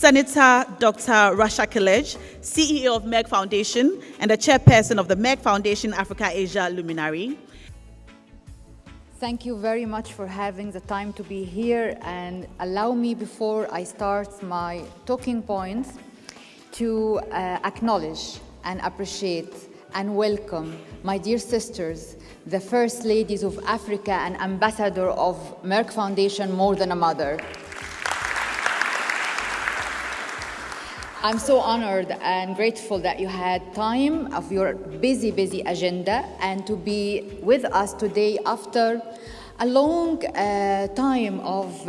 Senator Dr. Rasha Kelej, CEO of Merck Foundation and the chairperson of the Merck Foundation Africa Asia Luminary. Thank you very much for having the time to be here, and allow me, before I start my talking points, to acknowledge and appreciate and welcome my dear sisters, the First Ladies of Africa and Ambassador of Merck Foundation, More Than a Mother. I'm so honored and grateful that you had time of your busy agenda and to be with us today after a long time of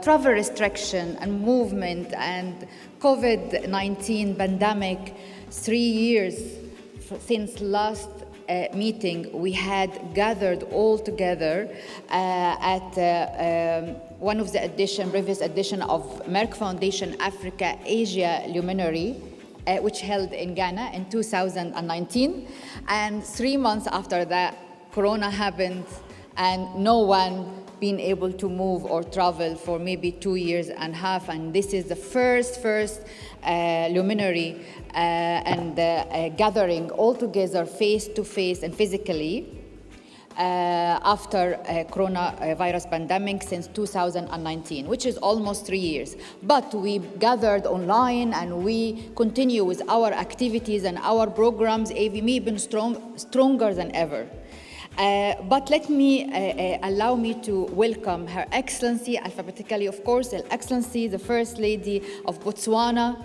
travel restriction and movement and COVID-19 pandemic. 3 years since last meeting, we had gathered all together at one of the previous edition of Merck Foundation Africa Asia Luminary, which held in Ghana in 2019. And 3 months after that, Corona happened, and no one been able to move or travel for maybe 2.5 years. And this is the first luminary and gathering all together face-to-face and physically after coronavirus pandemic since 2019, which is almost 3 years. But we gathered online and we continue with our activities and our programs, even stronger than ever. But let me allow me to welcome Her Excellency, alphabetically of course, Her Excellency the First Lady of Botswana,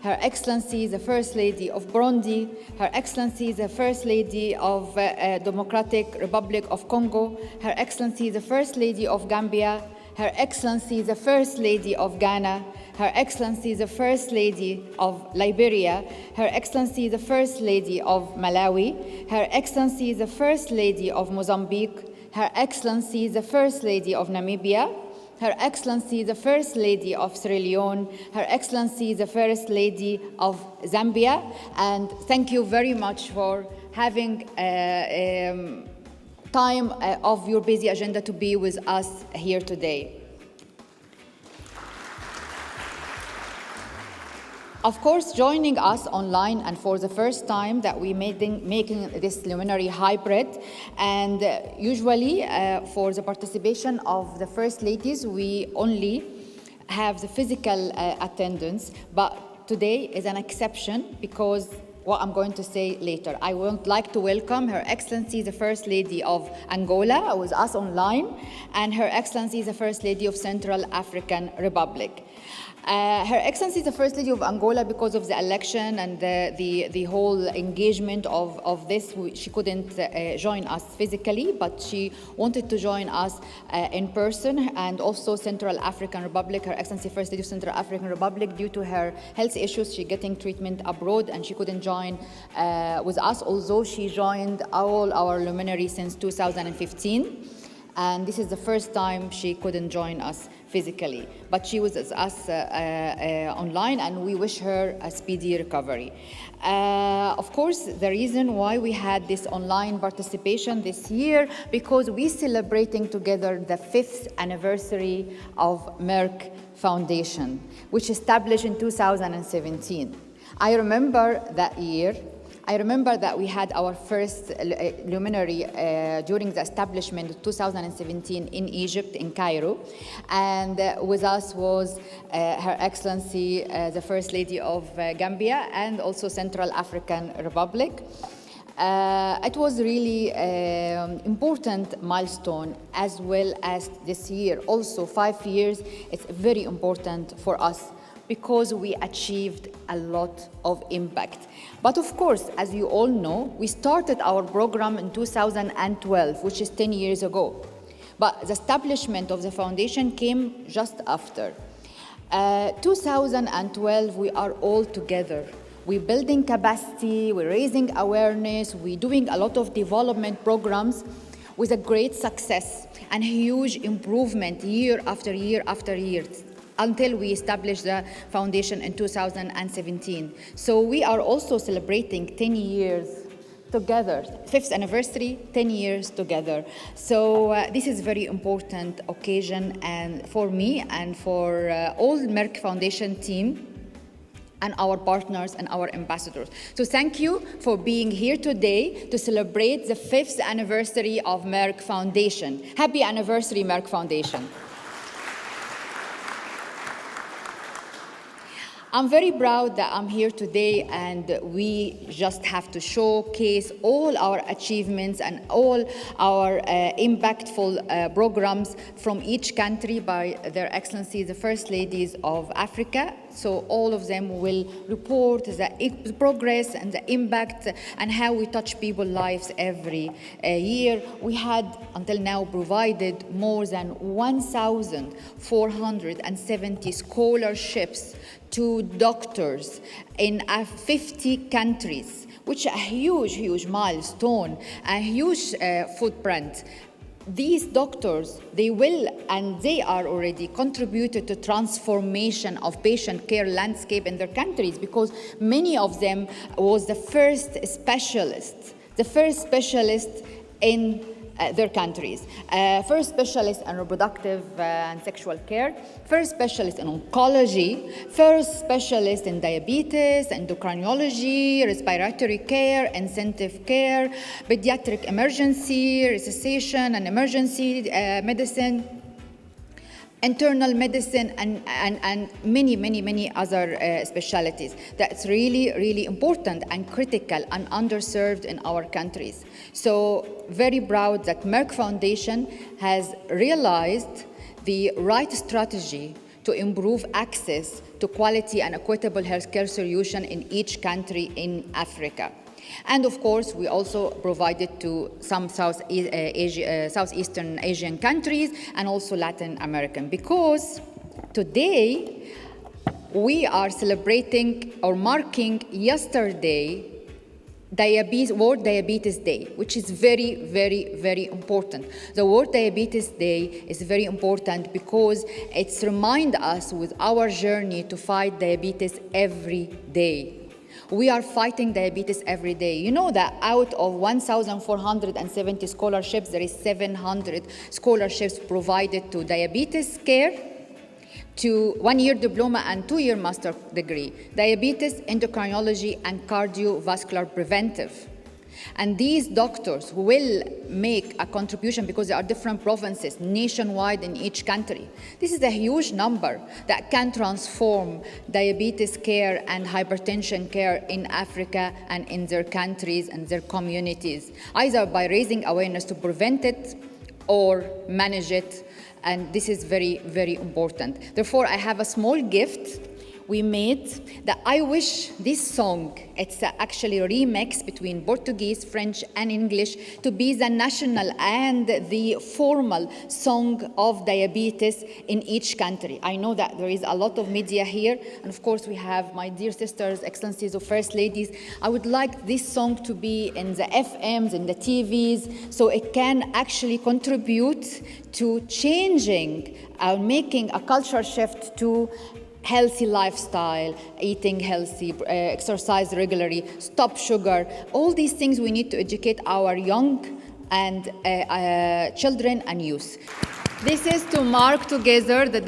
Her Excellency the First Lady of Burundi, Her Excellency the First Lady of Democratic Republic of Congo, Her Excellency the First Lady of Gambia, Her Excellency the First Lady of Ghana, Her Excellency the First Lady of Liberia, Her Excellency the First Lady of Malawi, Her Excellency the First Lady of Mozambique, Her Excellency the First Lady of Namibia, Her Excellency the First Lady of Sierra Leone, Her Excellency the First Lady of Zambia, and thank you very much for having time of your busy agenda to be with us here today. Of course, joining us online and for the first time that we're making this luminary hybrid, and usually for the participation of the First Ladies, we only have the physical attendance, but today is an exception because what I'm going to say later. I would like to welcome Her Excellency the First Lady of Angola with us online, and Her Excellency the First Lady of Central African Republic. Her Excellency the First Lady of Angola, because of the election and the whole engagement of this, she couldn't join us physically, but she wanted to join us in person. And also Central African Republic, Her Excellency First Lady of Central African Republic, due to her health issues, she's getting treatment abroad and she couldn't join with us, although she joined all our luminaries since 2015. And this is the first time she couldn't join us physically, but she was with us online, and we wish her a speedy recovery. Of course, the reason why we had this online participation this year, because we're celebrating together the 5th anniversary of Merck Foundation, which established in 2017. I remember that year. I remember that we had our first luminary during the establishment of 2017 in Egypt, in Cairo. And with us was Her Excellency, the First Lady of Gambia, and also Central African Republic. It was really important milestone, as well as this year. Also, 5 years, it's very important for us, because we achieved a lot of impact. But of course, as you all know, we started our program in 2012, which is 10 years ago. But the establishment of the foundation came just after. 2012, we are all together. We're building capacity, we're raising awareness, we're doing a lot of development programs with a great success and huge improvement year after year after year, until we established the foundation in 2017. So we are also celebrating 10 years together, 5th anniversary, 10 years together. So this is a very important occasion, and for me and for all the Merck Foundation team, and our partners and our ambassadors. So thank you for being here today to celebrate the 5th anniversary of Merck Foundation. Happy anniversary, Merck Foundation. I'm very proud that I'm here today, and we just have to showcase all our achievements and all our impactful programs from each country by Their Excellencies, the First Ladies of Africa. So all of them will report the progress and the impact and how we touch people's lives every year. We had, until now, provided more than 1,470 scholarships to doctors in 50 countries, which is a huge, huge milestone, a huge footprint. These doctors, they will and they are already contributed to transformation of patient care landscape in their countries, because many of them was the first specialist in their countries. First specialist in reproductive and sexual care, first specialist in oncology, first specialist in diabetes, endocrinology, respiratory care, intensive care, pediatric emergency, resuscitation and emergency medicine, internal medicine, and many other specialties. That's really, really important and critical and underserved in our countries. So very proud that Merck Foundation has realized the right strategy to improve access to quality and equitable healthcare solution in each country in Africa. And of course, we also provided to some Southeastern Asian countries and also Latin American, because today we are celebrating or marking yesterday World Diabetes Day, which is very, very, very important. The World Diabetes Day is very important because it's remind us with our journey to fight diabetes every day. We are fighting diabetes every day. You know that out of 1,470 scholarships, there is 700 scholarships provided to diabetes care, to one-year diploma and two-year master degree, diabetes, endocrinology, and cardiovascular preventive. And these doctors will make a contribution because there are different provinces nationwide in each country. This is a huge number that can transform diabetes care and hypertension care in Africa and in their countries and their communities, either by raising awareness to prevent it or manage it. And this is very, very important. Therefore, I have a small gift we made that I wish this song, it's actually a remix between Portuguese, French, and English, to be the national and the formal song of diabetes in each country. I know that there is a lot of media here, and of course we have my dear sisters, excellencies of First Ladies. I would like this song to be in the FMs, in the TVs, so it can actually contribute to changing, making a culture shift to healthy lifestyle, eating healthy, exercise regularly, stop sugar. All these things we need to educate our young and children and youth. This is to mark together the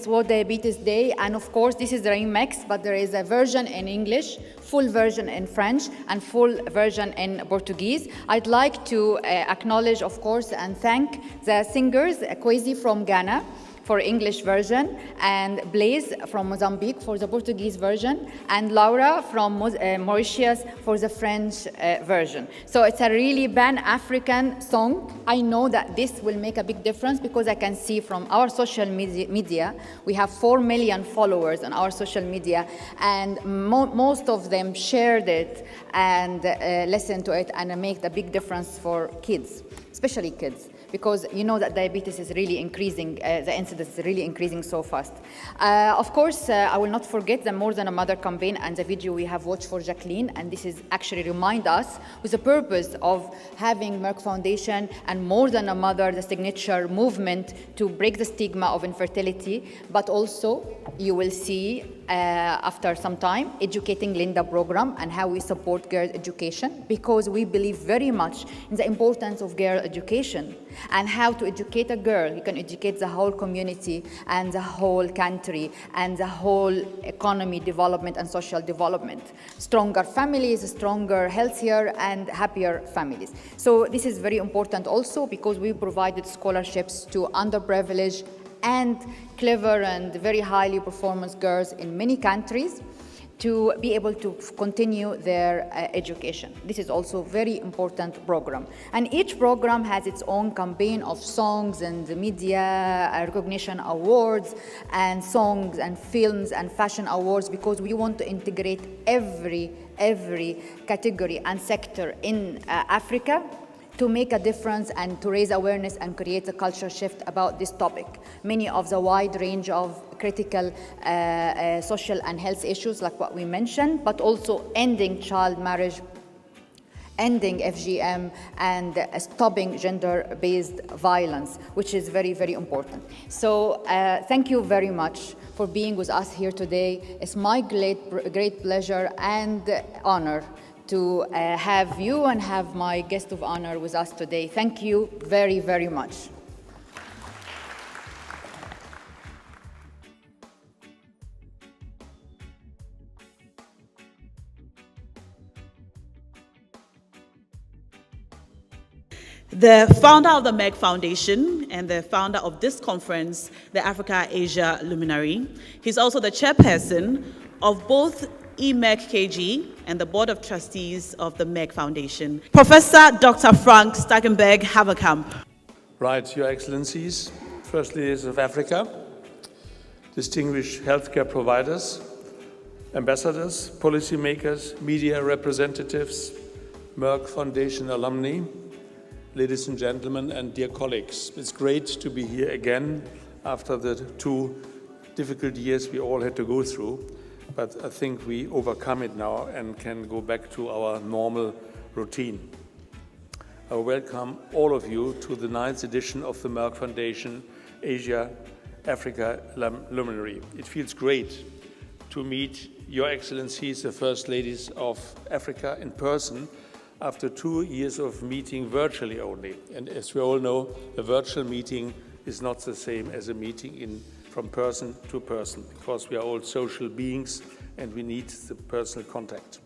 World Diabetes Day, and of course this is the remix, but there is a version in English, full version in French, and full version in Portuguese. I'd like to acknowledge, of course, and thank the singers, Kwesi from Ghana for English version, and Blaise from Mozambique for the Portuguese version, and Laura from Mauritius for the French version. So it's a really pan-African song. I know that this will make a big difference because I can see from our social media, we have 4 million followers on our social media, and most of them shared it and listened to it, and make a big difference for kids, especially kids, because you know that diabetes is really increasing, the incidence is really increasing so fast. Of course, I will not forget the More Than a Mother campaign and the video we have watched for Jacqueline, and this is actually remind us with the purpose of having Merck Foundation and More Than a Mother, the signature movement to break the stigma of infertility, but also you will see after some time, Educating Linda program and how we support girl education, because we believe very much in the importance of girl education. And how to educate a girl, you can educate the whole community and the whole country and the whole economy development and social development. Stronger families, stronger, healthier and happier families. So this is very important also because we provided scholarships to underprivileged and clever and very highly performance girls in many countries to be able to continue their education. This is also a very important program. And each program has its own campaign of songs and media recognition awards and songs and films and fashion awards because we want to integrate every category and sector in Africa to make a difference and to raise awareness and create a culture shift about this topic. Many of the wide range of critical social and health issues like what we mentioned, but also ending child marriage, ending FGM, and stopping gender-based violence, which is very, very important. So thank you very much for being with us here today. It's my great pleasure and honor to have you and have my guest of honor with us today. Thank you very, very much. The founder of the Merck Foundation and the founder of this conference, the Africa-Asia Luminary. He's also the chairperson of both Merck KG and the Board of Trustees of the Merck Foundation. Professor Dr. Frank Stangenberg-Haverkamp. Right, Your Excellencies, First Ladies of Africa, distinguished healthcare providers, ambassadors, policymakers, media representatives, Merck Foundation alumni, ladies and gentlemen, and dear colleagues. It's great to be here again after the 2 difficult years we all had to go through. But I think we overcome it now and can go back to our normal routine. I welcome all of you to the 9th edition of the Merck Foundation Asia Africa Luminary. It feels great to meet Your Excellencies, the First Ladies of Africa in person after 2 years of meeting virtually only. And as we all know, a virtual meeting is not the same as a meeting from person to person, because we are all social beings and we need the personal contact.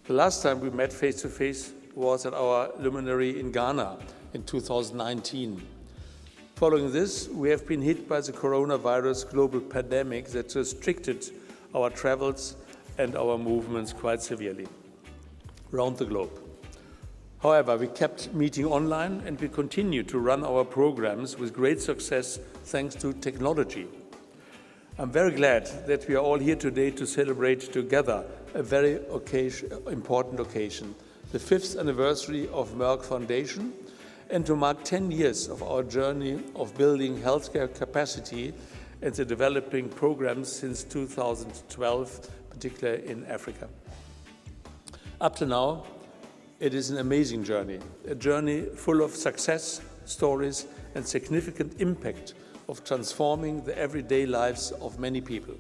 The last time we met face-to-face was at our luminary in Ghana in 2019. Following this, we have been hit by the coronavirus global pandemic that restricted our travels and our movements quite severely around the globe. However, we kept meeting online and we continue to run our programs with great success thanks to technology. I'm very glad that we are all here today to celebrate together a very important occasion, the 5th anniversary of Merck Foundation, and to mark 10 years of our journey of building healthcare capacity and the developing programs since 2012, particularly in Africa. Up to now, it is an amazing journey, a journey full of success stories and significant impact of transforming the everyday lives of many people.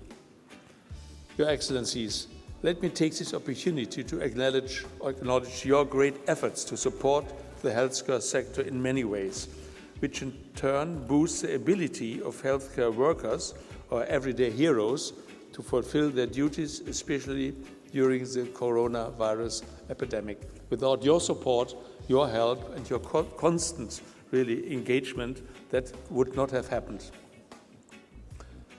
Your Excellencies, let me take this opportunity to acknowledge your great efforts to support the healthcare sector in many ways, which in turn boosts the ability of healthcare workers, or everyday heroes, to fulfill their duties, especially during the coronavirus epidemic. Without your support, your help, and your constant engagement, that would not have happened.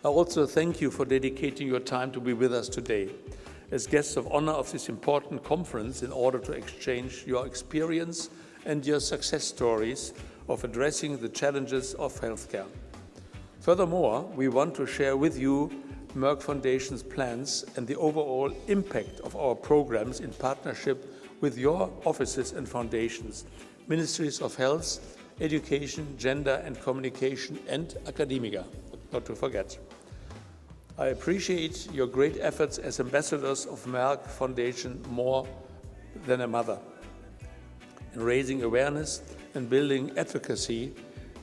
I also thank you for dedicating your time to be with us today as guests of honor of this important conference in order to exchange your experience and your success stories of addressing the challenges of healthcare. Furthermore, we want to share with you Merck Foundation's plans and the overall impact of our programs in partnership with your offices and foundations, Ministries of Health, Education, Gender and Communication, and Academia, not to forget. I appreciate your great efforts as ambassadors of Merck Foundation more than a mother in raising awareness and building advocacy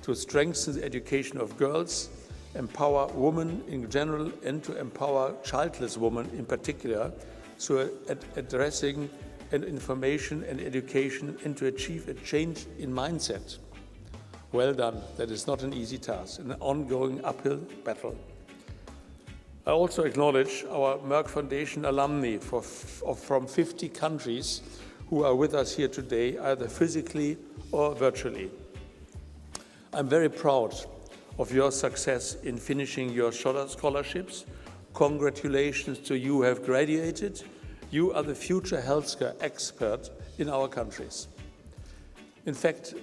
to strengthen the education of girls, empower women in general, and to empower childless women in particular, so addressing information and education and to achieve a change in mindset. Well done. That is not an easy task, an ongoing uphill battle. I also acknowledge our Merck Foundation alumni from 50 countries who are with us here today, either physically or virtually. I'm very proud of your success in finishing your scholarships. Congratulations to you who have graduated. You are the future healthcare expert in our countries. In fact,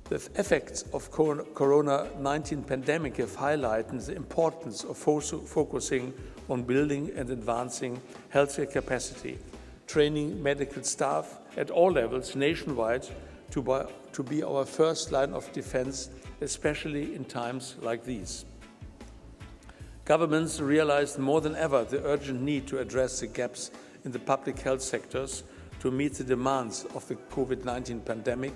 the effects of Corona-19 pandemic have highlighted the importance of focusing on building and advancing healthcare capacity, training medical staff at all levels nationwide to be our first line of defense, especially in times like these. Governments realized more than ever the urgent need to address the gaps in the public health sectors to meet the demands of the COVID-19 pandemic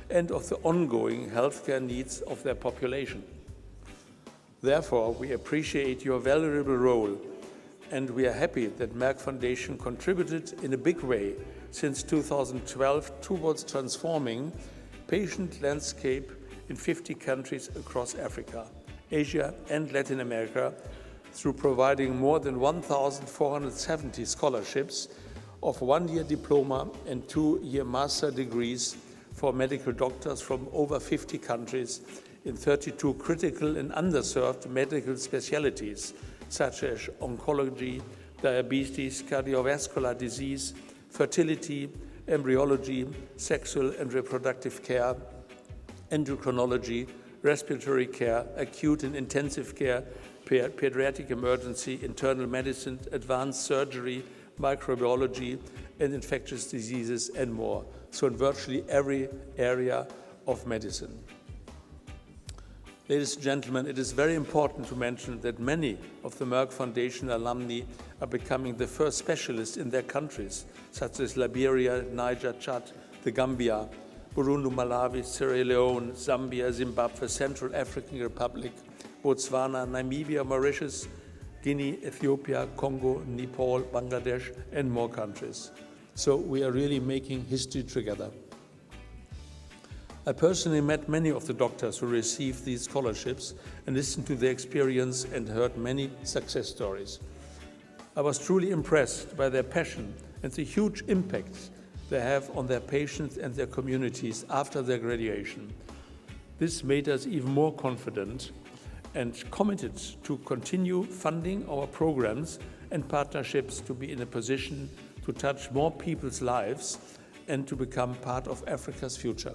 and of the ongoing healthcare needs of their population. Therefore, we appreciate your valuable role, and we are happy that Merck Foundation contributed in a big way since 2012 towards transforming patient landscape in 50 countries across Africa, Asia, and Latin America through providing more than 1,470 scholarships of one-year diploma and two-year master degrees for medical doctors from over 50 countries in 32 critical and underserved medical specialties, such as oncology, diabetes, cardiovascular disease, fertility, embryology, sexual and reproductive care, endocrinology, respiratory care, acute and intensive care, pediatric emergency, internal medicine, advanced surgery, microbiology, and infectious diseases, and more. So in virtually every area of medicine. Ladies and gentlemen, it is very important to mention that many of the Merck Foundation alumni are becoming the first specialists in their countries, such as Liberia, Niger, Chad, the Gambia, Burundi, Malawi, Sierra Leone, Zambia, Zimbabwe, Central African Republic, Botswana, Namibia, Mauritius, Guinea, Ethiopia, Congo, Nepal, Bangladesh, and more countries. So we are really making history together. I personally met many of the doctors who received these scholarships and listened to their experience and heard many success stories. I was truly impressed by their passion and the huge impact they have on their patients and their communities after their graduation. This made us even more confident and committed to continue funding our programs and partnerships to be in a position to touch more people's lives and to become part of Africa's future.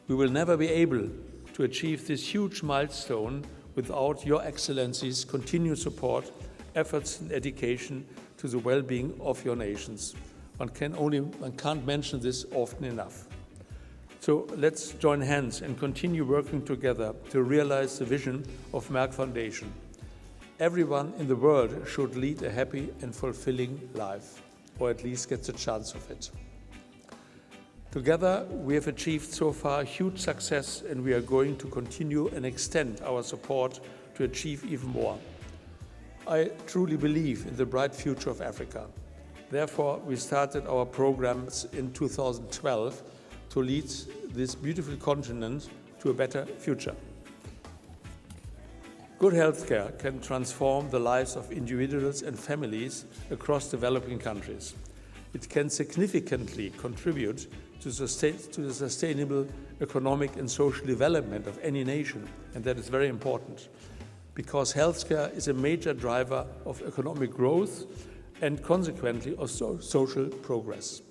We will never be able to achieve this huge milestone without your Excellencies' continued support, efforts and dedication to the well-being of your nations. One can't mention this often enough. So let's join hands and continue working together to realize the vision of Merck Foundation. Everyone in the world should lead a happy and fulfilling life, or at least gets a chance of it. Together, we have achieved so far huge success, and we are going to continue and extend our support to achieve even more. I truly believe in the bright future of Africa. Therefore, we started our programs in 2012 to lead this beautiful continent to a better future. Good healthcare can transform the lives of individuals and families across developing countries. It can significantly contribute to the sustainable economic and social development of any nation, and that is very important, because healthcare is a major driver of economic growth and consequently of social progress.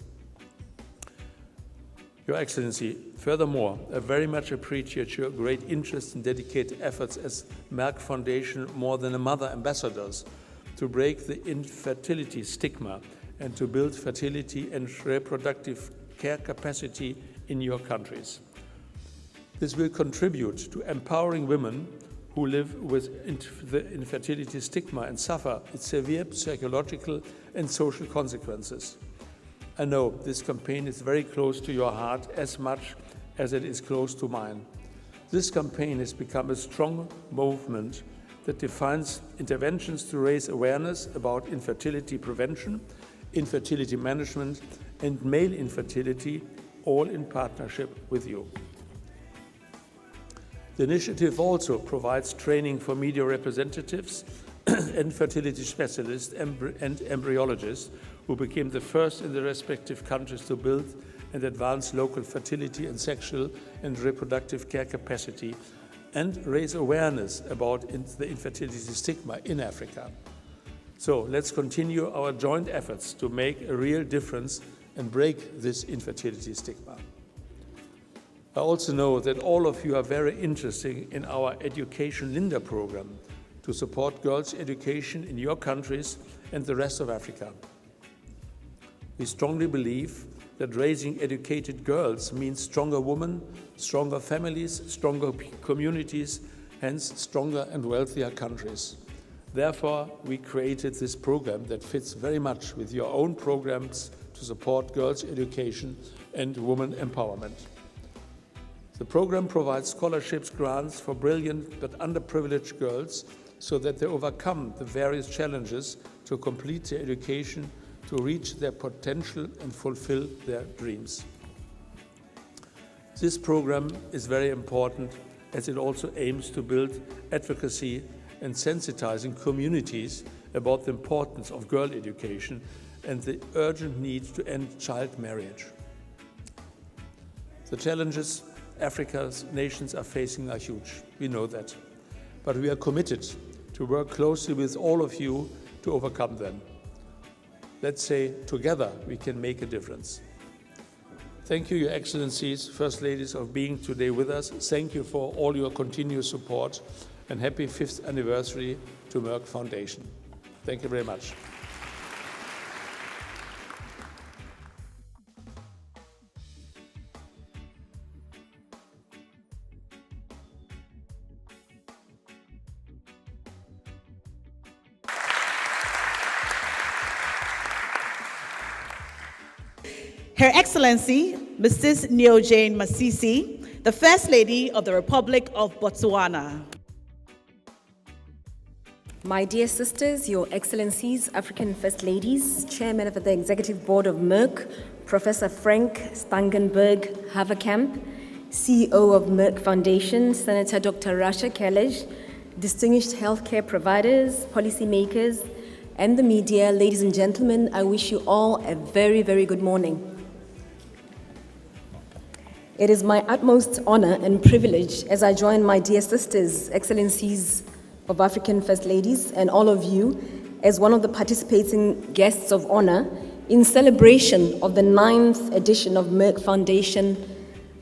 Your Excellency, furthermore, I very much appreciate your great interest and dedicated efforts as Merck Foundation More Than a Mother ambassadors to break the infertility stigma and to build fertility and reproductive care capacity in your countries. This will contribute to empowering women who live with the infertility stigma and suffer its severe psychological and social consequences. I know this campaign is very close to your heart as much as it is close to mine. This campaign has become a strong movement that defines interventions to raise awareness about infertility prevention, infertility management, and male infertility, all in partnership with you. The initiative also provides training for media representatives and fertility specialists and embryologists who became the first in their respective countries to build and advance local fertility and sexual and reproductive care capacity and raise awareness about the infertility stigma in Africa. So let's continue our joint efforts to make a real difference and break this infertility stigma. I also know that all of you are very interested in our Education Linda program to support girls' education in your countries and the rest of Africa. We strongly believe that raising educated girls means stronger women, stronger families, stronger communities, hence stronger and wealthier countries. Therefore, we created this program that fits very much with your own programs to support girls' education and women empowerment. The program provides scholarships, grants for brilliant but underprivileged girls so that they overcome the various challenges to complete their education, to reach their potential and fulfill their dreams. This program is very important as it also aims to build advocacy and sensitizing communities about the importance of girl education and the urgent need to end child marriage. The challenges Africa's nations are facing are huge, we know that. But we are committed to work closely with all of you to overcome them. Let's say together we can make a difference. Thank you, Your Excellencies, First Ladies, for being today with us. Thank you for all your continuous support and happy 5th anniversary to Merck Foundation. Thank you very much. Her Excellency, Mrs. Neo-Jane Masisi, the First Lady of the Republic of Botswana. My dear sisters, Your Excellencies, African First Ladies, Chairman of the Executive Board of Merck, Professor Frank Stangenberg-Haverkamp, CEO of Merck Foundation, Senator Dr. Rasha Kelej, distinguished healthcare providers, policymakers, and the media, ladies and gentlemen, I wish you all a very, very good morning. It is my utmost honor and privilege as I join my dear sisters, Excellencies of African First Ladies, and all of you as one of the participating guests of honor in celebration of the 9th edition of Merck Foundation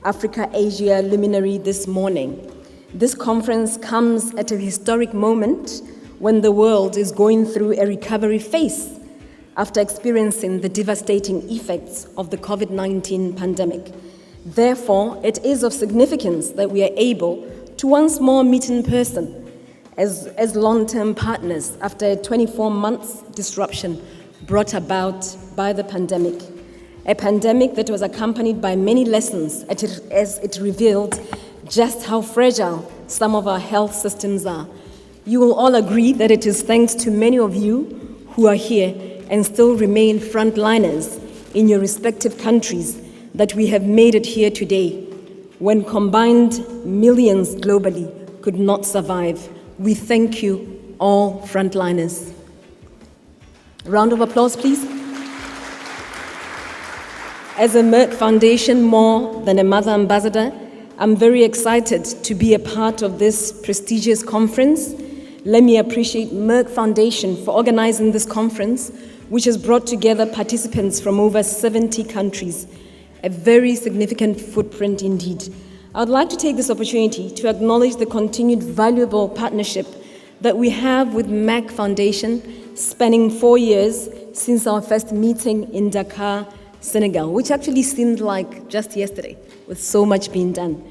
Africa-Asia Luminary this morning. This conference comes at a historic moment when the world is going through a recovery phase after experiencing the devastating effects of the COVID-19 pandemic. Therefore, it is of significance that we are able to once more meet in person as long-term partners after a 24 months disruption brought about by the pandemic. A pandemic that was accompanied by many lessons as it revealed just how fragile some of our health systems are. You will all agree that it is thanks to many of you who are here and still remain frontliners in your respective countries that we have made it here today, when combined millions globally could not survive. We thank you, all frontliners. Round of applause, please. As a Merck Foundation more than a mother ambassador, I'm very excited to be a part of this prestigious conference. Let me appreciate Merck Foundation for organizing this conference, which has brought together participants from over 70 countries. A very significant footprint indeed. I would like to take this opportunity to acknowledge the continued valuable partnership that we have with Merck Foundation, spanning 4 years since our first meeting in Dakar, Senegal, which actually seemed like just yesterday, with so much being done.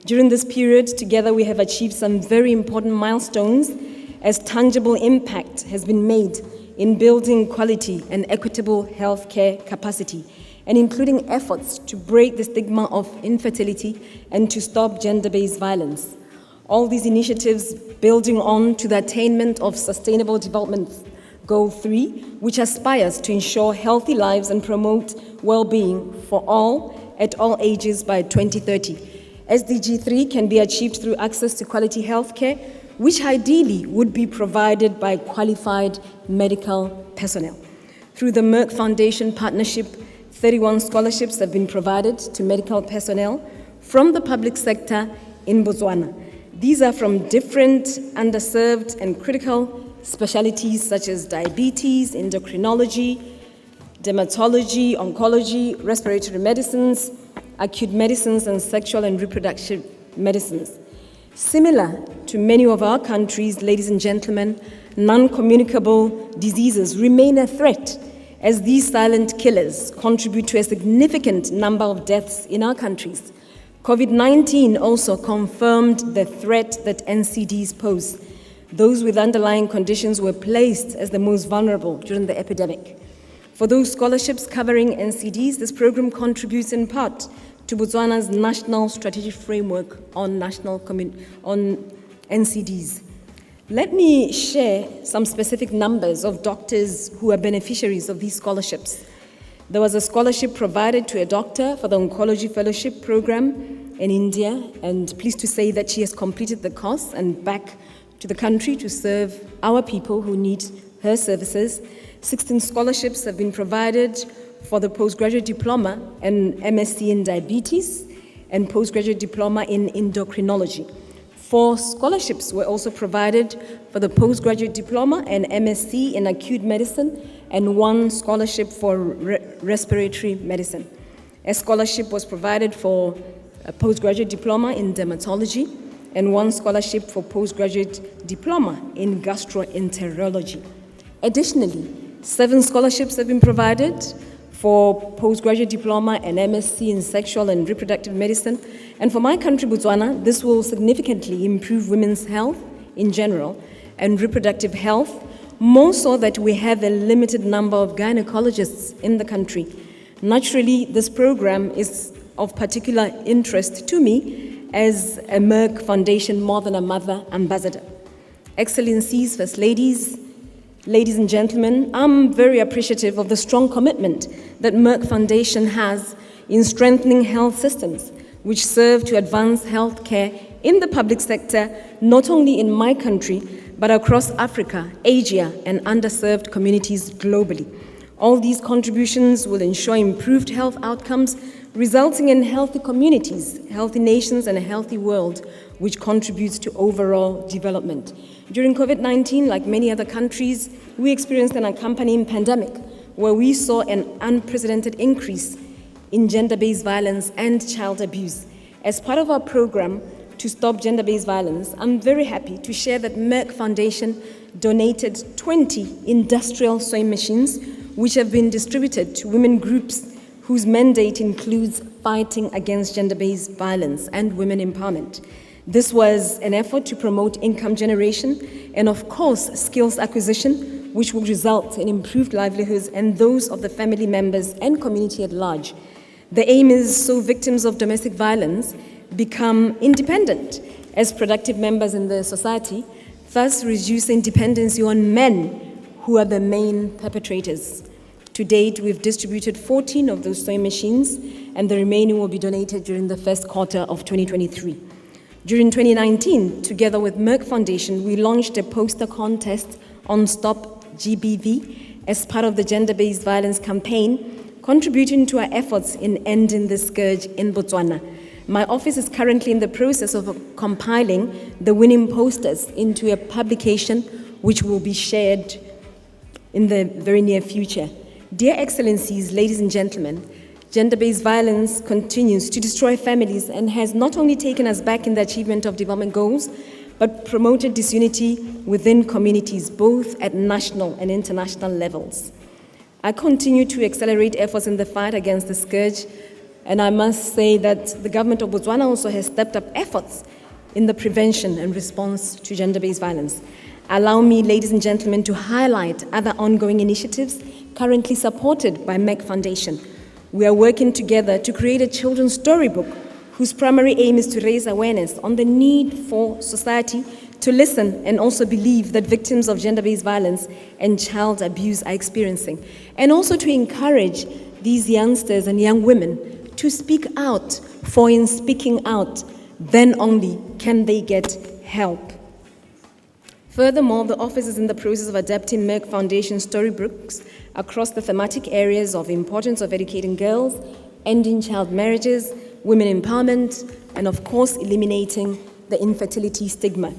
During this period, together we have achieved some very important milestones as tangible impact has been made in building quality and equitable healthcare capacity, and including efforts to break the stigma of infertility and to stop gender-based violence. All these initiatives building on to the attainment of Sustainable Development Goal 3, which aspires to ensure healthy lives and promote well-being for all at all ages by 2030. SDG 3 can be achieved through access to quality healthcare, which ideally would be provided by qualified medical personnel. Through the Merck Foundation partnership, 31 scholarships have been provided to medical personnel from the public sector in Botswana. These are from different underserved and critical specialties such as diabetes, endocrinology, dermatology, oncology, respiratory medicines, acute medicines, and sexual and reproductive medicines. Similar to many of our countries, ladies and gentlemen, non-communicable diseases remain a threat, as these silent killers contribute to a significant number of deaths in our countries. COVID-19 also confirmed the threat that NCDs pose. Those with underlying conditions were placed as the most vulnerable during the epidemic. For those scholarships covering NCDs, this program contributes in part to Botswana's national strategic framework on NCDs. Let me share some specific numbers of doctors who are beneficiaries of these scholarships. There was a scholarship provided to a doctor for the Oncology Fellowship Program in India, and pleased to say that she has completed the course and back to the country to serve our people who need her services. 16 scholarships have been provided for the postgraduate diploma and MSc in diabetes and postgraduate diploma in endocrinology. 4 scholarships were also provided for the postgraduate diploma and MSc in acute medicine, and 1 scholarship for respiratory medicine. A scholarship was provided for a postgraduate diploma in dermatology, and 1 scholarship for postgraduate diploma in gastroenterology. Additionally, 7 scholarships have been provided for postgraduate diploma and MSc in sexual and reproductive medicine. And for my country, Botswana, this will significantly improve women's health in general and reproductive health, more so that we have a limited number of gynecologists in the country. Naturally, this program is of particular interest to me as a Merck Foundation More Than a Mother ambassador. Excellencies, First Ladies, ladies and gentlemen, I'm very appreciative of the strong commitment that Merck Foundation has in strengthening health systems, which serve to advance healthcare in the public sector, not only in my country, but across Africa, Asia, and underserved communities globally. All these contributions will ensure improved health outcomes, resulting in healthy communities, healthy nations, and a healthy world, which contributes to overall development. During COVID-19, like many other countries, we experienced an accompanying pandemic where we saw an unprecedented increase in gender-based violence and child abuse. As part of our program to stop gender-based violence, I'm very happy to share that Merck Foundation donated 20 industrial sewing machines, which have been distributed to women groups whose mandate includes fighting against gender-based violence and women empowerment. This was an effort to promote income generation and, of course, skills acquisition, which will result in improved livelihoods and those of the family members and community at large. The aim is so victims of domestic violence become independent as productive members in the society, thus reducing dependency on men who are the main perpetrators. To date, we've distributed 14 of those sewing machines, and the remaining will be donated during the first quarter of 2023. During 2019, together with Merck Foundation, we launched a poster contest on Stop GBV as part of the gender-based violence campaign, contributing to our efforts in ending the scourge in Botswana. My office is currently in the process of compiling the winning posters into a publication which will be shared in the very near future. Dear Excellencies, ladies and gentlemen, gender-based violence continues to destroy families and has not only taken us back in the achievement of development goals, but promoted disunity within communities, both at national and international levels. I continue to accelerate efforts in the fight against the scourge, and I must say that the government of Botswana also has stepped up efforts in the prevention and response to gender-based violence. Allow me, ladies and gentlemen, to highlight other ongoing initiatives currently supported by Merck Foundation. We are working together to create a children's storybook whose primary aim is to raise awareness on the need for society to listen and also believe that victims of gender-based violence and child abuse are experiencing, and also to encourage these youngsters and young women to speak out, for in speaking out, then only can they get help. Furthermore, the office is in the process of adapting Merck Foundation storybooks across the thematic areas of importance of educating girls, ending child marriages, women empowerment, and of course, eliminating the infertility stigma.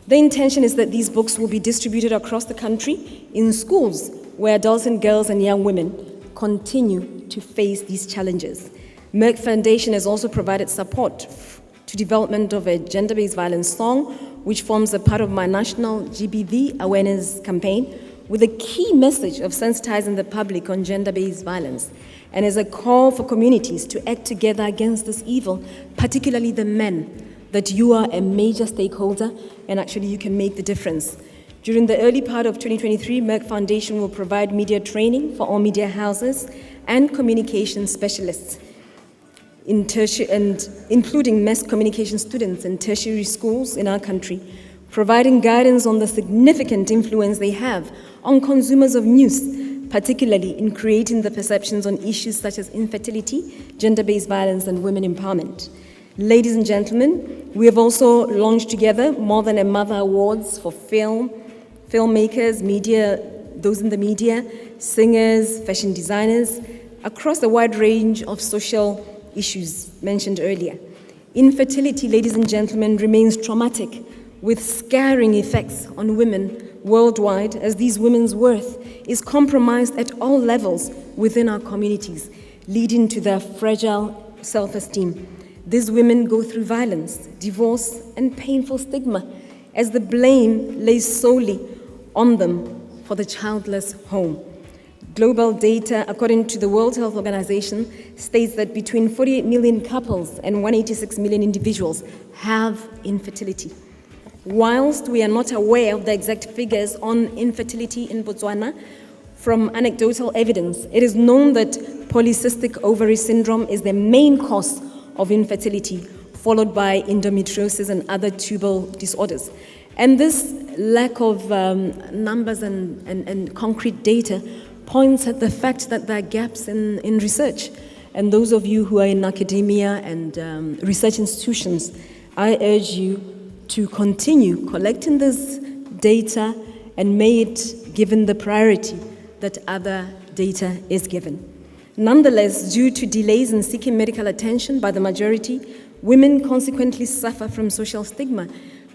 The intention is that these books will be distributed across the country in schools where adults and girls and young women continue to face these challenges. Merck Foundation has also provided support to development of a gender-based violence song, which forms a part of my national GBV awareness campaign, with a key message of sensitizing the public on gender-based violence, and as a call for communities to act together against this evil, particularly the men, that you are a major stakeholder and actually you can make the difference. During the early part of 2023, Merck Foundation will provide media training for all media houses and communication specialists, including mass communication students in tertiary schools in our country, providing guidance on the significant influence they have on consumers of news, particularly in creating the perceptions on issues such as infertility, gender-based violence, and women empowerment. Ladies and gentlemen, we have also launched together More Than a Mother Awards for filmmakers, media, those in the media, singers, fashion designers, across a wide range of social issues mentioned earlier. Infertility, ladies and gentlemen, remains traumatic, with scarring effects on women worldwide, as these women's worth is compromised at all levels within our communities, leading to their fragile self-esteem. These women go through violence, divorce, and painful stigma, as the blame lays solely on them for the childless home. Global data, according to the World Health Organization, states that between 48 million couples and 186 million individuals have infertility. Whilst we are not aware of the exact figures on infertility in Botswana, from anecdotal evidence, it is known that polycystic ovary syndrome is the main cause of infertility, followed by endometriosis and other tubal disorders. And this lack of numbers and concrete data points at the fact that there are gaps in research. And those of you who are in academia and research institutions, I urge you to continue collecting this data and may it given the priority that other data is given. Nonetheless, due to delays in seeking medical attention by the majority, women consequently suffer from social stigma,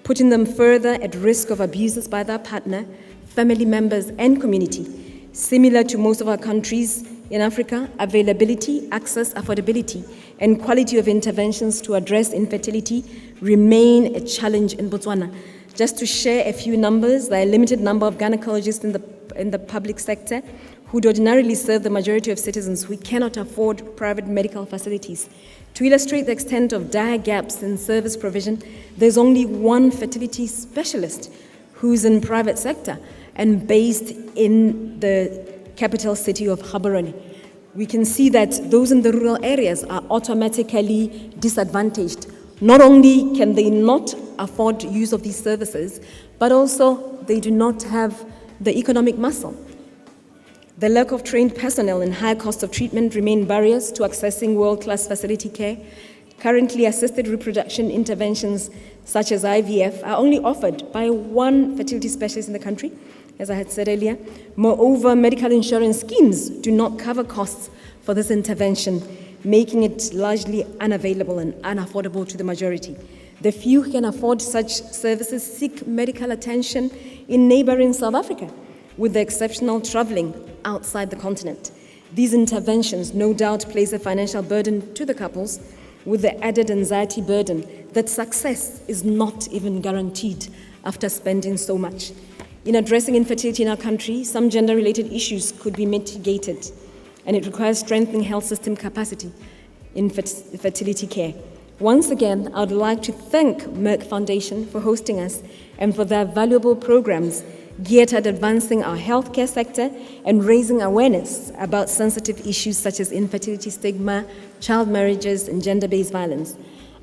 putting them further at risk of abuses by their partner, family members, and community. Similar to most of our countries in Africa, availability, access, affordability, and quality of interventions to address infertility remain a challenge in Botswana. Just to share a few numbers, there are a limited number of gynecologists in the public sector who ordinarily serve the majority of citizens who cannot afford private medical facilities. To illustrate the extent of dire gaps in service provision, there's only one fertility specialist who's in private sector and based in the capital city of Gaborone. We can see that those in the rural areas are automatically disadvantaged. Not only can they not afford use of these services, but also they do not have the economic muscle. The lack of trained personnel and high cost of treatment remain barriers to accessing world-class fertility care. Currently, assisted reproduction interventions such as IVF are only offered by one fertility specialist in the country, as I had said earlier. Moreover, medical insurance schemes do not cover costs for this intervention, making it largely unavailable and unaffordable to the majority. The few who can afford such services seek medical attention in neighboring South Africa, with the exceptional traveling outside the continent. These interventions no doubt place a financial burden to the couples, with the added anxiety burden that success is not even guaranteed after spending so much. In addressing infertility in our country, some gender-related issues could be mitigated, and it requires strengthening health system capacity in fertility care. Once again, I would like to thank Merck Foundation for hosting us and for their valuable programs geared at advancing our healthcare sector and raising awareness about sensitive issues such as infertility stigma, child marriages, and gender-based violence.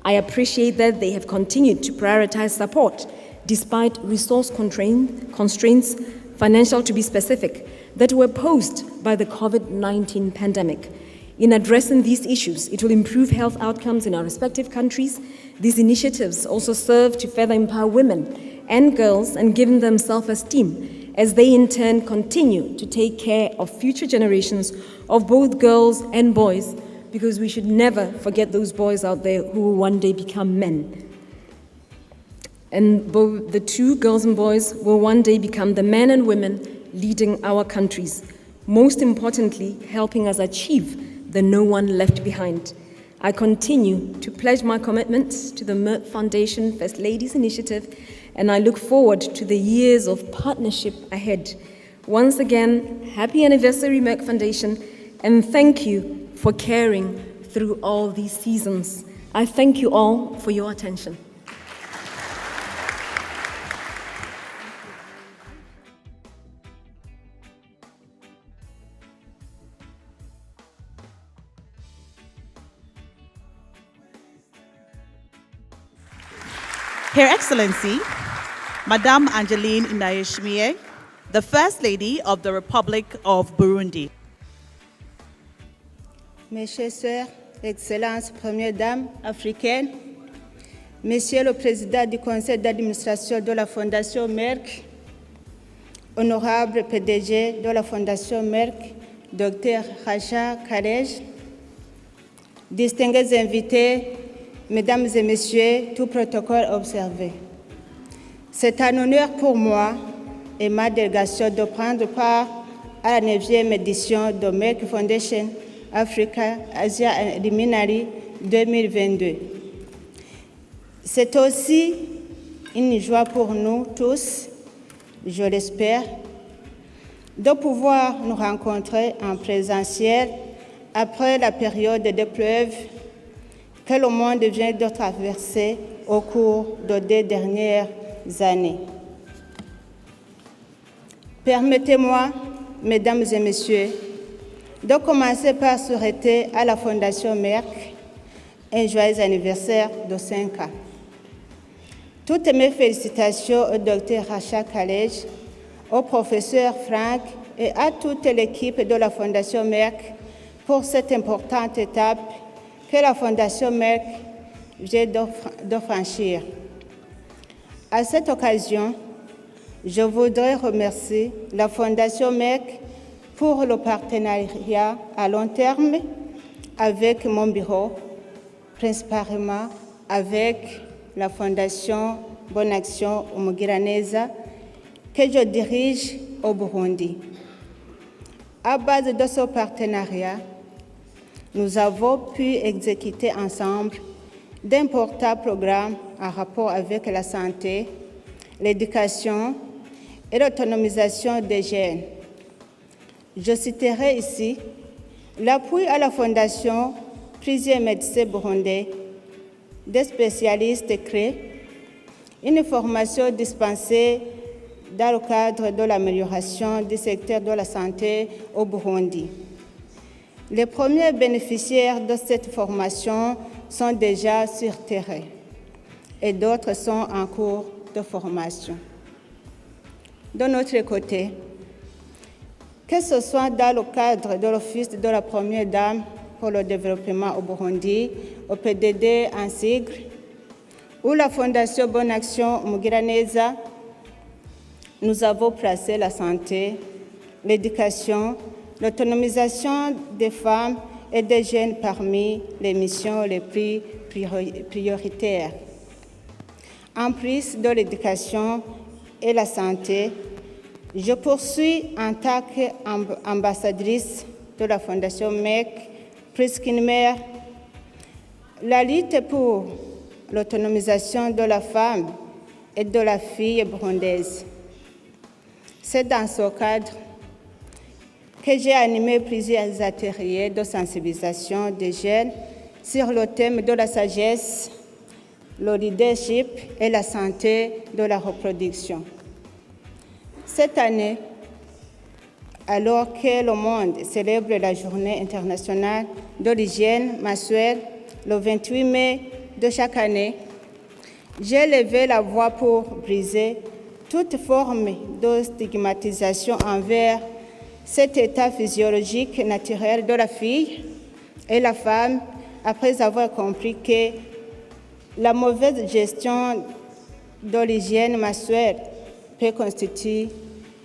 I appreciate that they have continued to prioritize support despite resource constraints, financial to be specific, that were posed by the COVID-19 pandemic. in addressing these issues. It will improve health outcomes in our respective countries. These initiatives also serve to further empower women and girls and give them self-esteem as they in turn continue to take care of future generations of both girls and boys, because we should never forget those boys out there who will one day become men. And both the two girls and boys will one day become the men and women leading our countries, most importantly, helping us achieve the no one left behind. I continue to pledge my commitment to the Merck Foundation First Ladies Initiative, and I look forward to the years of partnership ahead. Once again, happy anniversary, Merck Foundation, and thank you for caring through all these seasons. I thank you all for your attention. Her Excellency, Madame Angeline Ndayishimiye, the First Lady of the Republic of Burundi. Mes chères sœurs, Excellences, Première Dame africaine, Monsieur le Président du Conseil d'administration de la Fondation Merck, Honorable PDG de la Fondation Merck, Dr Rasha Kelej, distingués invités, Mesdames et Messieurs, tout protocole observé. C'est un honneur pour moi et ma délégation de prendre part à la 9e édition de Merck Foundation Africa Asia Luminary 2022. C'est aussi une joie pour nous tous, je l'espère, de pouvoir nous rencontrer en présentiel après la période d'épreuve que le monde vient de traverser au cours des 2 dernières années. Permettez-moi, Mesdames et Messieurs, de commencer par souhaiter à la Fondation Merck un joyeux anniversaire de 5 ans. Toutes mes félicitations au Dr Rasha Kelej, au professeur Frank et à toute l'équipe de la Fondation Merck pour cette importante étape que la Fondation Merck vient de franchir. À cette occasion, je voudrais remercier la Fondation Merck pour le partenariat à long terme avec mon bureau, principalement avec la Fondation Bonne Action Umugiraneza que je dirige au Burundi. À base de ce partenariat, nous avons pu exécuter ensemble d'importants programmes en rapport avec la santé, l'éducation et l'autonomisation des jeunes. Je citerai ici l'appui à la Fondation plusieurs médecins burundais, des spécialistes créés, une formation dispensée dans le cadre de l'amélioration du secteur de la santé au Burundi. Les premiers bénéficiaires de cette formation sont déjà sur terrain et d'autres sont en cours de formation. De notre côté, que ce soit dans le cadre de l'Office de la Première Dame pour le développement au Burundi, au PDD en sigle, ou la Fondation Bonne Action Umugiraneza, nous avons placé la santé, l'éducation, l'autonomisation des femmes et des jeunes parmi les missions les plus prioritaires. En plus de l'éducation et la santé, je poursuis en tant qu'ambassadrice de la Fondation Merck, plus qu'une mère, la lutte pour l'autonomisation de la femme et de la fille burundaise. C'est dans ce cadre que j'ai animé plusieurs ateliers de sensibilisation des jeunes sur le thème de la sagesse, le leadership et la santé de la reproduction. Cette année, alors que le monde célèbre la Journée internationale de l'hygiène menstruelle le 28 mai de chaque année, j'ai levé la voix pour briser toute forme de stigmatisation envers cet état physiologique naturel de la fille et la femme après avoir compris que la mauvaise gestion de l'hygiène menstruelle peut constituer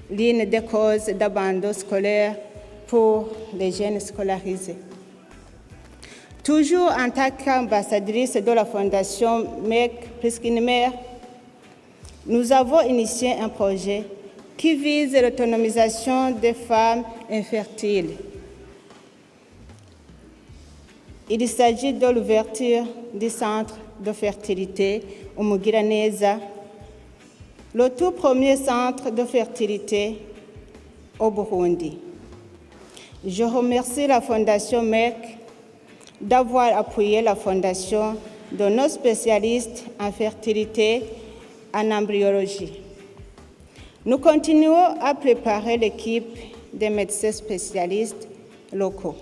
l'une des causes d'abandon scolaire pour les jeunes scolarisés. Toujours en tant qu'ambassadrice de la Fondation Merck, plus qu'une mère, nous avons initié un projet qui vise l'autonomisation des femmes infertiles. Il s'agit de l'ouverture du centre de fertilité au Mugiraneza, le tout premier centre de fertilité au Burundi. Je remercie la Fondation Merck d'avoir appuyé la fondation de nos spécialistes en fertilité en embryologie. Nous continuons à préparer l'équipe des médecins spécialistes locaux.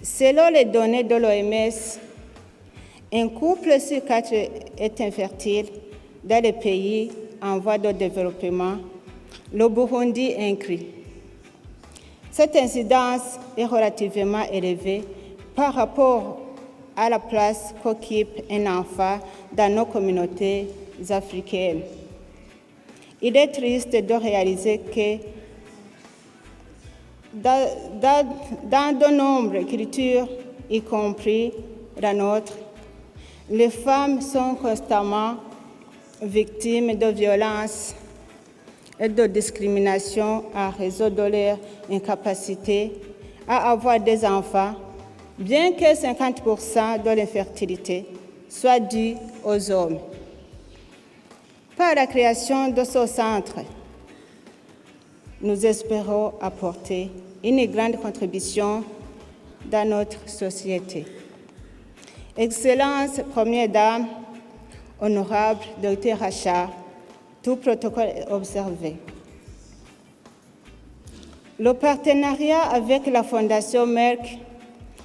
Selon les données de l'OMS, un couple sur 4 est infertile dans les pays en voie de développement, le Burundi inclus. Cette incidence est relativement élevée par rapport à la place qu'occupe un enfant dans nos communautés africaines. Il est triste de réaliser que dans de nombreuses cultures, y compris la nôtre, les femmes sont constamment victimes de violences et de discrimination à raison de leur incapacité à avoir des enfants, bien que 50% de l'infertilité soit due aux hommes. Par la création de ce centre, nous espérons apporter une grande contribution dans notre société. Excellence, Première Dame, honorable Dr Rasha, tout protocole observé. Le partenariat avec la Fondation Merck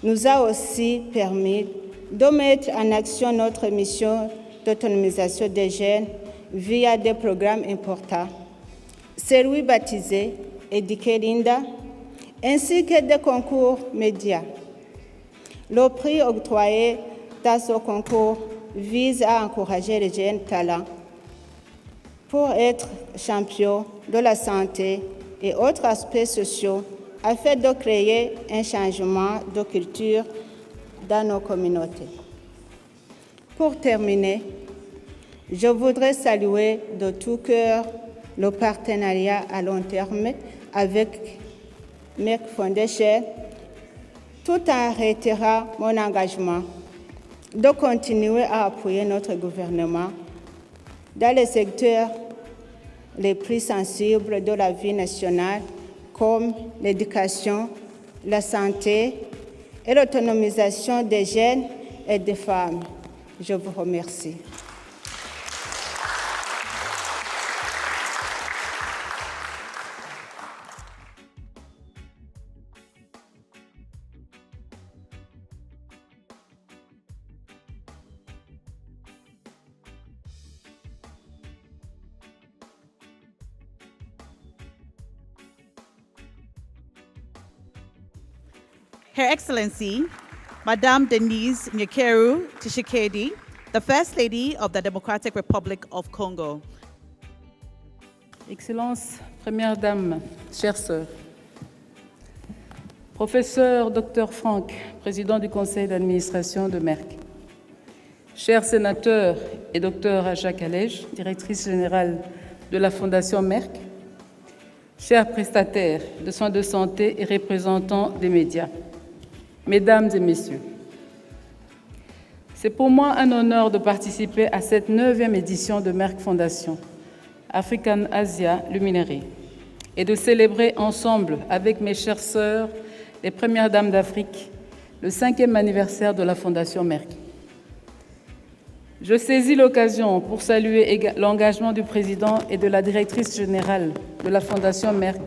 nous a aussi permis de mettre en action notre mission d'autonomisation des jeunes via des programmes importants, celui baptisé Éduquer Linda, ainsi que des concours médias. Le prix octroyé dans ce concours vise à encourager les jeunes talents pour être champions de la santé et autres aspects sociaux afin de créer un changement de culture dans nos communautés. Pour terminer, je voudrais saluer de tout cœur le partenariat à long terme avec Merck Foundation, tout en réitérant mon engagement de continuer à appuyer notre gouvernement dans les secteurs les plus sensibles de la vie nationale, comme l'éducation, la santé et l'autonomisation des jeunes et des femmes. Je vous remercie. Her Excellency, Madame Denise Nyekeru Tshisekedi, the First Lady of the Democratic Republic of Congo. Excellence, Première Dame, chères sœurs, Professeur Dr Franck, Président du Conseil d'administration de Merck, chers sénateurs et Dr Rasha Kelej, Directrice générale de la Fondation Merck, chers prestataires de soins de santé et représentants des médias, Mesdames et Messieurs, c'est pour moi un honneur de participer à cette 9e édition de Merck Foundation, African Asia Luminary, et de célébrer ensemble avec mes chères sœurs, les Premières Dames d'Afrique, le 5e anniversaire de la Fondation Merck. Je saisis l'occasion pour saluer l'engagement du Président et de la Directrice générale de la Fondation Merck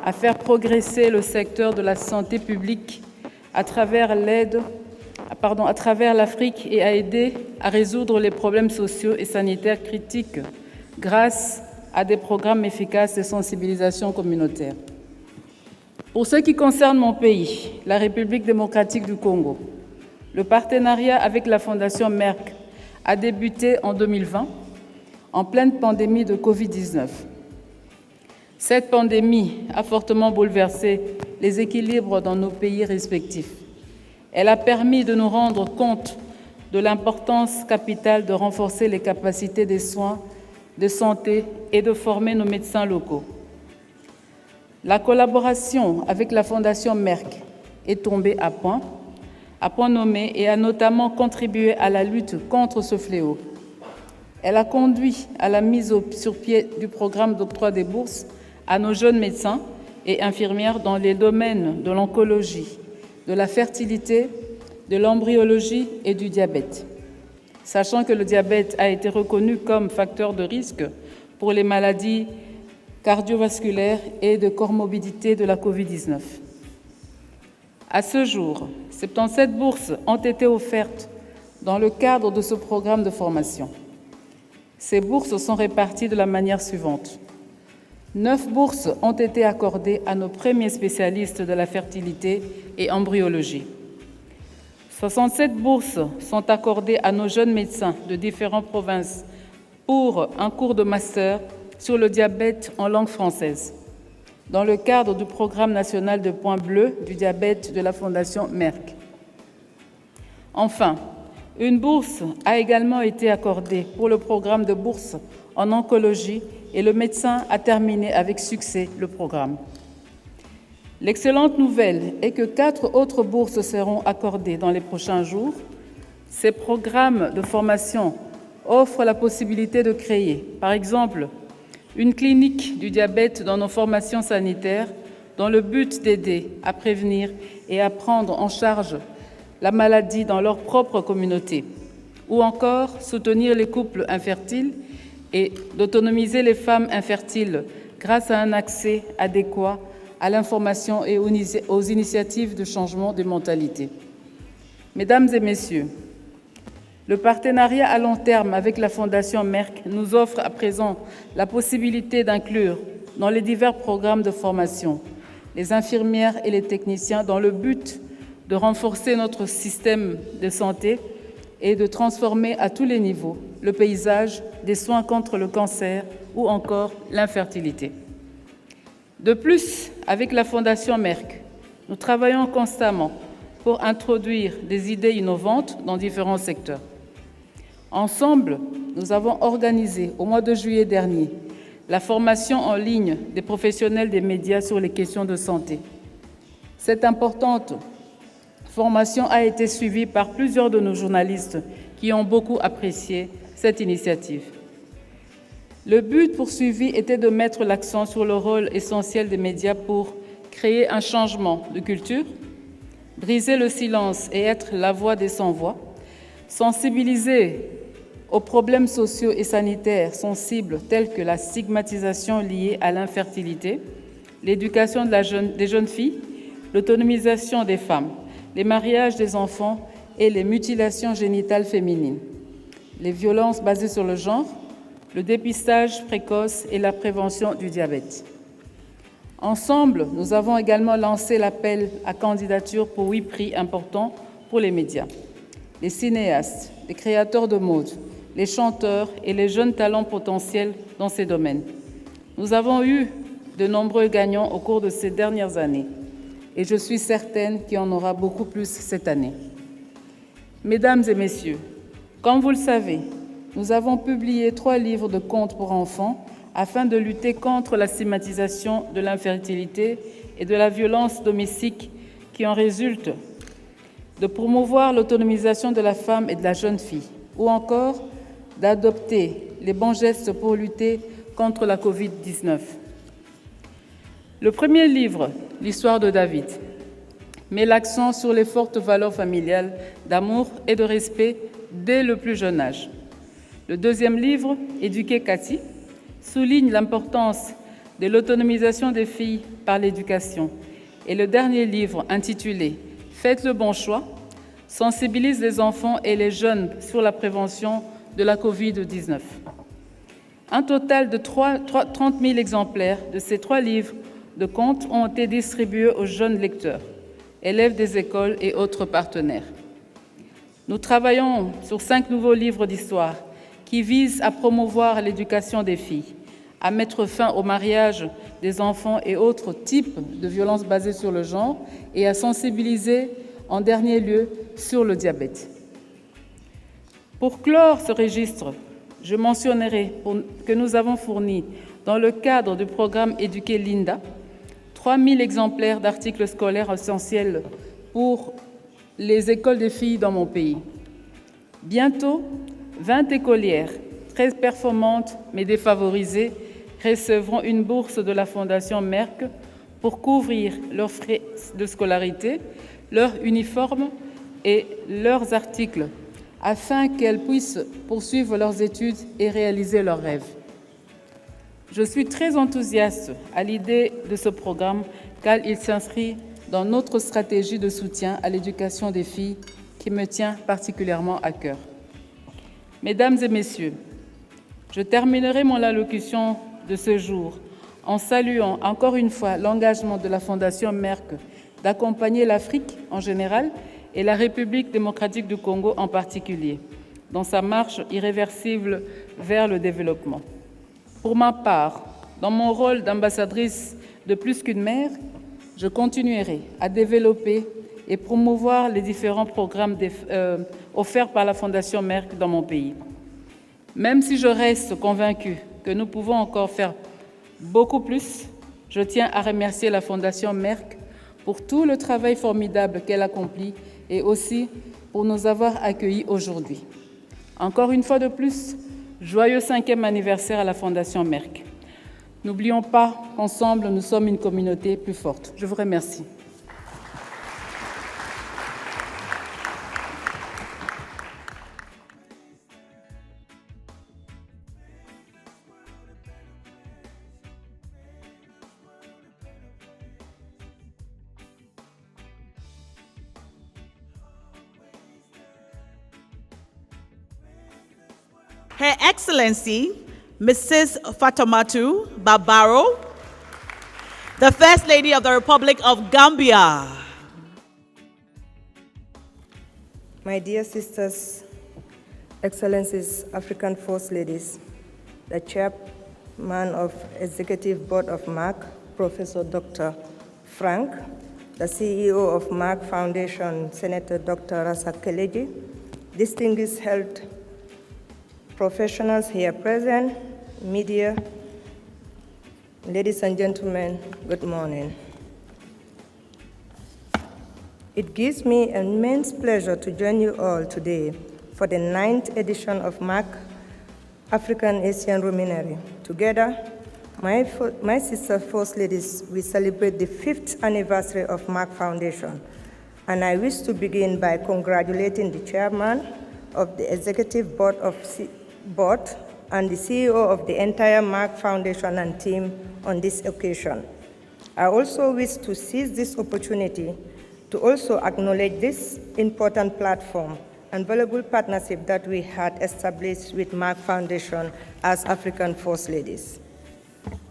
à faire progresser le secteur de la santé publique à travers l'Afrique et à aider à résoudre les problèmes sociaux et sanitaires critiques grâce à des programmes efficaces de sensibilisation communautaire. Pour ce qui concerne mon pays, la République démocratique du Congo, le partenariat avec la Fondation Merck a débuté en 2020, en pleine pandémie de Covid-19. Cette pandémie a fortement bouleversé les équilibres dans nos pays respectifs. Elle a permis de nous rendre compte de l'importance capitale de renforcer les capacités des soins de santé et de former nos médecins locaux. La collaboration avec la Fondation Merck est tombée à point nommé, et a notamment contribué à la lutte contre ce fléau. Elle a conduit à la mise sur pied du programme d'octroi des bourses à nos jeunes médecins et infirmières dans les domaines de l'oncologie, de la fertilité, de l'embryologie et du diabète. Sachant que le diabète a été reconnu comme facteur de risque pour les maladies cardiovasculaires et de comorbidité de la COVID-19. À ce jour, 77 bourses ont été offertes dans le cadre de ce programme de formation. Ces bourses sont réparties de la manière suivante. 9 bourses ont été accordées à nos premiers spécialistes de la fertilité et embryologie. 67 bourses sont accordées à nos jeunes médecins de différentes provinces pour un cours de master sur le diabète en langue française, dans le cadre du programme national de points bleus du diabète de la Fondation Merck. Enfin, une bourse a également été accordée pour le programme de bourse en oncologie et le médecin a terminé avec succès le programme. L'excellente nouvelle est que 4 autres bourses seront accordées dans les prochains jours. Ces programmes de formation offrent la possibilité de créer, par exemple, une clinique du diabète dans nos formations sanitaires dans le but d'aider à prévenir et à prendre en charge la maladie dans leur propre communauté, ou encore soutenir les couples infertiles et d'autonomiser les femmes infertiles grâce à un accès adéquat à l'information et aux initiatives de changement de mentalité. Mesdames et messieurs, le partenariat à long terme avec la Fondation Merck nous offre à présent la possibilité d'inclure dans les divers programmes de formation les infirmières et les techniciens dans le but de renforcer notre système de santé et de transformer à tous les niveaux le paysage des soins contre le cancer ou encore l'infertilité. De plus, avec la Fondation Merck, nous travaillons constamment pour introduire des idées innovantes dans différents secteurs. Ensemble, nous avons organisé au mois de juillet dernier la formation en ligne des professionnels des médias sur les questions de santé. Cette importante formation a été suivie par plusieurs de nos journalistes qui ont beaucoup apprécié cette initiative. Le but poursuivi était de mettre l'accent sur le rôle essentiel des médias pour créer un changement de culture, briser le silence et être la voix des sans-voix, sensibiliser aux problèmes sociaux et sanitaires sensibles tels que la stigmatisation liée à l'infertilité, l'éducation des jeunes filles, l'autonomisation des femmes, les mariages des enfants et les mutilations génitales féminines, les violences basées sur le genre, le dépistage précoce et la prévention du diabète. Ensemble, nous avons également lancé l'appel à candidature pour 8 prix importants pour les médias. Les cinéastes, les créateurs de mode, les chanteurs et les jeunes talents potentiels dans ces domaines. Nous avons eu de nombreux gagnants au cours de ces dernières années et je suis certaine qu'il y en aura beaucoup plus cette année. Mesdames et messieurs, comme vous le savez, nous avons publié 3 livres de contes pour enfants afin de lutter contre la stigmatisation de l'infertilité et de la violence domestique qui en résulte, de promouvoir l'autonomisation de la femme et de la jeune fille, ou encore d'adopter les bons gestes pour lutter contre la COVID-19. Le premier livre, L'histoire de David, met l'accent sur les fortes valeurs familiales d'amour et de respect dès le plus jeune âge. Le deuxième livre, Éduquer Cathy, souligne l'importance de l'autonomisation des filles par l'éducation. Et le dernier livre, intitulé Faites le bon choix, sensibilise les enfants et les jeunes sur la prévention de la COVID-19. Un total de 30 000 exemplaires de ces 3 livres de comptes ont été distribués aux jeunes lecteurs, élèves des écoles et autres partenaires. Nous travaillons sur 5 nouveaux livres d'histoire qui visent à promouvoir l'éducation des filles, à mettre fin au mariage des enfants et autres types de violences basées sur le genre et à sensibiliser en dernier lieu sur le diabète. Pour clore ce registre, je mentionnerai que nous avons fourni, dans le cadre du programme Éduquer Linda, 3000 exemplaires d'articles scolaires essentiels pour les écoles des filles dans mon pays. Bientôt, 20 écolières, très performantes mais défavorisées, recevront une bourse de la Fondation Merck pour couvrir leurs frais de scolarité, leurs uniformes et leurs articles, afin qu'elles puissent poursuivre leurs études et réaliser leurs rêves. Je suis très enthousiaste à l'idée de ce programme car il s'inscrit dans notre stratégie de soutien à l'éducation des filles qui me tient particulièrement à cœur. Mesdames et messieurs, je terminerai mon allocution de ce jour en saluant encore une fois l'engagement de la Fondation Merck d'accompagner l'Afrique en général et la République démocratique du Congo en particulier, dans sa marche irréversible vers le développement. Pour ma part, dans mon rôle d'ambassadrice de Plus qu'une mère, je continuerai à développer et promouvoir les différents programmes offerts par la Fondation Merck dans mon pays. Même si je reste convaincue que nous pouvons encore faire beaucoup plus, je tiens à remercier la Fondation Merck pour tout le travail formidable qu'elle accomplit et aussi pour nous avoir accueillis aujourd'hui. Encore une fois de plus, joyeux 5e anniversaire à la Fondation Merck. N'oublions pas qu'ensemble, nous sommes une communauté plus forte. Je vous remercie. Her Excellency, Mrs. Fatomatu Babaro, the First Lady of the Republic of Gambia. My dear sisters, Excellencies, African First Ladies, the Chairman of Executive Board of Merck, Professor Dr. Frank, the CEO of Merck Foundation, Senator Dr. Rasha Kelej, distinguished health professionals here present, media, ladies and gentlemen, good morning. It gives me immense pleasure to join you all today for the 9th edition of Merck African Asian Luminary. Together, my sister First Ladies, we celebrate the 5th anniversary of Merck Foundation. And I wish to begin by congratulating the chairman of the executive board and the CEO of the entire Merck Foundation and team on this occasion. I also wish to seize this opportunity to also acknowledge this important platform and valuable partnership that we had established with Merck Foundation as African First Ladies.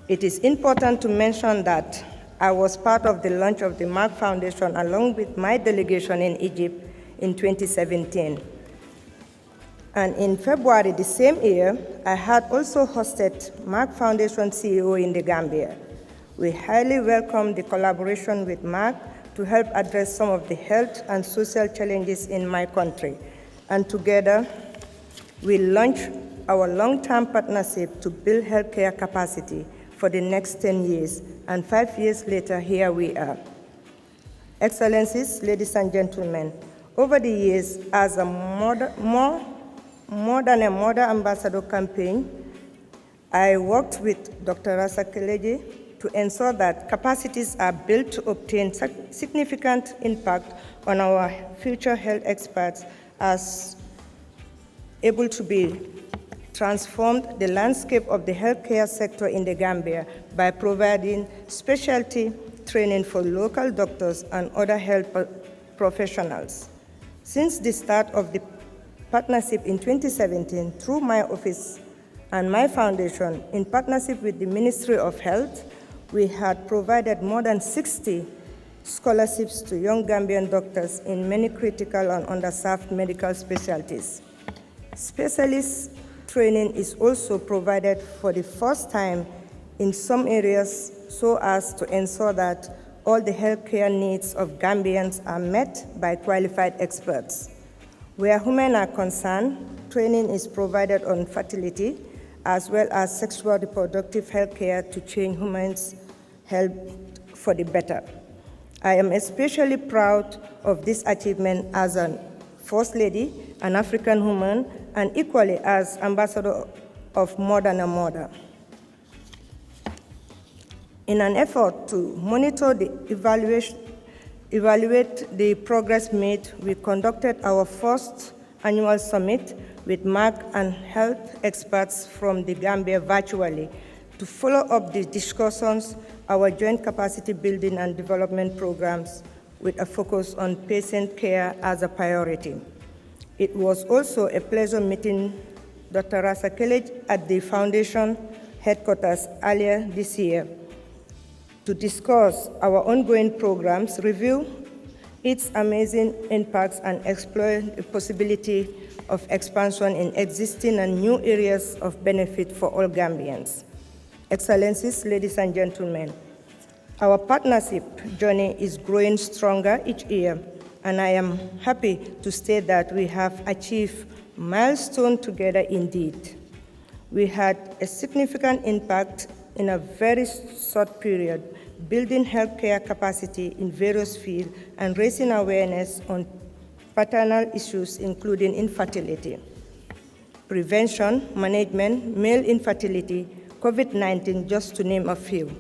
It is important to mention that I was part of the launch of the Merck Foundation along with my delegation in Egypt in 2017. And in February the same year, I had also hosted Merck Foundation CEO in the Gambia. We highly welcome the collaboration with Merck to help address some of the health and social challenges in my country. And together, we launched our long-term partnership to build healthcare capacity for the next 10 years. And 5 years later, here we are. Excellencies, ladies and gentlemen, over the years, as a more than a mother ambassador campaign, I worked with Dr. Rasha Kelej to ensure that capacities are built to obtain significant impact on our future health experts as able to be transformed the landscape of the healthcare sector in the Gambia by providing specialty training for local doctors and other health professionals. Since the start of the partnership in 2017, through my office and my foundation, in partnership with the Ministry of Health, we had provided more than 60 scholarships to young Gambian doctors in many critical and underserved medical specialties. Specialist training is also provided for the first time in some areas so as to ensure that all the healthcare needs of Gambians are met by qualified experts. Where women are concerned, training is provided on fertility as well as sexual reproductive healthcare to change women's health for the better. I am especially proud of this achievement as a First Lady, an African woman, and equally as Ambassador of More Than a Mother. In an effort to monitor the evaluate the progress made, we conducted our first annual summit with Merck and health experts from the Gambia virtually to follow up the discussions, our joint capacity building and development programs with a focus on patient care as a priority. It was also a pleasure meeting Dr. Rasha Kelej at the Foundation headquarters earlier this year to discuss our ongoing programs, review its amazing impacts, and explore the possibility of expansion in existing and new areas of benefit for all Gambians. Excellencies, ladies and gentlemen, our partnership journey is growing stronger each year, and I am happy to state that we have achieved milestones together indeed. We had a significant impact in a very short period, building healthcare capacity in various fields and raising awareness on paternal issues, including infertility, prevention, management, male infertility, COVID-19, just to name a few.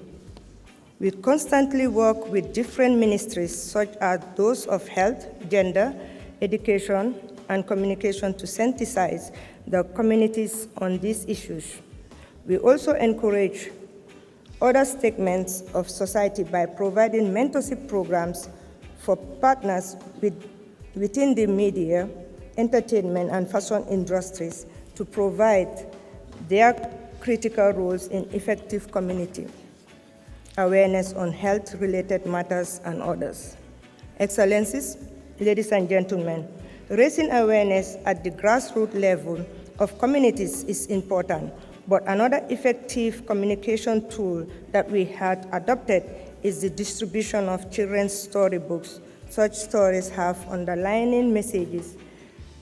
We constantly work with different ministries, such as those of health, gender, education, and communication to sensitize the communities on these issues. We also encourage other segments of society by providing mentorship programs for partners within the media, entertainment, and fashion industries to provide their critical roles in effective community awareness on health-related matters and others. Excellencies, ladies and gentlemen, raising awareness at the grassroots level of communities is important, but another effective communication tool that we had adopted is the distribution of children's storybooks. Such stories have underlying messages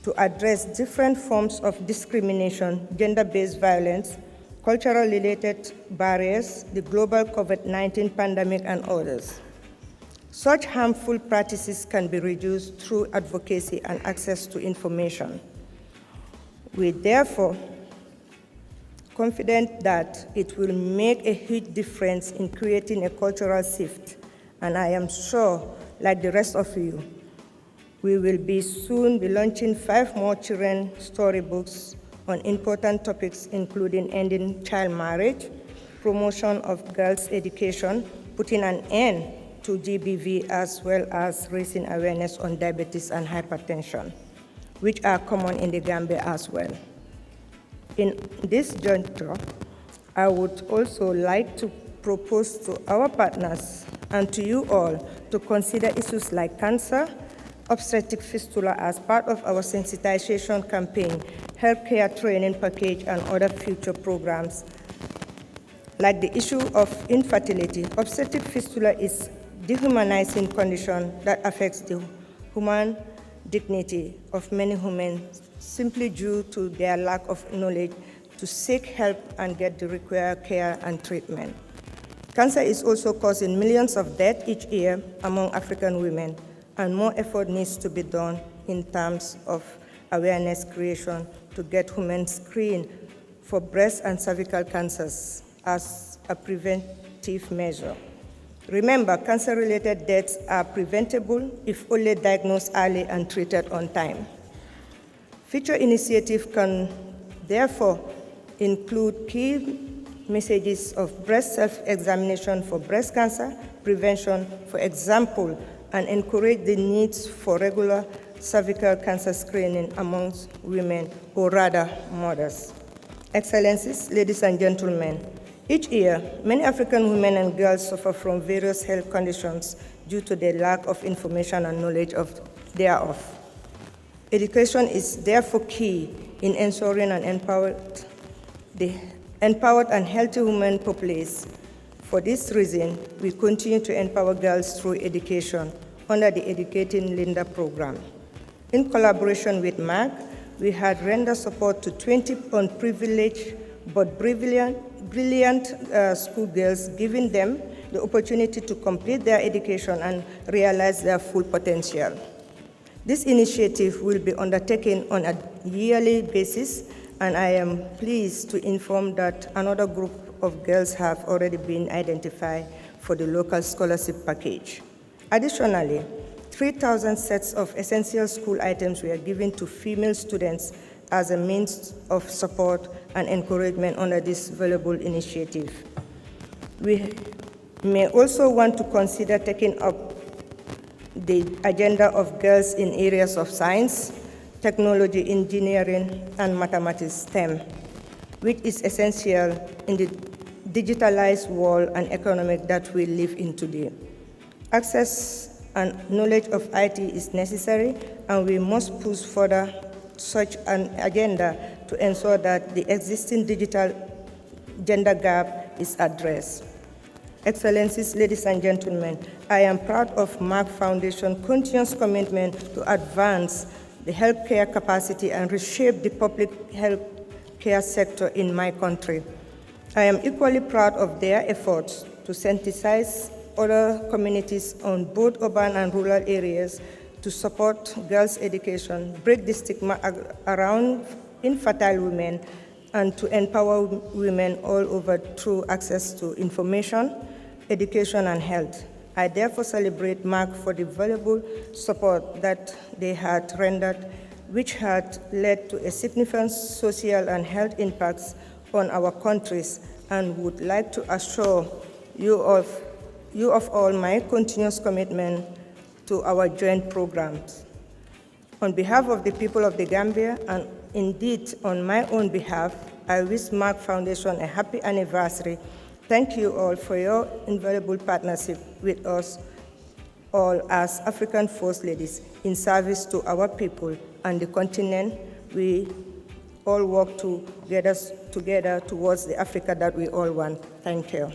to address different forms of discrimination, gender-based violence, cultural-related barriers, the global COVID-19 pandemic, and others. Such harmful practices can be reduced through advocacy and access to information. We therefore confident that it will make a huge difference in creating a cultural shift, and I am sure, like the rest of you, we will soon be launching 5 more children's storybooks on important topics, including ending child marriage, promotion of girls' education, putting an end to GBV, as well as raising awareness on diabetes and hypertension, which are common in the Gambia as well. In this juncture, I would also like to propose to our partners and to you all to consider issues like cancer, obstetric fistula as part of our sensitization campaign, healthcare training package, and other future programs. Like the issue of infertility, obstetric fistula is a dehumanizing condition that affects the human dignity of many women simply due to their lack of knowledge to seek help and get the required care and treatment. Cancer is also causing millions of deaths each year among African women, and more effort needs to be done in terms of awareness creation to get women screened for breast and cervical cancers as a preventive measure. Remember, cancer-related deaths are preventable if only diagnosed early and treated on time. Future initiatives can therefore include key messages of breast self-examination for breast cancer prevention, for example, and encourage the needs for regular cervical cancer screening amongst women, or rather mothers. Excellencies, ladies and gentlemen, Each year, many African women and girls suffer from various health conditions due to the lack of information and knowledge thereof. Education is therefore key in ensuring an empowered and healthy women populace. For this reason, we continue to empower girls through education under the Educating Linda program. In collaboration with Merck, we had rendered support to 20 unprivileged but brilliant schoolgirls, giving them the opportunity to complete their education and realize their full potential. This initiative will be undertaken on a yearly basis, and I am pleased to inform that another group of girls have already been identified for the local scholarship package. Additionally, 3,000 sets of essential school items were given to female students as a means of support and encouragement under this valuable initiative. We may also want to consider taking up the agenda of girls in areas of science, technology, engineering, and mathematics STEM, which is essential in the digitalized world and economic that we live in today. Access and knowledge of IT is necessary, and we must push further such an agenda to ensure that the existing digital gender gap is addressed. Excellencies, ladies and gentlemen, I am proud of Merck Foundation's continuous commitment to advance the healthcare capacity and reshape the public health care sector in my country. I am equally proud of their efforts to sensitize other communities on both urban and rural areas to support girls' education, break the stigma around infertile women, and to empower women all over through access to information, education, and health. I therefore celebrate Merck for the valuable support that they had rendered, which had led to a significant social and health impacts on our countries, and would like to assure you of all my continuous commitment to our joint programs. On behalf of the people of the Gambia, and indeed on my own behalf, I wish Merck Foundation a happy anniversary. Thank you all for your invaluable partnership with us all as African First Ladies in service to our people and the continent. We all work together towards the Africa that we all want. Thank you.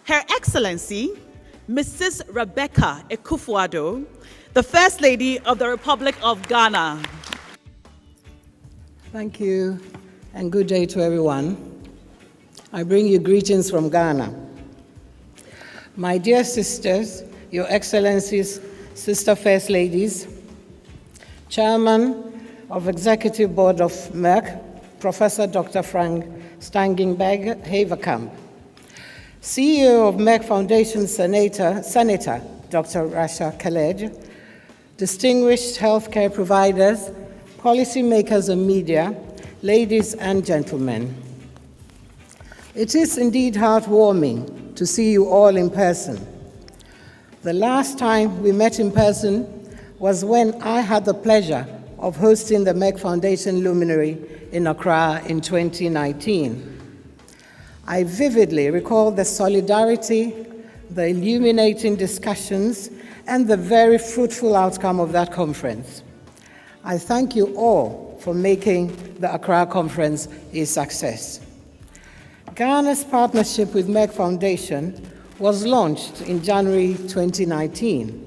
Her Excellency, Mrs. Rebecca Ekufuado, the First Lady of the Republic of Ghana. Thank you, and good day to everyone. I bring you greetings from Ghana. My dear sisters, Your Excellencies, Sister First Ladies, Chairman of Executive Board of Merck, Professor Dr. Frank Stangenberg-Haverkamp, CEO of Merck Foundation Senator Dr. Rasha Kelej, distinguished healthcare providers, policymakers and media, ladies and gentlemen. It is indeed heartwarming to see you all in person. The last time we met in person was when I had the pleasure of hosting the Merck Foundation Luminary in Accra in 2019. I vividly recall the solidarity, the illuminating discussions, and the very fruitful outcome of that conference. I thank you all for making the Accra conference a success. Ghana's partnership with Merck Foundation was launched in January 2019.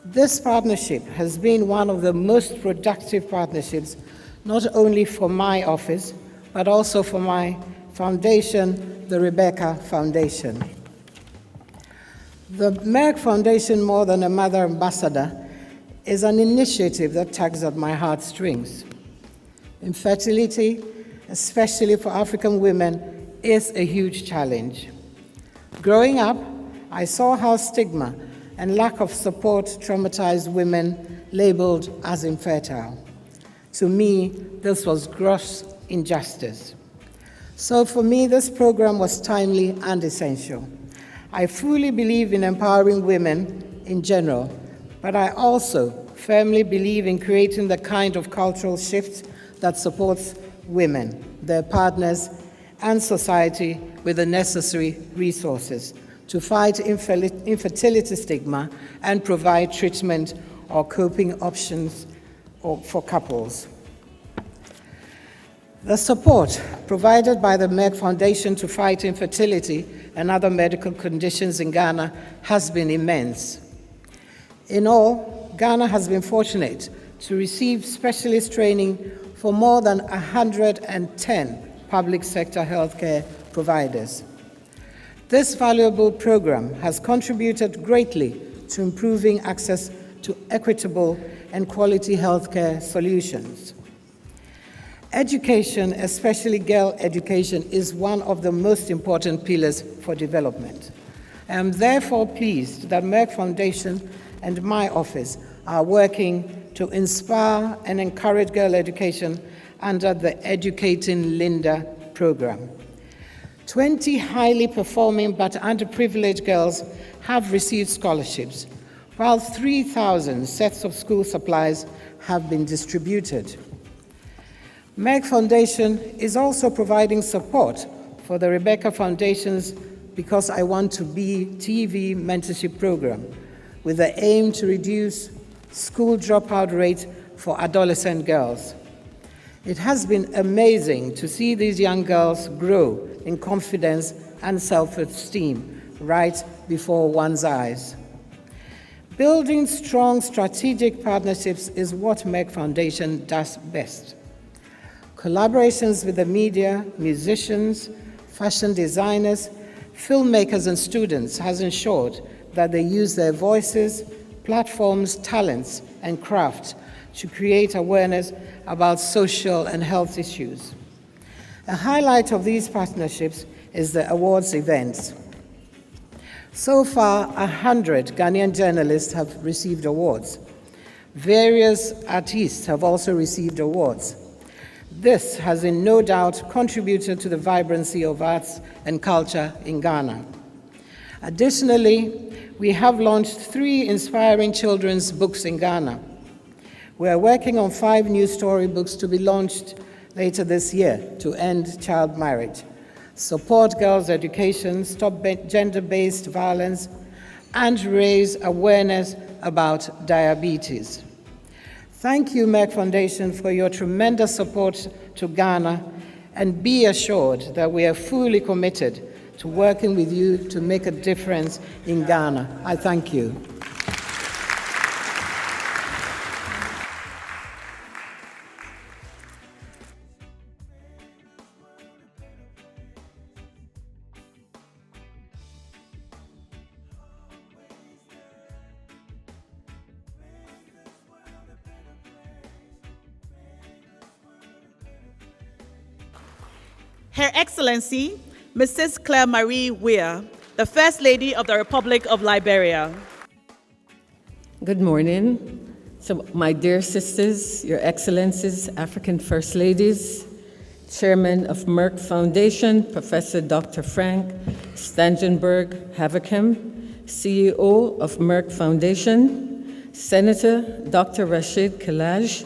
This partnership has been one of the most productive partnerships, not only for my office, but also for my foundation, the Rebecca Foundation. The Merck Foundation More Than a Mother Ambassador is an initiative that tugs at my heartstrings. Infertility, especially for African women, is a huge challenge. Growing up, I saw how stigma and lack of support traumatized women labeled as infertile. To me, this was gross injustice. So for me, this program was timely and essential. I fully believe in empowering women in general, but I also firmly believe in creating the kind of cultural shift that supports women, their partners, and society with the necessary resources to fight infertility stigma and provide treatment or coping options for couples. The support provided by the Merck Foundation to fight infertility and other medical conditions in Ghana has been immense. In all, Ghana has been fortunate to receive specialist training for more than 110 public sector healthcare providers. This valuable program has contributed greatly to improving access to equitable and quality healthcare solutions. Education, especially girl education, is one of the most important pillars for development. I am therefore pleased that Merck Foundation and my office are working to inspire and encourage girl education under the Educating Linda program. 20 highly performing but underprivileged girls have received scholarships, while 3,000 sets of school supplies have been distributed. Merck Foundation is also providing support for the Rebecca Foundation's Because I Want to Be TV mentorship program, with the aim to reduce school dropout rate for adolescent girls. It has been amazing to see these young girls grow in confidence and self-esteem right before one's eyes. Building strong strategic partnerships is what Merck Foundation does best. Collaborations with the media, musicians, fashion designers, filmmakers, and students has ensured that they use their voices, platforms, talents, and craft to create awareness about social and health issues. A highlight of these partnerships is the awards events. So far, 100 Ghanaian journalists have received awards. Various artists have also received awards. This has in no doubt contributed to the vibrancy of arts and culture in Ghana. Additionally, we have launched 3 inspiring children's books in Ghana. We are working on 5 new storybooks to be launched later this year to end child marriage, support girls' education, stop gender-based violence, and raise awareness about diabetes. Thank you, Merck Foundation, for your tremendous support to Ghana, and be assured that we are fully committed to working with you to make a difference in Ghana. I thank you. Her Excellency, Mrs. Claire Marie Weir, the First Lady of the Republic of Liberia. Good morning. So, my dear sisters, Your Excellencies, African First Ladies, Chairman of Merck Foundation, Professor Dr. Frank Stangenberg-Haverkamp, CEO of Merck Foundation, Senator Dr. Rasha Kelej,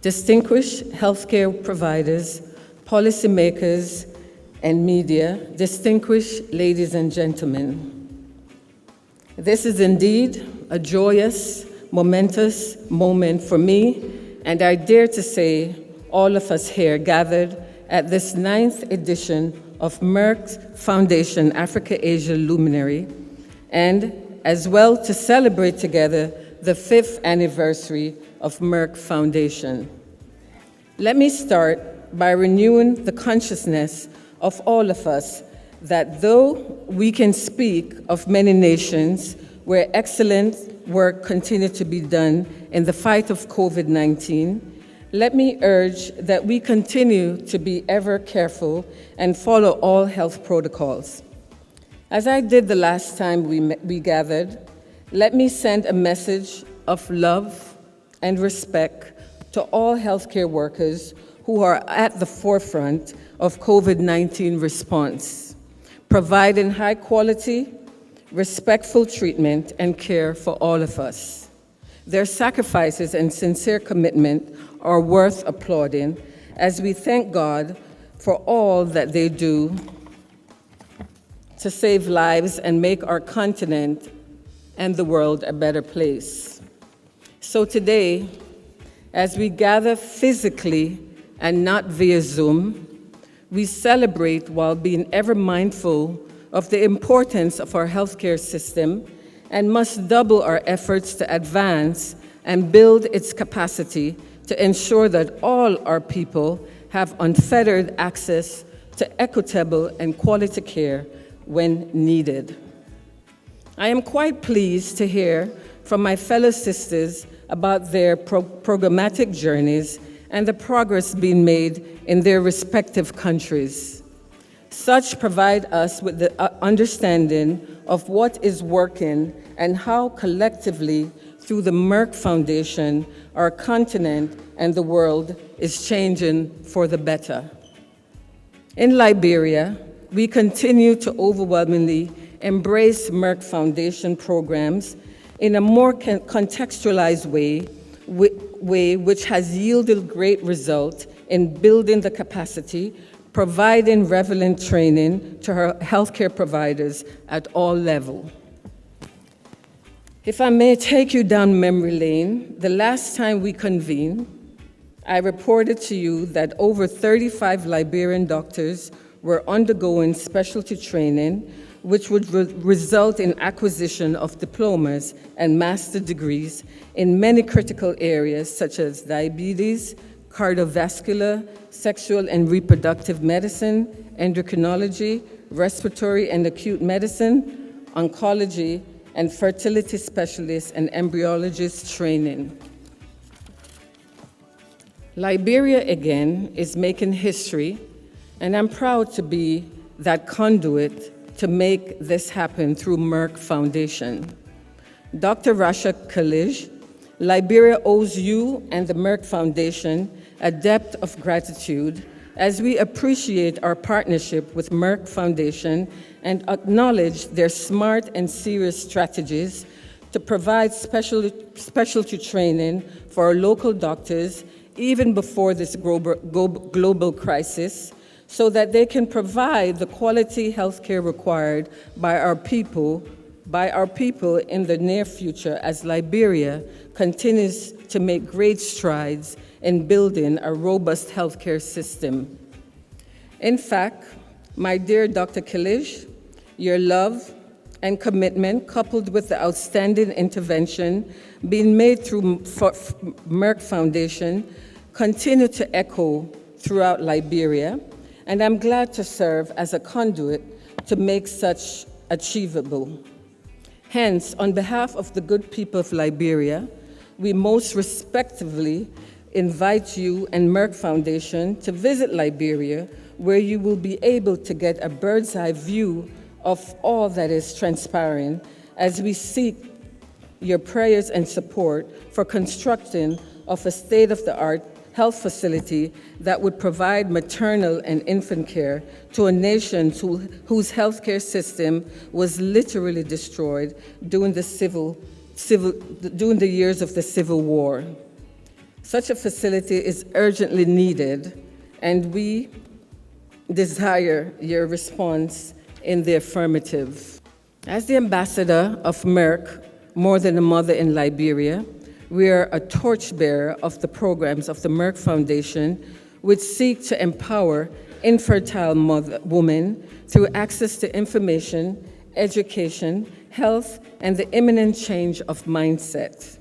distinguished healthcare providers, policymakers, and media, distinguished ladies and gentlemen. This is indeed a joyous, momentous moment for me, and I dare to say all of us here gathered at this 9th edition of Merck Foundation Africa-Asia Luminary, and as well to celebrate together the 5th anniversary of Merck Foundation. Let me start by renewing the consciousness of all of us that though we can speak of many nations where excellent work continues to be done in the fight of COVID-19, let me urge that we continue to be ever careful and follow all health protocols. As I did the last time we gathered, let me send a message of love and respect to all healthcare workers who are at the forefront of COVID-19 response, providing high quality, respectful treatment and care for all of us. Their sacrifices and sincere commitment are worth applauding as we thank God for all that they do to save lives and make our continent and the world a better place. So today, as we gather physically and not via Zoom, we celebrate while being ever mindful of the importance of our healthcare system and must double our efforts to advance and build its capacity to ensure that all our people have unfettered access to equitable and quality care when needed. I am quite pleased to hear from my fellow sisters about their programmatic journeys and the progress being made in their respective countries. Such provide us with the understanding of what is working and how collectively, through the Merck Foundation, our continent and the world is changing for the better. In Liberia, we continue to overwhelmingly embrace Merck Foundation programs in a more contextualized way which has yielded great results in building the capacity, providing relevant training to her healthcare providers at all levels. If I may take you down memory lane, the last time we convened, I reported to you that over 35 Liberian doctors were undergoing specialty training, which would result in acquisition of diplomas and master degrees in many critical areas such as diabetes, cardiovascular, sexual and reproductive medicine, endocrinology, respiratory and acute medicine, oncology, and fertility specialists and embryologist training. Liberia, again, is making history, and I'm proud to be that conduit to make this happen through Merck Foundation. Dr. Rasha Kelej, Liberia owes you and the Merck Foundation a debt of gratitude as we appreciate our partnership with Merck Foundation and acknowledge their smart and serious strategies to provide specialty training for our local doctors even before this global crisis, so that they can provide the quality healthcare required by our people in the near future as Liberia continues to make great strides in building a robust healthcare system. In fact, my dear Dr. Kelej, your love and commitment, coupled with the outstanding intervention being made through Merck Foundation, continue to echo throughout Liberia, and I'm glad to serve as a conduit to make such achievable. Hence, on behalf of the good people of Liberia, we most respectfully invite you and Merck Foundation to visit Liberia, where you will be able to get a bird's eye view of all that is transpiring as we seek your prayers and support for constructing of a state-of-the-art health facility that would provide maternal and infant care to a nation whose healthcare system was literally destroyed during the years of the Civil War. Such a facility is urgently needed, and we desire your response in the affirmative. As the ambassador of Merck, More Than a Mother in Liberia, we are a torchbearer of the programs of the Merck Foundation, which seek to empower infertile women through access to information, education, health, and the imminent change of mindset.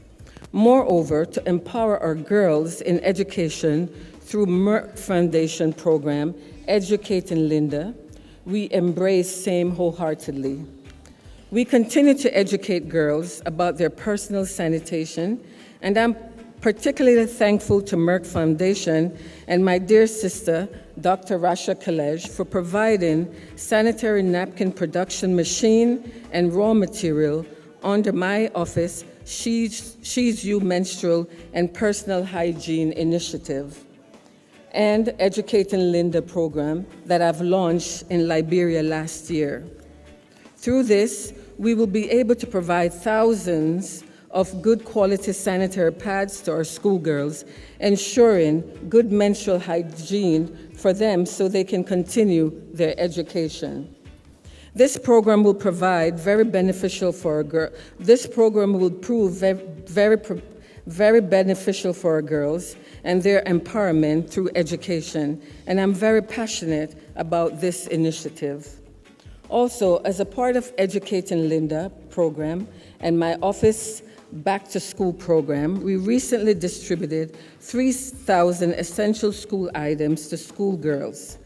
Moreover, to empower our girls in education through Merck Foundation program, Educating Linda, we embrace same wholeheartedly. We continue to educate girls about their personal sanitation, and I'm particularly thankful to Merck Foundation and my dear sister, Dr. Rasha Kelej, for providing sanitary napkin production machine and raw material under my office She's You Menstrual and Personal Hygiene Initiative, and Educating Linda program that I've launched in Liberia last year. Through this, we will be able to provide thousands of good quality sanitary pads to our schoolgirls, ensuring good menstrual hygiene for them so they can continue their education. This program will provide very beneficial for our girls. This program will prove very beneficial for our girls and their empowerment through education, and I'm very passionate about this initiative. Also, as a part of Educating Linda program and my office Back to School program, we recently distributed 3,000 essential school items to schoolgirls.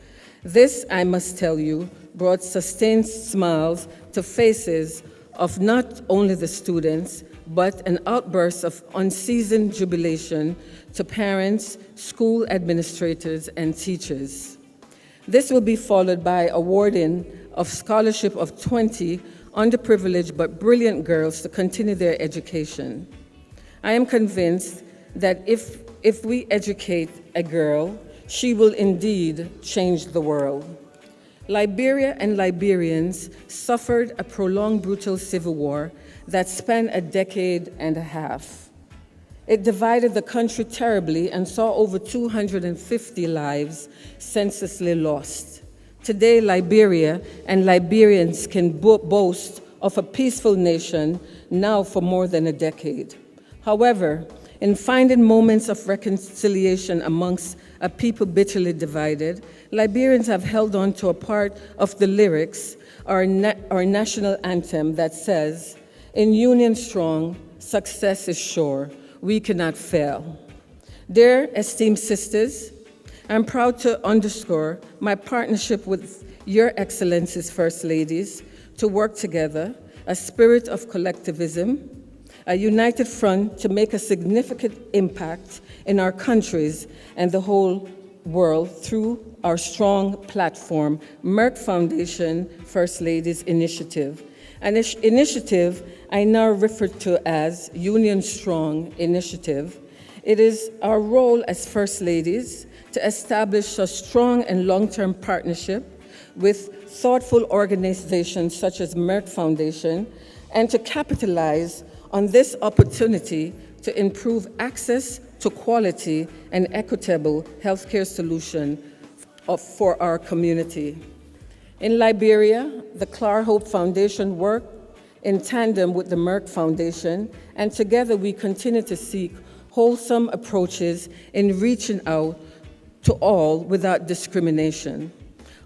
This, I must tell you, brought sustained smiles to faces of not only the students, but an outburst of unseasoned jubilation to parents, school administrators, and teachers. This will be followed by awarding of scholarship of 20 underprivileged but brilliant girls to continue their education. I am convinced that if we educate a girl, she will indeed change the world. Liberia and Liberians suffered a prolonged brutal civil war that spanned a decade and a half. It divided the country terribly and saw over 250 lives senselessly lost. Today, Liberia and Liberians can boast of a peaceful nation now for more than a decade. However, in finding moments of reconciliation amongst a people bitterly divided, Liberians have held on to a part of the lyrics, our national anthem that says, "In union strong, success is sure, we cannot fail." Dear esteemed sisters, I'm proud to underscore my partnership with Your Excellencies First Ladies to work together, a spirit of collectivism, a united front to make a significant impact in our countries and the whole world through our strong platform, Merck Foundation First Ladies Initiative, an initiative I now refer to as Union Strong Initiative. It is our role as First Ladies to establish a strong and long-term partnership with thoughtful organizations such as Merck Foundation and to capitalize on this opportunity to improve access to quality and equitable healthcare solutions for our community. In Liberia, the Clar Hope Foundation worked in tandem with the Merck Foundation, and together we continue to seek wholesome approaches in reaching out to all without discrimination.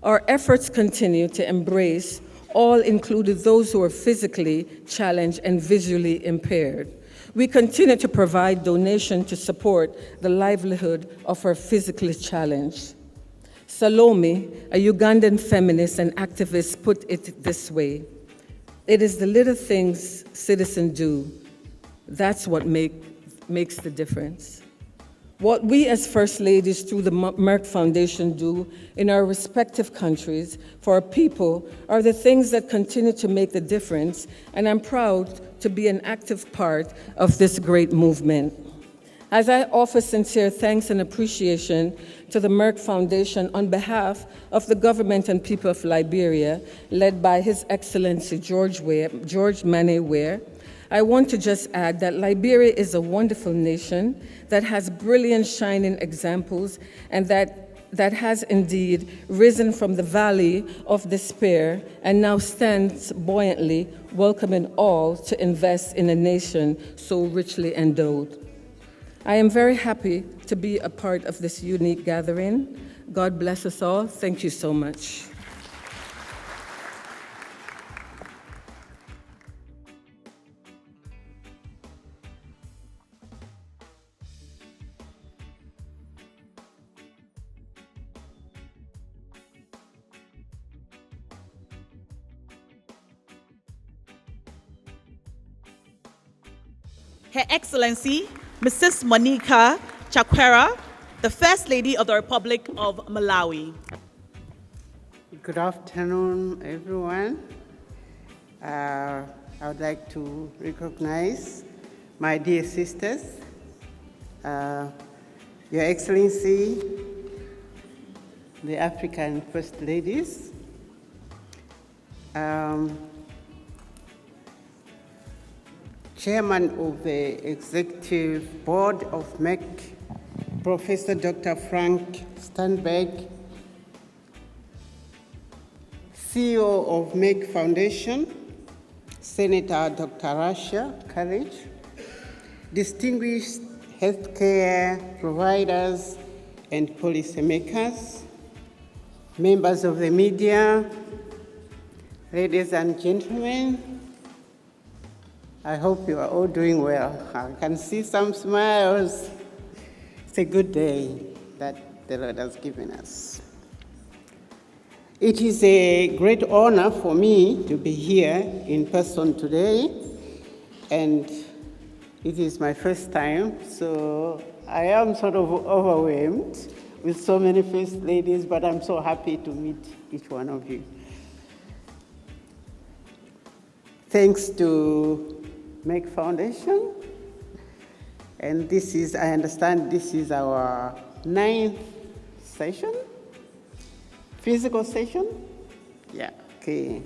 Our efforts continue to embrace all, including those who are physically challenged and visually impaired. We continue to provide donations to support the livelihood of our physically challenged. Salome, a Ugandan feminist and activist, put it this way: "It is the little things citizens do, that's what makes the difference." What we as First Ladies through the Merck Foundation do in our respective countries for our people are the things that continue to make the difference, and I'm proud to be an active part of this great movement. As I offer sincere thanks and appreciation to the Merck Foundation on behalf of the government and people of Liberia, led by His Excellency George Manneh Ware, I want to just add that Liberia is a wonderful nation that has brilliant, shining examples, and that has indeed risen from the valley of despair and now stands buoyantly, welcoming all to invest in a nation so richly endowed. I am very happy to be a part of this unique gathering. God bless us all. Thank you so much. Her Excellency, Mrs. Monica Chakwera, the First Lady of the Republic of Malawi. Good afternoon, everyone. I would like to recognize my dear sisters, Your Excellency, the African First Ladies, Chairman of the Executive Board of MEC, Professor Dr. Frank Stangenberg, CEO of Merck Foundation, Senator Dr. Rasha Kelej, distinguished healthcare providers and policymakers, members of the media, ladies and gentlemen, I hope you are all doing well. I can see some smiles. It's a good day that the Lord has given us. It is a great honor for me to be here in person today, and it is my first time, so I am sort of overwhelmed with so many first ladies, but I'm so happy to meet each one of you. Thanks to Merck Foundation, and this is, I understand this is our 9th session, physical session? Yeah, okay.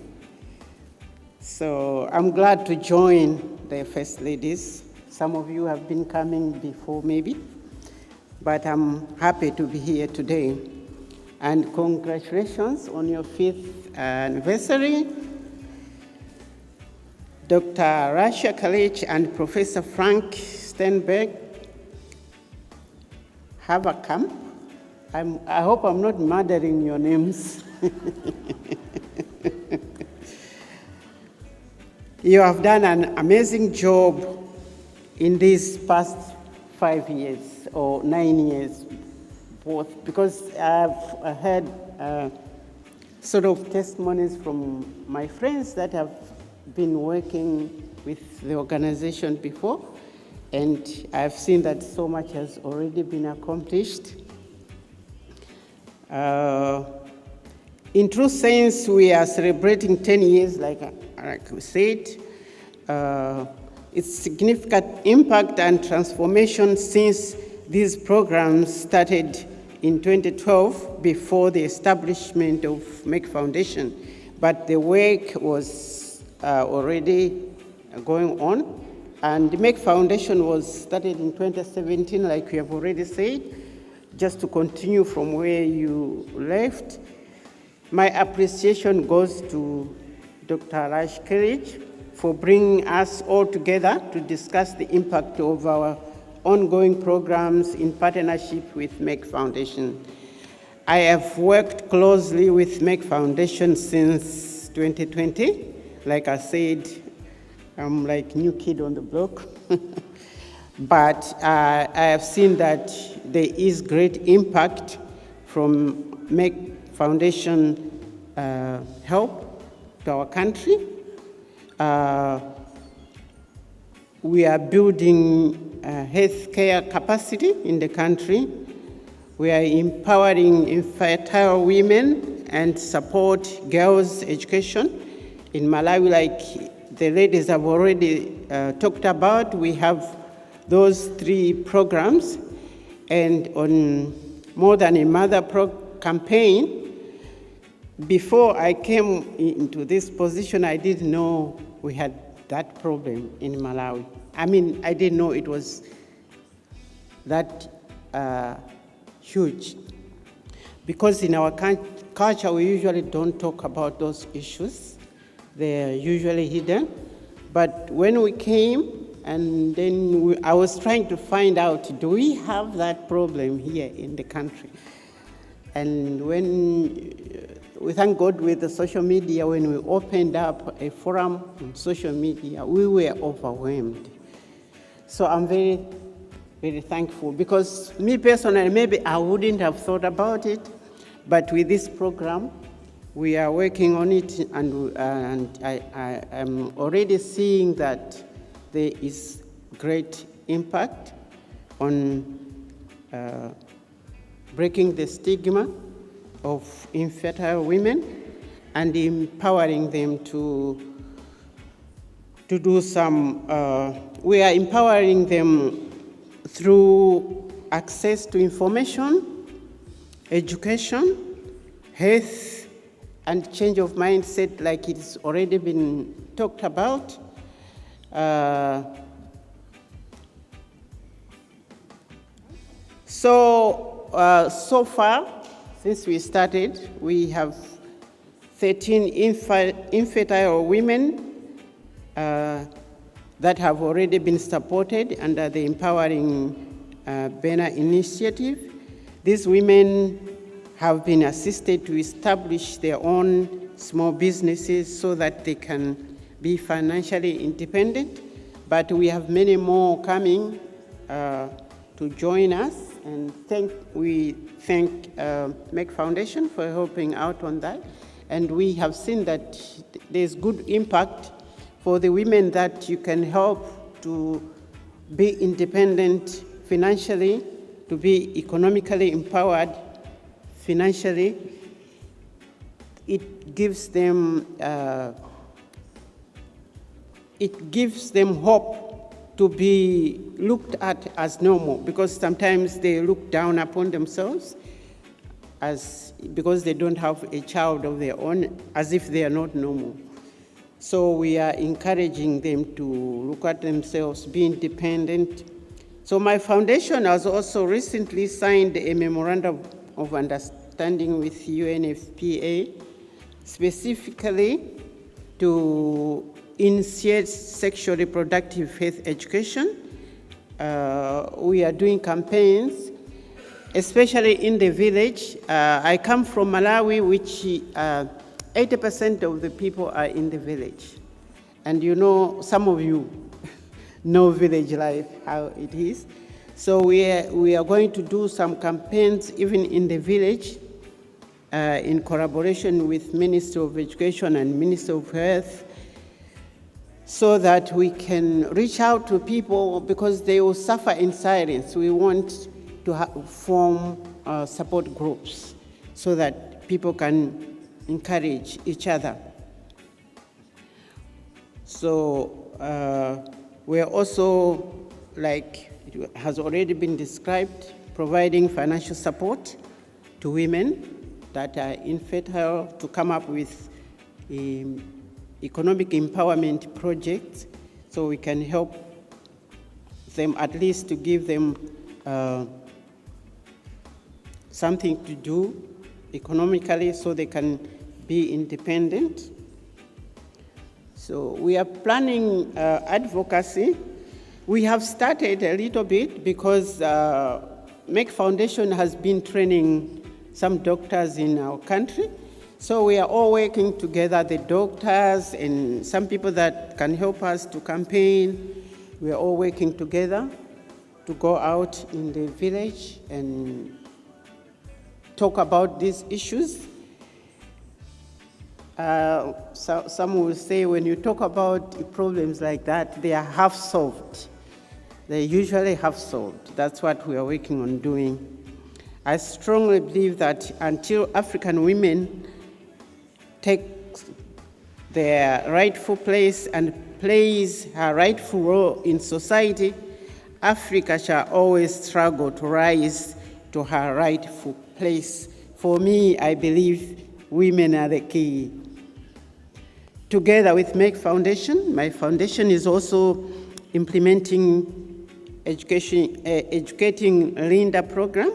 So I'm glad to join the First Ladies. Some of you have been coming before maybe, but I'm happy to be here today. And congratulations on your 5th anniversary. Dr. Rasha Kelej and Professor Frank Stangenberg-Haverkamp. I hope I'm not murdering your names. You have done an amazing job in these past 5 years or 9 years, both, because I've heard sort of testimonies from my friends that have been working with the organization before, and I've seen that so much has already been accomplished. In true sense, we are celebrating 10 years, like we said. It's significant impact and transformation since these programs started in 2012 before the establishment of Merck Foundation, but the work was already going on, and the Merck Foundation was started in 2017, like we have already said. Just to continue from where you left, my appreciation goes to Dr. Rasha Kelej for bringing us all together to discuss the impact of our ongoing programs in partnership with Merck Foundation. I have worked closely with Merck Foundation since 2020. Like I said, I'm like new kid on the block. But I have seen that there is great impact from Merck Foundation help to our country. We are building healthcare capacity in the country. We are empowering infertile women and support girls' education. In Malawi, like the ladies have already talked about, we have those 3 programs. And on More Than a Mother campaign, before I came into this position, I didn't know we had that problem in Malawi. I mean, I didn't know it was that huge. Because in our culture, we usually don't talk about those issues. They're usually hidden. But when we came, and then I was trying to find out, do we have that problem here in the country? And when, we thank God with the social media, when we opened up a forum on social media, we were overwhelmed. So I'm very, very thankful, because me personally, maybe I wouldn't have thought about it, but with this program, we are working on it, and I am already seeing that there is great impact on breaking the stigma of infertile women and empowering them to to do some, we are empowering them through access to information, education, health, and change of mindset, like it's already been talked about. So far, since we started, we have 13 infertile women that have already been supported under the Empowering Banner initiative. These women have been assisted to establish their own small businesses so that they can be financially independent. But we have many more coming to join us, and we thank Merck Foundation for helping out on that. And we have seen that there's good impact for the women that you can help to be independent financially, to be economically empowered financially. It gives them hope to be looked at as normal, because sometimes they look down upon themselves because they don't have a child of their own, as if they are not normal. So we are encouraging them to look at themselves, be independent. So my foundation has also recently signed a memorandum of understanding with UNFPA, specifically to initiate sexual reproductive health education. We are doing campaigns, especially in the village. I come from Malawi, which 80% of the people are in the village. And you know, some of you know village life, how it is. So we are going to do some campaigns even in the village in collaboration with Ministry of Education and Ministry of Health, so that we can reach out to people, because they will suffer in silence. We want to form support groups so that people can encourage each other. So we are also, like it has already been described, providing financial support to women that are infertile to come up with economic empowerment projects, so we can help them, at least to give them something to do economically so they can be independent. So we are planning advocacy. We have started a little bit because Merck Foundation has been training some doctors in our country. So we are all working together, the doctors and some people that can help us to campaign. We are all working together to go out in the village and talk about these issues. Some will say when you talk about problems like that, they are half solved. They usually half solved. That's what we are working on doing. I strongly believe that until African women take their rightful place and plays her rightful role in society, Africa shall always struggle to rise to her rightful place. For me, I believe women are the key. Together with Merck Foundation, my foundation is also implementing educating Linda program,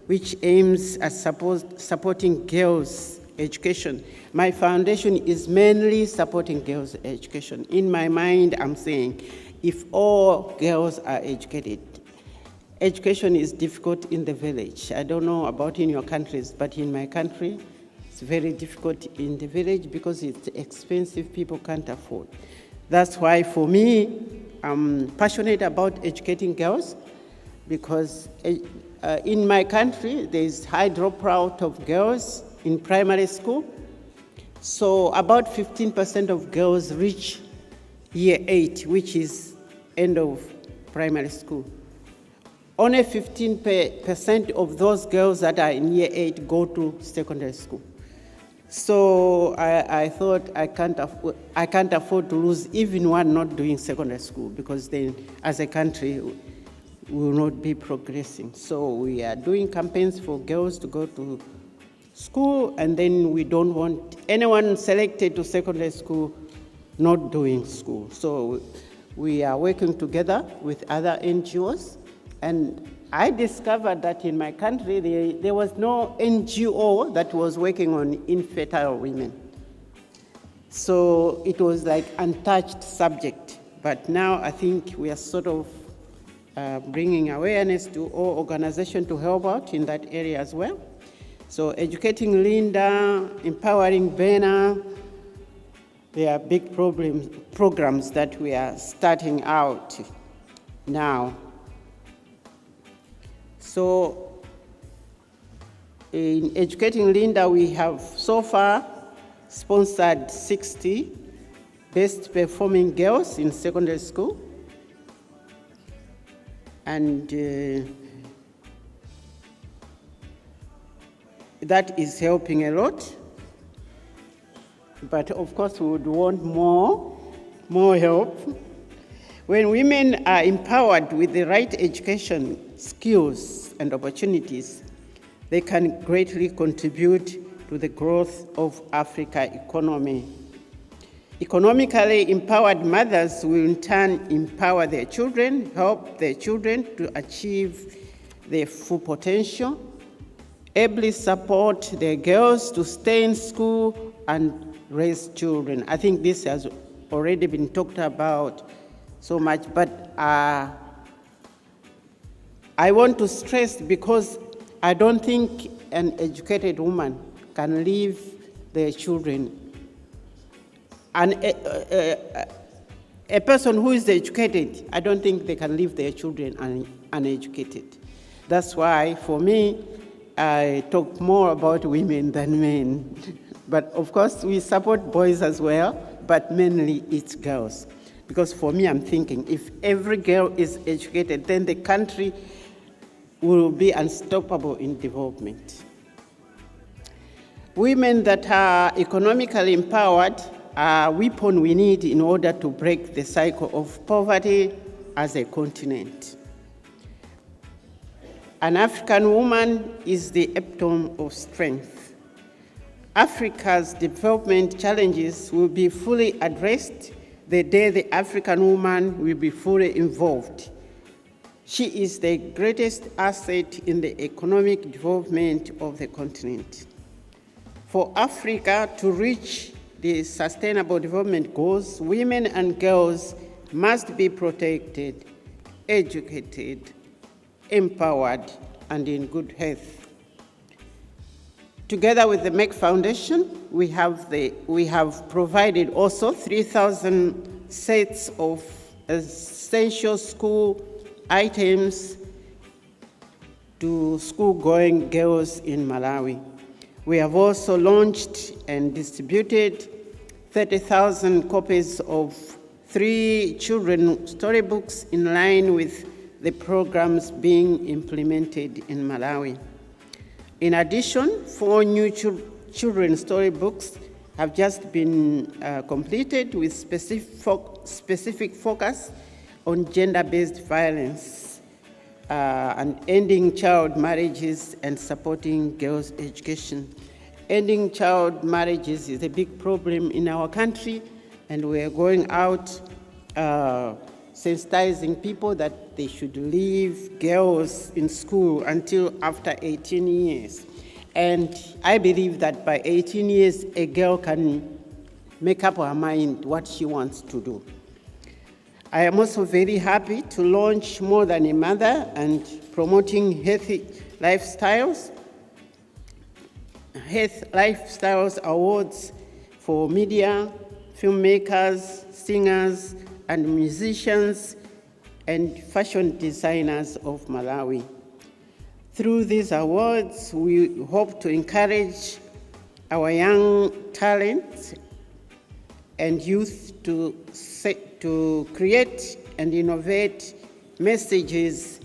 which aims at supporting girls' education. My foundation is mainly supporting girls' education. In my mind, I'm saying, if all girls are educated, education is difficult in the village. I don't know about in your countries, but in my country, it's very difficult in the village because it's expensive, people can't afford. That's why for me, I'm passionate about educating girls, because in my country, there's high dropout of girls in primary school. So about 15% of girls reach year 8, which is end of primary school. Only 15% of those girls that are in year 8 go to secondary school. So I thought I can't afford to lose even one not doing secondary school, because then as a country we will not be progressing. So we are doing campaigns for girls to go to school, and then we don't want anyone selected to secondary school not doing school. So we are working together with other NGOs, and I discovered that in my country there was no NGO that was working on infertile women. So it was like untouched subject. But now I think we are sort of bringing awareness to all organizations to help out in that area as well. So educating Linda, empowering Bena, there are big programs that we are starting out now. So in educating Linda, we have so far sponsored 60 best performing girls in secondary school. And that is helping a lot. But of course, we would want more help. When women are empowered with the right education, skills, and opportunities, they can greatly contribute to the growth of Africa's economy. Economically empowered mothers will in turn empower their children, help their children to achieve their full potential, ably support their girls to stay in school and raise children. I think this has already been talked about so much, but I want to stress, because I don't think an educated woman can leave their children. And a person who is educated, I don't think they can leave their children uneducated. That's why, for me, I talk more about women than men. But of course, we support boys as well, but mainly it's girls. Because for me, I'm thinking, if every girl is educated, then the country will be unstoppable in development. Women that are economically empowered are a weapon we need in order to break the cycle of poverty as a continent. An African woman is the epitome of strength. Africa's development challenges will be fully addressed the day the African woman will be fully involved. She is the greatest asset in the economic development of the continent. For Africa to reach the Sustainable Development Goals, women and girls must be protected, educated, empowered, and in good health. Together with the Merck Foundation, we have provided also 3,000 sets of essential school items to school-going girls in Malawi. We have also launched and distributed 30,000 copies of 3 children's storybooks in line with the programs being implemented in Malawi. In addition, 4 new children's storybooks have just been completed with specific focus on gender-based violence and ending child marriages and supporting girls' education. Ending child marriages is a big problem in our country, and we are going out sensitizing people that they should leave girls in school until after 18 years. And I believe that by 18 years, a girl can make up her mind what she wants to do. I am also very happy to launch More Than a Mother and promoting healthy lifestyles awards for media, filmmakers, singers, and musicians, and fashion designers of Malawi. Through these awards, we hope to encourage our young talents and youth to create and innovate messages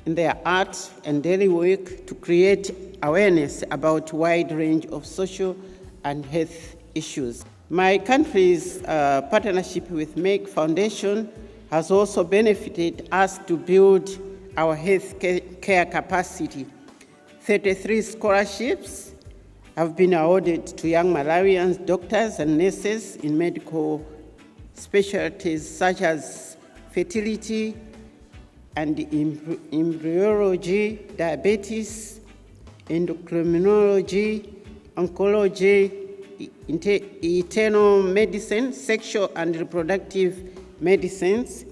in their art and daily work to create awareness about a wide range of social and health issues. My country's partnership with Merck Foundation has also benefited us to build our health care capacity. 33 scholarships have been awarded to young Malawian doctors and nurses in medical specialties such as fertility and embryology, diabetes, endocrinology, oncology, internal medicine, sexual and reproductive medicines,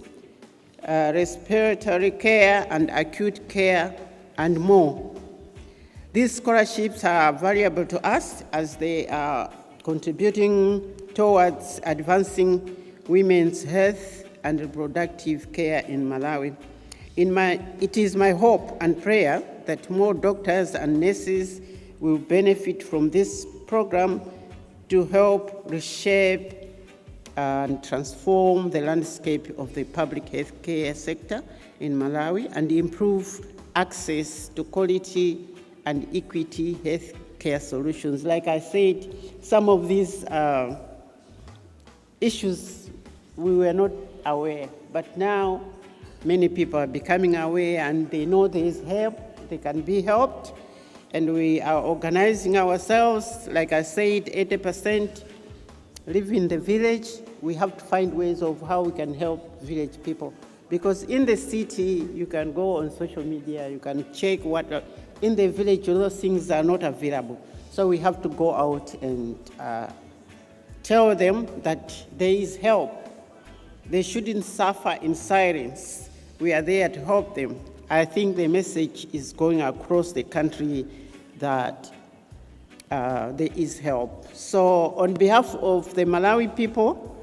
respiratory care and acute care, and more. These scholarships are valuable to us as they are contributing towards advancing women's health and reproductive care in Malawi. It is my hope and prayer that more doctors and nurses will benefit from this program to help reshape and transform the landscape of the public health care sector in Malawi and improve access to quality and equity health care solutions. Like I said, some of these issues we were not aware, but now many people are becoming aware and they know there is help, they can be helped, and we are organizing ourselves. Like I said, 80% live in the village. We have to find ways of how we can help village people. Because in the city, you can go on social media, you can check what, in the village, those things are not available. So we have to go out and tell them that there is help. They shouldn't suffer in silence. We are there to help them. I think the message is going across the country that there is help. So on behalf of the Malawi people,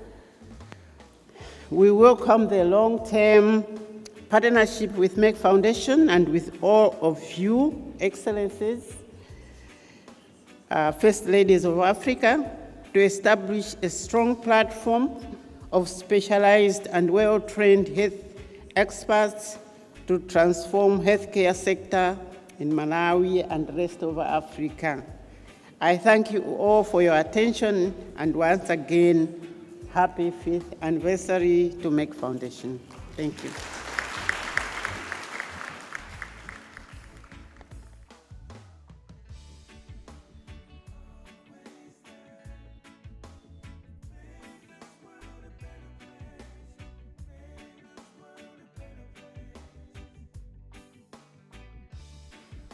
we welcome the long-term partnership with Merck Foundation and with all of you, Excellencies, First Ladies of Africa, to establish a strong platform of specialized and well-trained health experts to transform healthcare sector in Malawi and the rest of Africa. I thank you all for your attention, and once again, happy 5th anniversary to Merck Foundation. Thank you.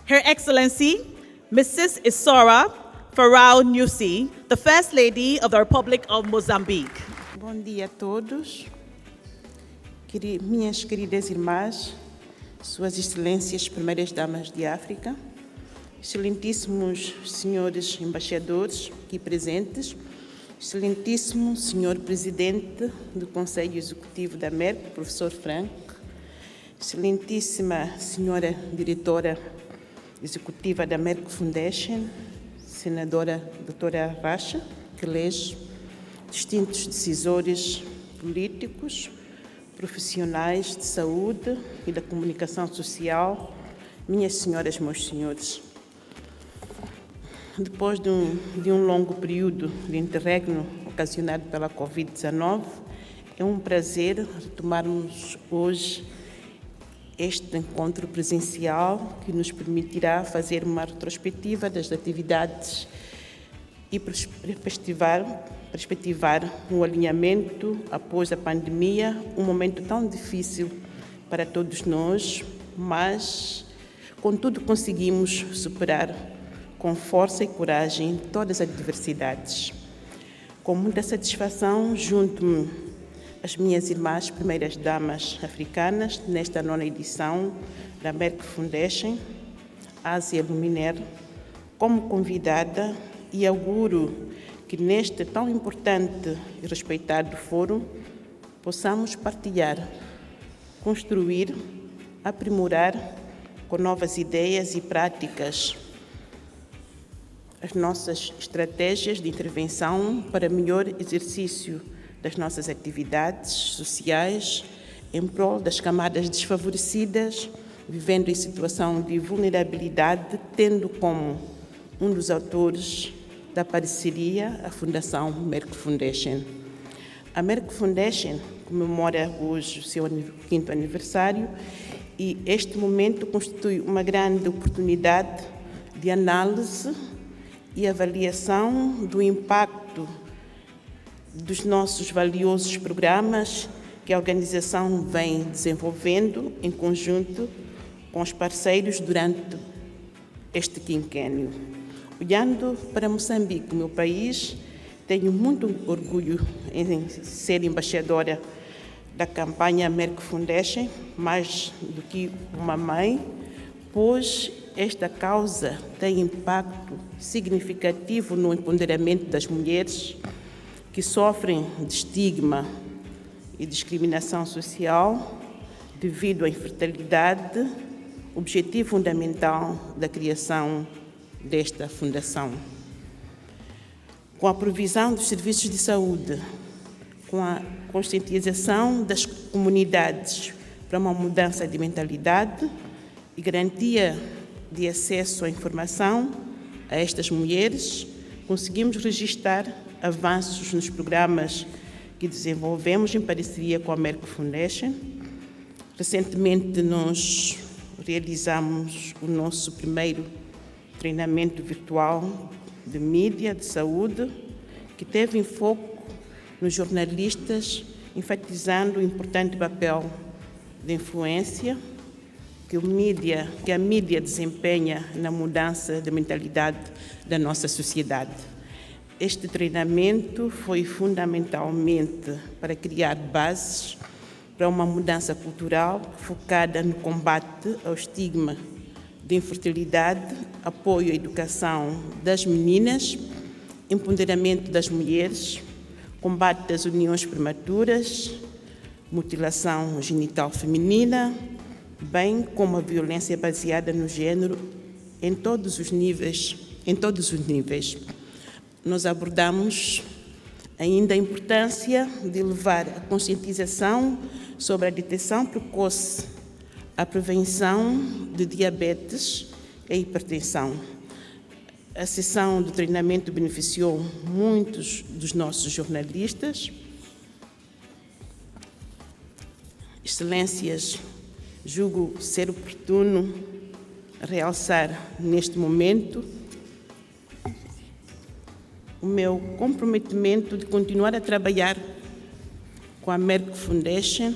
Her Excellency, Mrs. Isora Farao Nyusi, the First Lady of the Republic of Mozambique. Bom dia a todos. Minhas queridas irmãs, Suas Excelências, Primeiras Damas de África, excelentíssimos senhores embaixadores aqui presentes, excelentíssimo senhor Presidente do Conselho Executivo da Merck, Professor Frank, excelentíssima senhora Diretora Executiva da Merck Foundation, Senadora Doutora Rasha Kelej, distintos decisores políticos, profissionais de saúde e da comunicação social, minhas senhoras, meus senhores. Depois de um longo período de interregno ocasionado pela Covid-19, é um prazer retomarmos hoje este encontro presencial que nos permitirá fazer uma retrospectiva das atividades e perspectivar um alinhamento após a pandemia, um momento tão difícil para todos nós, mas, contudo, conseguimos superar com força e coragem todas as adversidades. Com muita satisfação, junto-me às minhas irmãs primeiras damas africanas, nesta 9ª edição da Merck Foundation, Ásia Luminary, como convidada, e auguro que neste tão importante e respeitado fórum possamos partilhar, construir, aprimorar com novas ideias e práticas as nossas estratégias de intervenção para melhor exercício das nossas atividades sociais em prol das camadas desfavorecidas, vivendo em situação de vulnerabilidade, tendo como um dos autores da parceria à Fundação Merck Foundation. A Merck Foundation comemora hoje o seu 5º aniversário e este momento constitui uma grande oportunidade de análise e avaliação do impacto dos nossos valiosos programas que a organização vem desenvolvendo em conjunto com os parceiros durante este quinquênio. Olhando para Moçambique, meu país, tenho muito orgulho em ser embaixadora da campanha Merck Foundation, mais do que uma mãe, pois esta causa tem impacto significativo no empoderamento das mulheres que sofrem de estigma e discriminação social devido à infertilidade, objetivo fundamental da criação desta fundação. Com a provisão dos serviços de saúde, com a conscientização das comunidades para uma mudança de mentalidade e garantia de acesso à informação a estas mulheres, conseguimos registrar avanços nos programas que desenvolvemos em parceria com a Merck Foundation. Recentemente, nós realizamos o nosso primeiro treinamento virtual de mídia de saúde, que teve em foco nos jornalistas, enfatizando o importante papel de influência que a mídia desempenha na mudança da mentalidade da nossa sociedade. Este treinamento foi fundamentalmente para criar bases para uma mudança cultural focada no combate ao estigma de infertilidade, apoio à educação das meninas, empoderamento das mulheres, combate das uniões prematuras, mutilação genital feminina, bem como a violência baseada no género em todos os níveis. Nós abordamos ainda a importância de levar a conscientização sobre a detecção precoce, a prevenção de diabetes e hipertensão. A sessão do treinamento beneficiou muitos dos nossos jornalistas. Excelências, julgo ser oportuno realçar neste momento o meu comprometimento de continuar a trabalhar com a Merck Foundation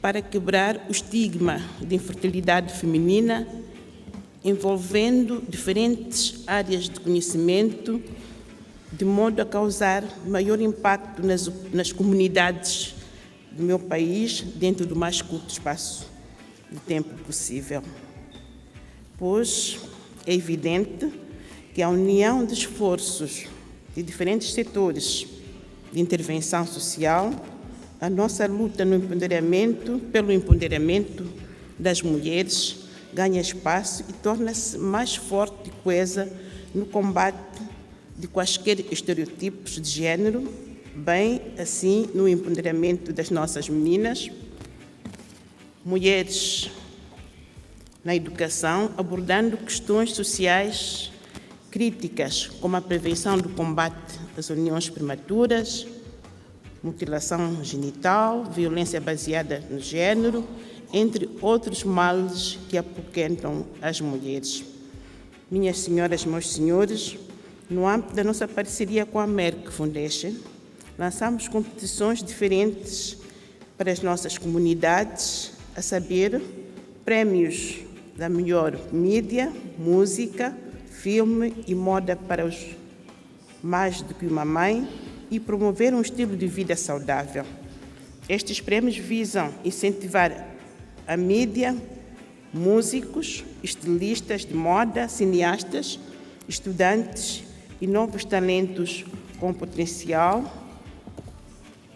para quebrar o estigma de infertilidade feminina, envolvendo diferentes áreas de conhecimento, de modo a causar maior impacto nas comunidades do meu país, dentro do mais curto espaço de tempo possível. Pois é evidente que a união de esforços de diferentes setores de intervenção social, a nossa luta pelo empoderamento das mulheres ganha espaço e torna-se mais forte e coesa no combate de quaisquer estereotipos de género, bem assim no empoderamento das nossas meninas, mulheres na educação, abordando questões sociais críticas, como a prevenção do combate às uniões prematuras, mutilação genital, violência baseada no género, entre outros males que apoquentam as mulheres. Minhas senhoras, meus senhores, no âmbito da nossa parceria com a Merck Foundation, lançamos competições diferentes para as nossas comunidades, a saber, prémios da melhor mídia, música, filme e moda para os mais do que uma mãe e promover um estilo de vida saudável. Estes prémios visam incentivar a mídia, músicos, estilistas de moda, cineastas, estudantes e novos talentos com potencial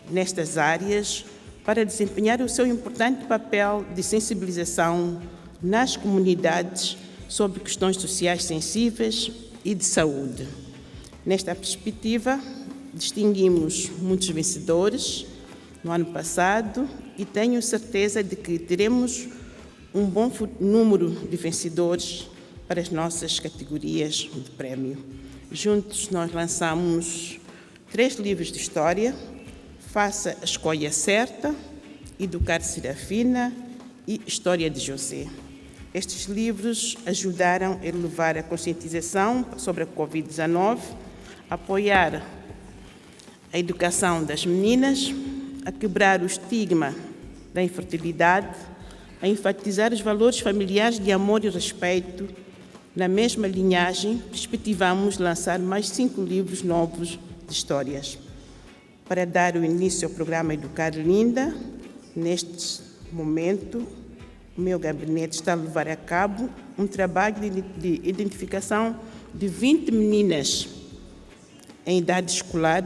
nestas áreas para desempenhar o seu importante papel de sensibilização nas comunidades sobre questões sociais sensíveis e de saúde. Nesta perspectiva, distinguimos muitos vencedores no ano passado e tenho certeza de que teremos um bom número de vencedores para as nossas categorias de prémio. Juntos nós lançamos 3 livros de história: Faça a Escolha Certa, Educar Serafina e História de José. Estes livros ajudaram a elevar a conscientização sobre a Covid-19, apoiar a educação das meninas, a quebrar o estigma da infertilidade, a enfatizar os valores familiares de amor e respeito. Na mesma linhagem, perspectivamos lançar mais 5 livros novos de histórias. Para dar o início ao programa Educar Linda, neste momento, o meu gabinete está a levar a cabo um trabalho de identificação de 20 meninas em idade escolar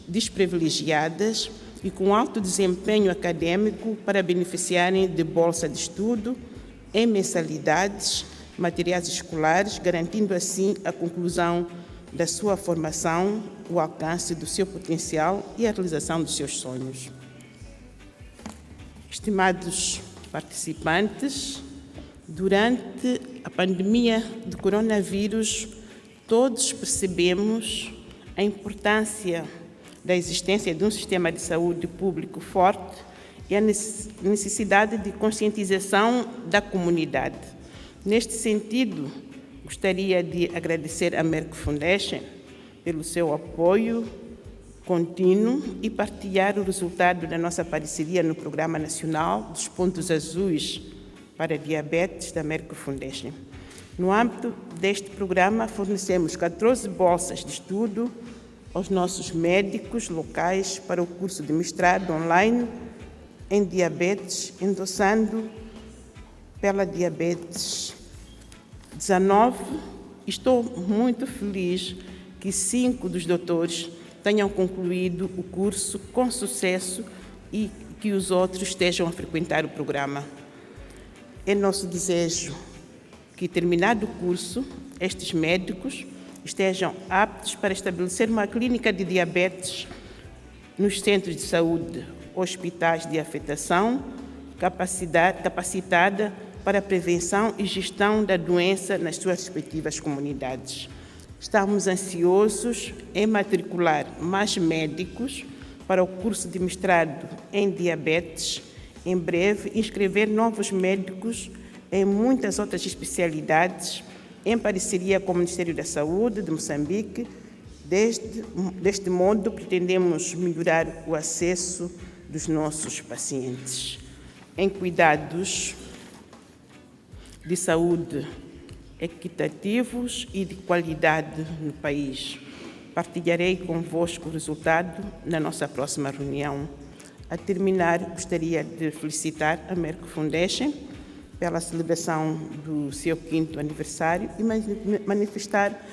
desprivilegiadas e com alto desempenho acadêmico para beneficiarem de bolsa de estudo em mensalidades, materiais escolares, garantindo assim a conclusão da sua formação, o alcance do seu potencial e a realização dos seus sonhos. Estimados participantes, durante a pandemia do coronavírus, todos percebemos a importância da existência de um sistema de saúde público forte e a necessidade de conscientização da comunidade. Neste sentido, gostaria de agradecer à Merck Foundation pelo seu apoio contínuo e partilhar o resultado da nossa parceria no Programa Nacional dos Pontos Azuis para Diabetes da Merck Foundation. No âmbito deste programa, fornecemos 14 bolsas de estudo aos nossos médicos locais para o curso de mestrado online em diabetes, endossando pela diabetes 19. Estou muito feliz que 5 dos doutores tenham concluído o curso com sucesso e que os outros estejam a frequentar o programa. É nosso desejo que, terminado o curso, estes médicos estejam aptos para estabelecer uma clínica de diabetes nos centros de saúde, hospitais de afetação, capacitada para a prevenção e gestão da doença nas suas respectivas comunidades. Estamos ansiosos em matricular mais médicos para o curso de mestrado em diabetes. Em breve, inscrever novos médicos em muitas outras especialidades, em parceria com o Ministério da Saúde de Moçambique. Deste modo, pretendemos melhorar o acesso dos nossos pacientes. Em cuidados de saúde equitativos e de qualidade no país. Partilharei convosco o resultado na nossa próxima reunião. A terminar, gostaria de felicitar a Merck Foundation pela celebração do seu 5º aniversário e manifestar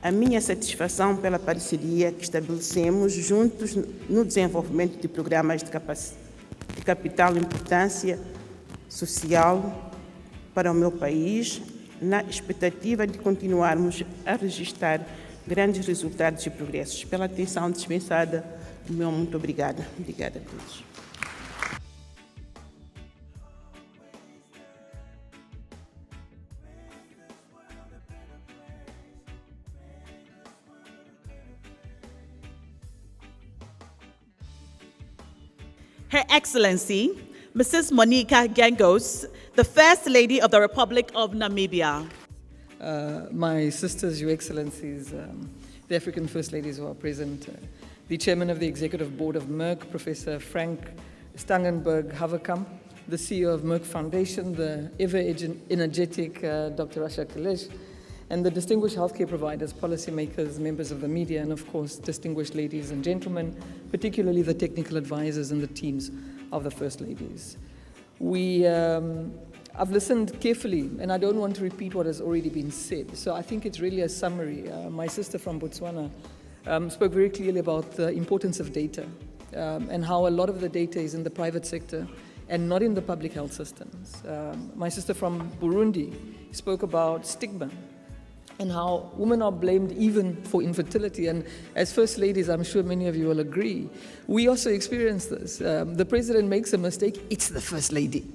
a minha satisfação pela parceria que estabelecemos juntos no desenvolvimento de programas de capital importância social para o meu país, na expectativa de continuarmos a registrar grandes resultados e progressos. Pela atenção dispensada, meu muito obrigada. Obrigada a todos. Her Excellency, Mrs. Monica Gengos, the First Lady of the Republic of Namibia. My sisters, Your Excellencies, the African First Ladies who are present, the Chairman of the Executive Board of Merck, Professor Frank Stangenberg-Haverkamp, the CEO of Merck Foundation, the ever-energetic Dr. Rasha Kelej, and the distinguished healthcare providers, policymakers, members of the media, and of course, distinguished ladies and gentlemen, particularly the technical advisors and the teams of the First Ladies. I've listened carefully, and I don't want to repeat what has already been said, so I think it's really a summary. My sister from Botswana spoke very clearly about the importance of data and how a lot of the data is in the private sector and not in the public health systems. My sister from Burundi spoke about stigma and how women are blamed even for infertility. And as First Ladies, I'm sure many of you will agree, we also experience this. The president makes a mistake, it's the First Lady.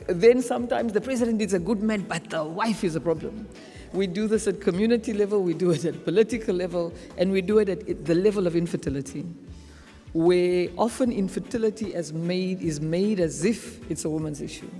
Then sometimes the president is a good man, but the wife is a problem. We do this at community level, we do it at political level, and we do it at the level of infertility, where often infertility is made as if it's a woman's issue.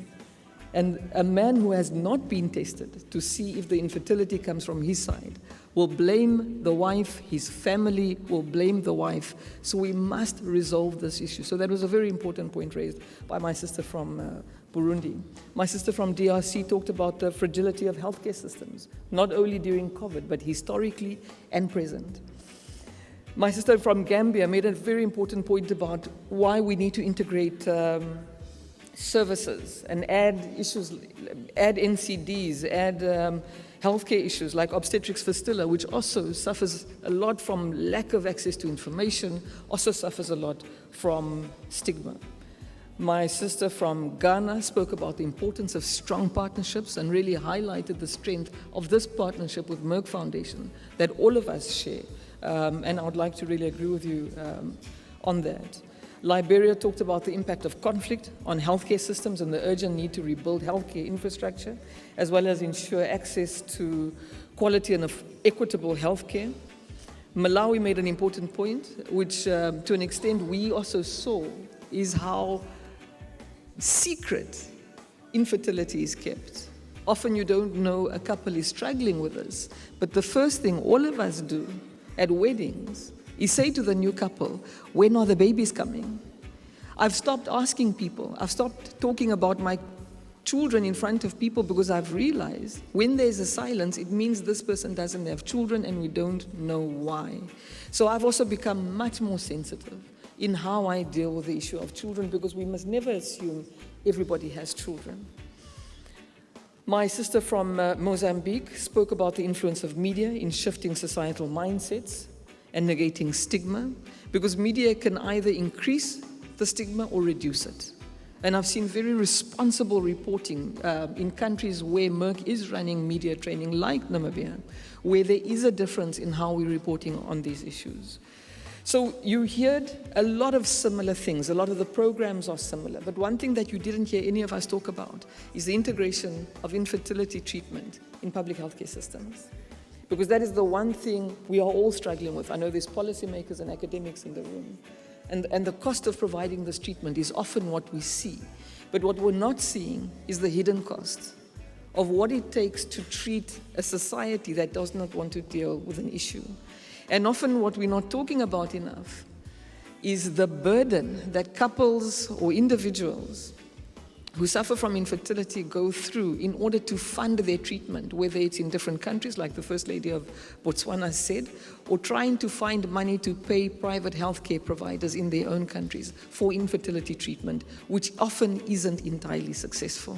And a man who has not been tested to see if the infertility comes from his side will blame the wife, his family will blame the wife. So we must resolve this issue. So that was a very important point raised by my sister from Burundi. My sister from DRC talked about the fragility of healthcare systems, not only during COVID, but historically and present. My sister from Gambia made a very important point about why we need to integrate services and add issues, add NCDs, add healthcare issues like obstetrics fistula, which also suffers a lot from lack of access to information, also suffers a lot from stigma. My sister from Ghana spoke about the importance of strong partnerships and really highlighted the strength of this partnership with Merck Foundation that all of us share. And I would like to really agree with you on that. Liberia talked about the impact of conflict on healthcare systems and the urgent need to rebuild healthcare infrastructure, as well as ensure access to quality and equitable healthcare. Malawi made an important point, which to an extent we also saw, is how secret infertility is kept. Often you don't know a couple is struggling with this, but the first thing all of us do at weddings is say to the new couple, when are the babies coming? I've stopped asking people. I've stopped talking about my children in front of people because I've realized when there's a silence, it means this person doesn't have children and we don't know why. So I've also become much more sensitive in how I deal with the issue of children because we must never assume everybody has children. My sister from Mozambique spoke about the influence of media in shifting societal mindsets and negating stigma, because media can either increase the stigma or reduce it. And I've seen very responsible reporting in countries where Merck is running media training, like Namibia, where there is a difference in how we're reporting on these issues. So you heard a lot of similar things. A lot of the programs are similar. But one thing that you didn't hear any of us talk about is the integration of infertility treatment in public healthcare systems. Because that is the one thing we are all struggling with. I know there's policymakers and academics in the room. And the cost of providing this treatment is often what we see. But what we're not seeing is the hidden cost of what it takes to treat a society that does not want to deal with an issue. And often what we're not talking about enough is the burden that couples or individuals who suffer from infertility go through in order to fund their treatment, whether it's in different countries, like the First Lady of Botswana said, or trying to find money to pay private healthcare providers in their own countries for infertility treatment, which often isn't entirely successful.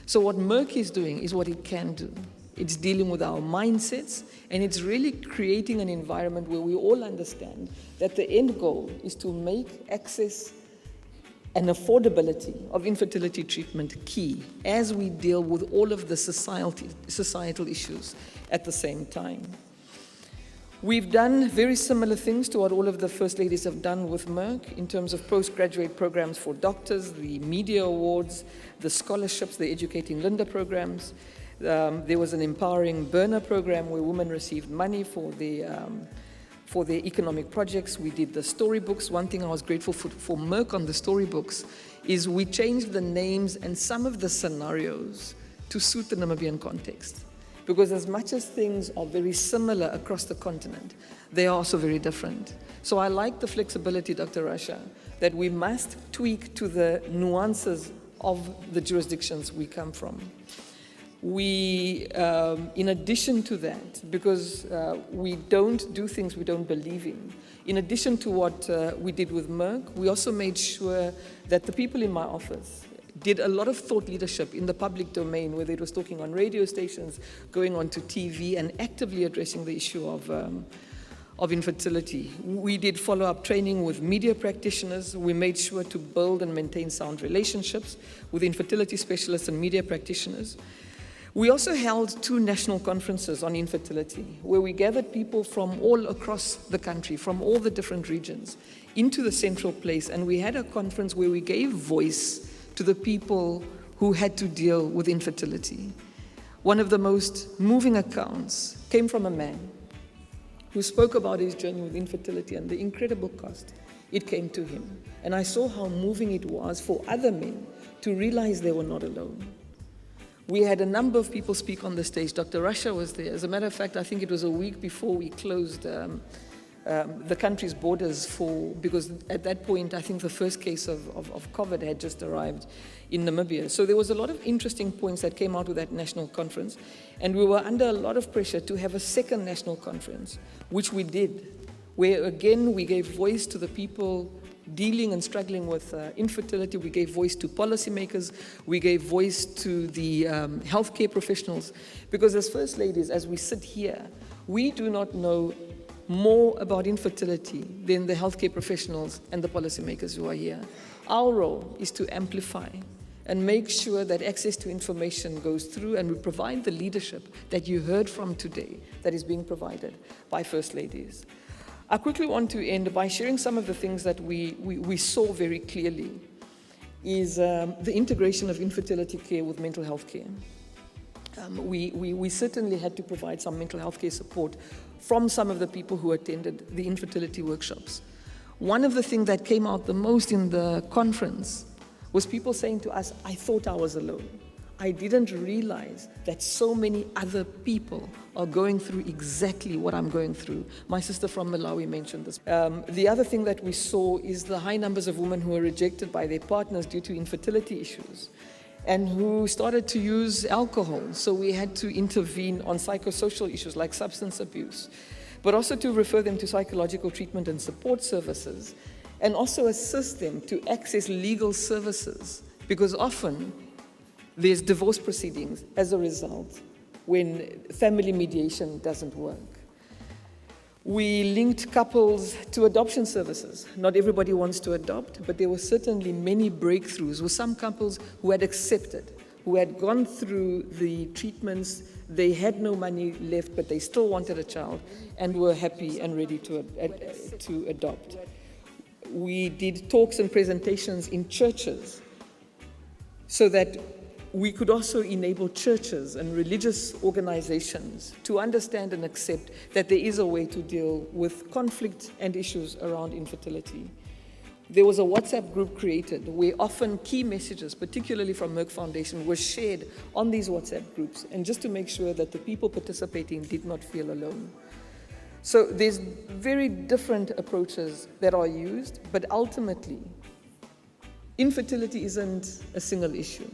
So what Merck is doing is what it can do. It's dealing with our mindsets, and it's really creating an environment where we all understand that the end goal is to make access and affordability of infertility treatment key as we deal with all of the societal issues at the same time. We've done very similar things to what all of the First Ladies have done with Merck in terms of postgraduate programs for doctors, the media awards, the scholarships, the Educating Linda programs. There was an Empowering Burner program where women received money for their economic projects. We did the storybooks. One thing I was grateful for Merck on the storybooks is we changed the names and some of the scenarios to suit the Namibian context. Because as much as things are very similar across the continent, they are also very different. So I like the flexibility, Dr. Rasha, that we must tweak to the nuances of the jurisdictions we come from. We, in addition to that, because we don't do things we don't believe in addition to what we did with Merck, we also made sure that the people in my office did a lot of thought leadership in the public domain, whether it was talking on radio stations, going onto TV, and actively addressing the issue of infertility. We did follow-up training with media practitioners. We made sure to build and maintain sound relationships with infertility specialists and media practitioners. We also held 2 national conferences on infertility, where we gathered people from all across the country, from all the different regions, into the central place, and we had a conference where we gave voice to the people who had to deal with infertility. one of the most moving accounts came from a man who spoke about his journey with infertility and the incredible cost it came to him. And I saw how moving it was for other men to realize they were not alone. We had a number of people speak on the stage. Dr. Rasha was there. As a matter of fact, I think it was a week before we closed the country's borders because at that point, I think the first case of COVID had just arrived in Namibia. So there was a lot of interesting points that came out of that national conference. And we were under a lot of pressure to have a second national conference, which we did, where again, we gave voice to the people dealing and struggling with infertility. We gave voice to policymakers. We gave voice to the healthcare professionals. Because as First Ladies, as we sit here, we do not know more about infertility than the healthcare professionals and the policymakers who are here. Our role is to amplify and make sure that access to information goes through, and we provide the leadership that you heard from today that is being provided by First Ladies. I quickly want to end by sharing some of the things that we saw very clearly is the integration of infertility care with mental health care. We certainly had to provide some mental health care support from some of the people who attended the infertility workshops. One of the things that came out the most in the conference was people saying to us, I thought I was alone. I didn't realize that so many other people are going through exactly what I'm going through. My sister from Malawi mentioned this. The other thing that we saw is the high numbers of women who are rejected by their partners due to infertility issues and who started to use alcohol. So we had to intervene on psychosocial issues like substance abuse, but also to refer them to psychological treatment and support services, and also assist them to access legal services, because often there's divorce proceedings as a result when family mediation doesn't work. We linked couples to adoption services. Not everybody wants to adopt, but there were certainly many breakthroughs with some couples who had accepted, who had gone through the treatments, they had no money left, but they still wanted a child and were happy and ready to adopt. We did talks and presentations in churches so that we could also enable churches and religious organizations to understand and accept that there is a way to deal with conflict and issues around infertility. There was a WhatsApp group created where often key messages, particularly from Merck Foundation, were shared on these WhatsApp groups, and just to make sure that the people participating did not feel alone. So there's very different approaches that are used, but ultimately, infertility isn't a single issue.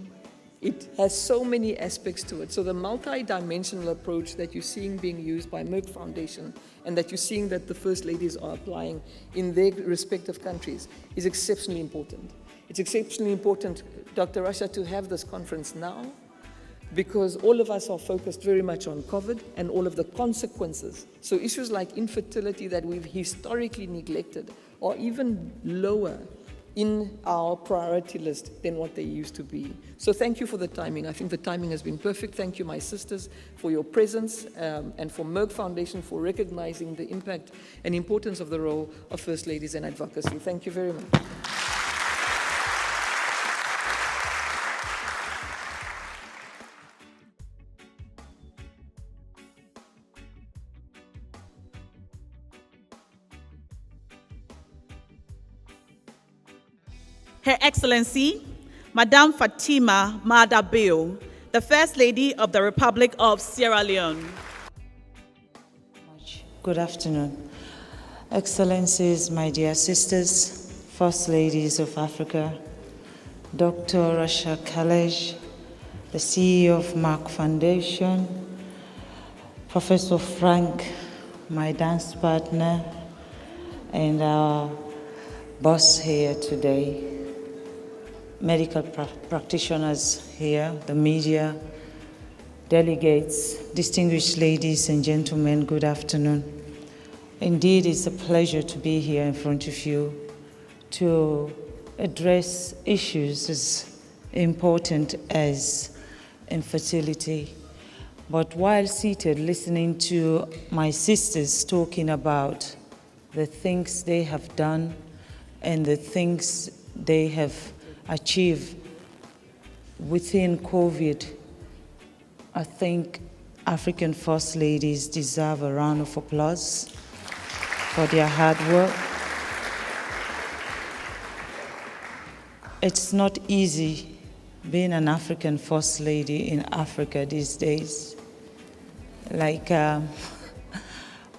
It has so many aspects to it. So the multi-dimensional approach that you're seeing being used by Merck Foundation and that you're seeing that the First Ladies are applying in their respective countries is exceptionally important. It's exceptionally important, Dr. Rasha, to have this conference now, because all of us are focused very much on COVID and all of the consequences. So issues like infertility that we've historically neglected are even lower in our priority list than what they used to be. So thank you for the timing. I think the timing has been perfect. Thank you, my sisters, for your presence and for Merck Foundation for recognizing the impact and importance of the role of First Ladies and advocacy. Thank you very much. Her Excellency, Madame Fatima Madabeo, the First Lady of the Republic of Sierra Leone. Good afternoon. Excellencies, my dear sisters, First Ladies of Africa, Dr. Rasha Kelej, the CEO of Merck Foundation, Professor Frank, my dance partner, and our boss here today, medical practitioners here, the media, delegates, distinguished ladies and gentlemen, good afternoon. Indeed, it's a pleasure to be here in front of you to address issues as important as infertility. But while seated, listening to my sisters talking about the things they have done and the things they have achieve within COVID, I think African First Ladies deserve a round of applause for their hard work. It's not easy being an African First Lady in Africa these days. Like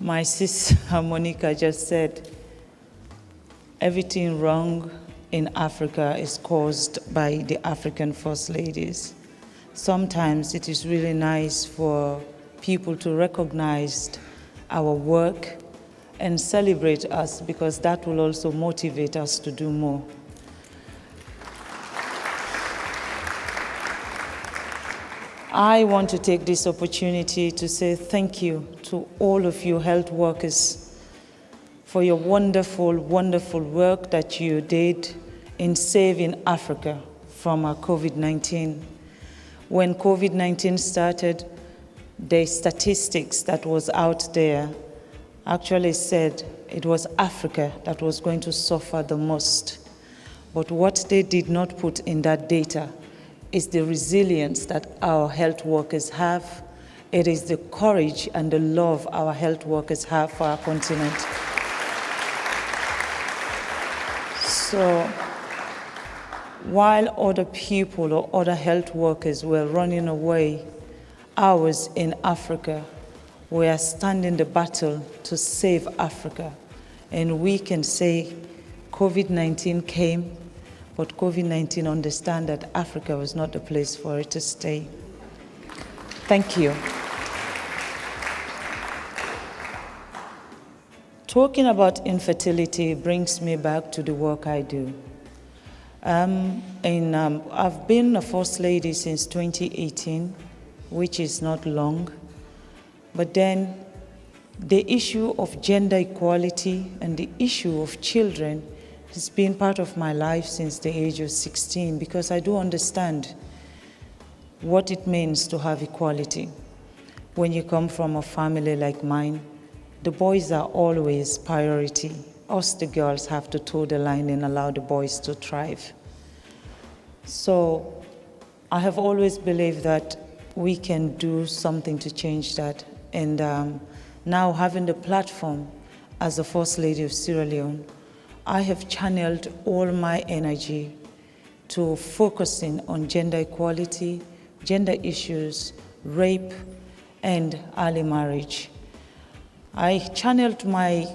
my sister Monica just said, everything wrong in Africa is caused by the African First Ladies. Sometimes it is really nice for people to recognize our work and celebrate us, because that will also motivate us to do more. I want to take this opportunity to say thank you to all of you health workers for your wonderful, wonderful work that you did in saving Africa from COVID-19. When COVID-19 started, the statistics that was out there actually said it was Africa that was going to suffer the most. But what they did not put in that data is the resilience that our health workers have. It is the courage and the love our health workers have for our continent. So, while other people or other health workers were running away, ours in Africa, we are standing the battle to save Africa. And we can say COVID-19 came, but COVID-19 understand that Africa was not the place for it to stay. Thank you. Talking about infertility brings me back to the work I do. I've been a First Lady since 2018, which is not long. But then the issue of gender equality and the issue of children has been part of my life since the age of 16, because I do understand what it means to have equality. When you come from a family like mine, the boys are always priority. Us, the girls, have to toe the line and allow the boys to thrive. So I have always believed that we can do something to change that. And now having the platform as the First Lady of Sierra Leone, I have channeled all my energy to focusing on gender equality, gender issues, rape, and early marriage. I channeled my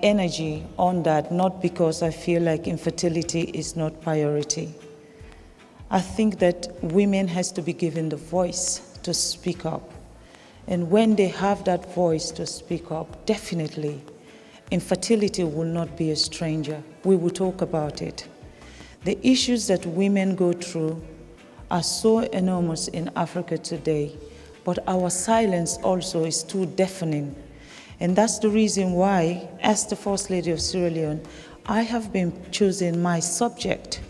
energy on that, not because I feel like infertility is not priority. I think that women has to be given the voice to speak up. And when they have that voice to speak up, definitely, infertility will not be a stranger. We will talk about it. The issues that women go through are so enormous in Africa today, but our silence also is too deafening. And that's the reason why, as the First Lady of Sierra Leone, I have been choosing my subject,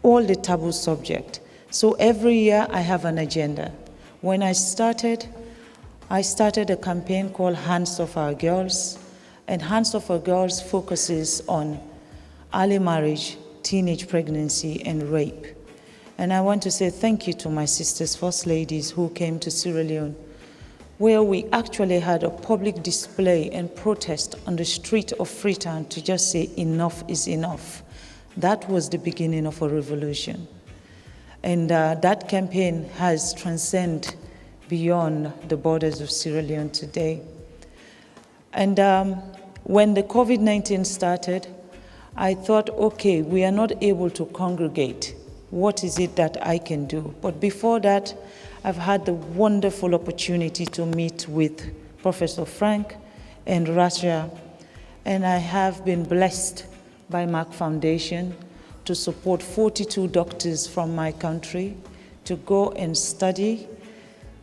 all the taboo subject. So every year I have an agenda. When I started a campaign called Hands Off Our Girls, and Hands Off Our Girls focuses on early marriage, teenage pregnancy, and rape. And I want to say thank you to my sisters, First Ladies, who came to Sierra Leone, where we actually had a public display and protest on the street of Freetown to just say enough is enough. That was the beginning of a revolution. And that campaign has transcended beyond the borders of Sierra Leone today. And when the COVID-19 started, I thought, okay, we are not able to congregate. What is it that I can do? But before that, I've had the wonderful opportunity to meet with Professor Frank and Rasha, and I have been blessed by Merck Foundation to support 42 doctors from my country to go and study,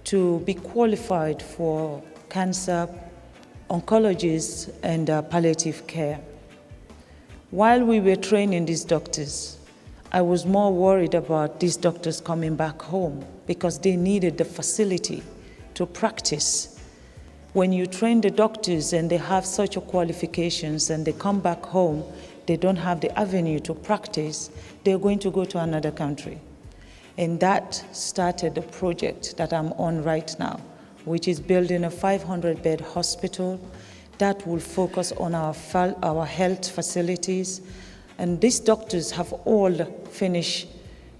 to be qualified for cancer, oncologists, and palliative care. While we were training these doctors, I was more worried about these doctors coming back home because they needed the facility to practice. When you train the doctors and they have such qualifications and they come back home, they don't have the avenue to practice, they're going to go to another country. And that started the project that I'm on right now, which is building a 500-bed hospital that will focus on our health facilities. And these doctors have all finished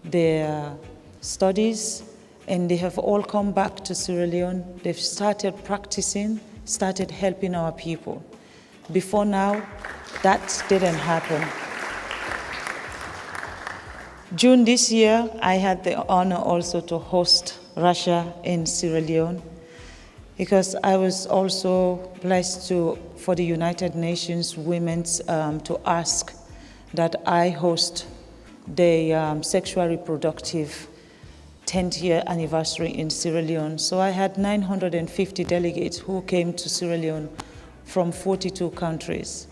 their studies, and they have all come back to Sierra Leone. They've started practicing, started helping our people. Before now, that didn't happen. June this year, I had the honor also to host Rasha in Sierra Leone, because I was also blessed for the United Nations Women's to ask that I host the sexual reproductive 10th year anniversary in Sierra Leone. So I had 950 delegates who came to Sierra Leone from 42 countries.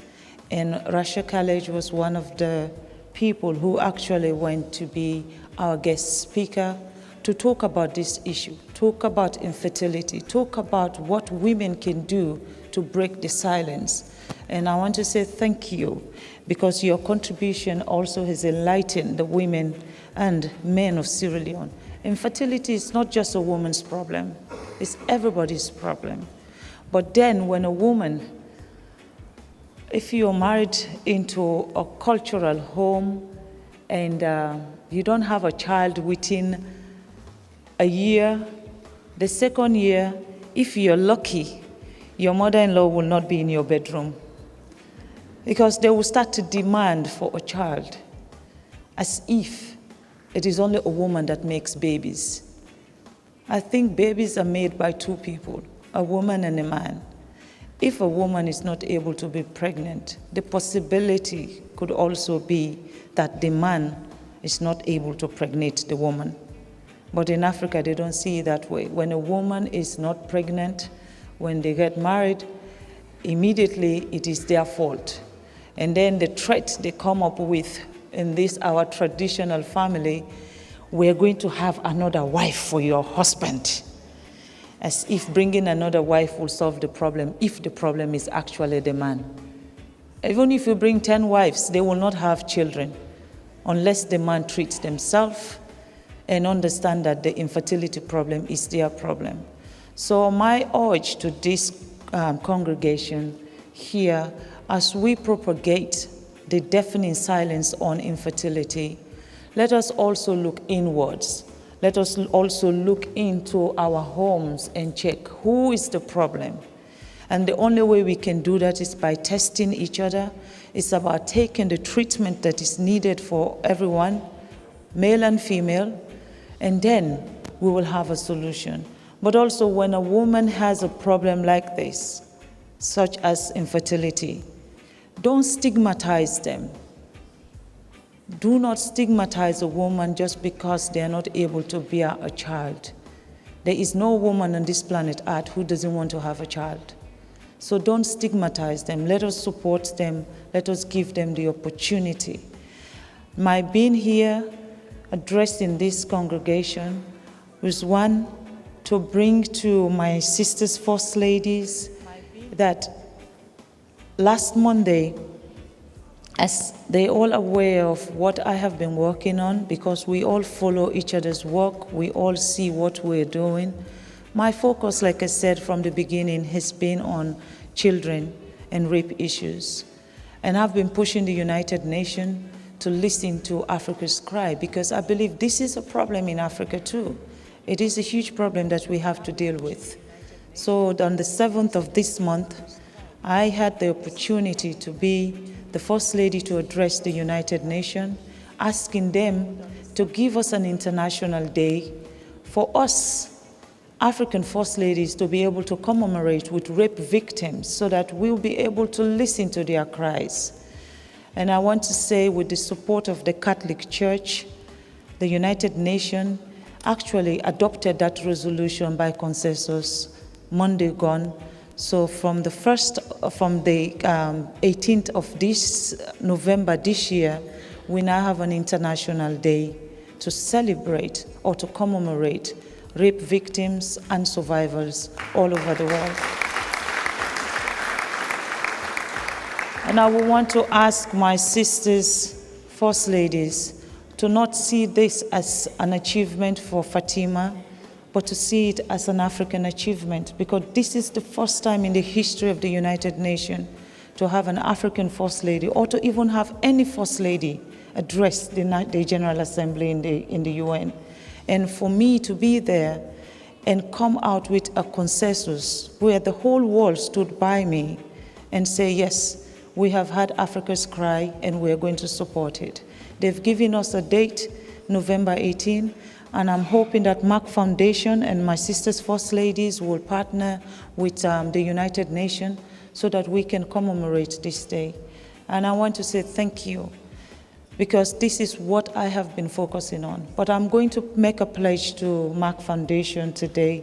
And Rasha Kelej was one of the people who actually went to be our guest speaker to talk about this issue, talk about infertility, talk about what women can do to break the silence. And I want to say thank you, because your contribution also has enlightened the women and men of Sierra Leone. Infertility is not just a woman's problem, it's everybody's problem. But then when a woman, if you're married into a cultural home and you don't have a child within a year, the second year, if you're lucky, your mother-in-law will not be in your bedroom, because they will start to demand for a child, as if it is only a woman that makes babies. I think babies are made by two people, a woman and a man. If a woman is not able to be pregnant, the possibility could also be that the man is not able to pregnate the woman. But in Africa, they don't see it that way. When a woman is not pregnant, when they get married, immediately it is their fault. And then the threat they come up with in this, our traditional family, we're going to have another wife for your husband. As if bringing another wife will solve the problem, if the problem is actually the man. Even if you bring 10 wives, they will not have children unless the man treats themselves and understand that the infertility problem is their problem. So my urge to this congregation here, as we propagate the deafening silence on infertility, let us also look inwards. Let us also look into our homes and check who is the problem. And the only way we can do that is by testing each other. It's about taking the treatment that is needed for everyone, male and female, and then we will have a solution. But also when a woman has a problem like this, such as infertility, don't stigmatize them. Do not stigmatize a woman just because they are not able to bear a child. There is no woman on this planet Earth who doesn't want to have a child. So don't stigmatize them. Let us support them. Let us give them the opportunity. My being here, addressing this congregation, was one, to bring to my sisters, First Ladies, that last Monday, as they all aware of what I have been working on, because we all follow each other's work, we all see what we're doing. My focus, like I said from the beginning, has been on children and rape issues. And I've been pushing the United Nations to listen to Africa's cry, because I believe this is a problem in Africa too. It is a huge problem that we have to deal with. So on the 7th of this month, I had the opportunity to be the First Lady to address the United Nations, asking them to give us an international day for us, African First Ladies, to be able to commemorate with rape victims so that we'll be able to listen to their cries. And I want to say, with the support of the Catholic Church, the United Nations actually adopted that resolution by consensus Monday gone. So from the 18th of this November this year, we now have an international day to celebrate or to commemorate rape victims and survivors all over the world. And I would want to ask my sisters, First Ladies, to not see this as an achievement for Fatima, but to see it as an African achievement, because this is the first time in the history of the United Nations to have an African First Lady, or to even have any First Lady address the General Assembly in the UN. And for me to be there and come out with a consensus where the whole world stood by me and say, yes, we have had Africa's cry and we're going to support it. They've given us a date, November 18, and I'm hoping that Merck Foundation and my sisters First Ladies will partner with the United Nations so that we can commemorate this day. And I want to say thank you, because this is what I have been focusing on. But I'm going to make a pledge to Merck Foundation today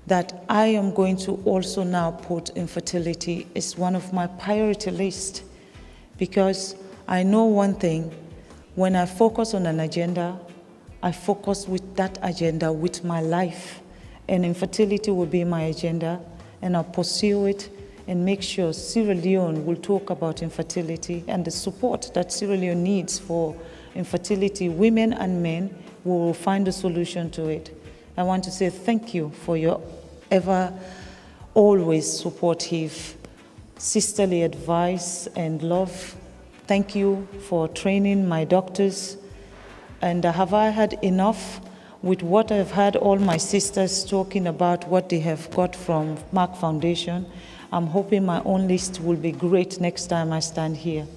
that I am going to also now put infertility as one of my priority list, because I know one thing: when I focus on an agenda, I focus with that agenda with my life, and infertility will be my agenda, and I'll pursue it and make sure Sierra Leone will talk about infertility and the support that Sierra Leone needs for infertility, women and men. We will find a solution to it. I want to say thank you for your ever always supportive sisterly advice and love. Thank you for training my doctors. And have I had enough with what I've had all my sisters talking about what they have got from Merck Foundation? I'm hoping my own list will be great next time I stand here.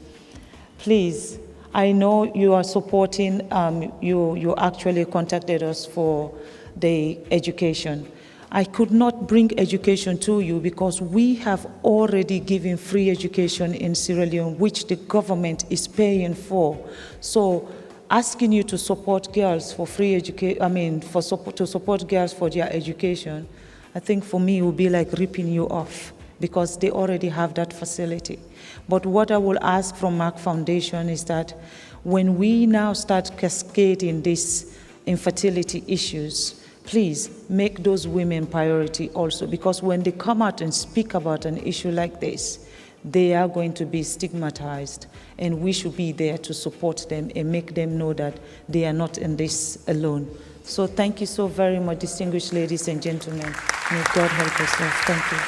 Please, I know you are supporting, you actually contacted us for the education. I could not bring education to you because we have already given free education in Sierra Leone, which the government is paying for. So asking you to support girls for free education, to support girls for their education, I think for me it would be like ripping you off, because they already have that facility. But what I will ask from Merck Foundation is that when we now start cascading these infertility issues, please make those women priority also, because when they come out and speak about an issue like this, they are going to be stigmatized, and we should be there to support them and make them know that they are not in this alone. So thank you so very much, distinguished ladies and gentlemen. May God help us all. Thank you.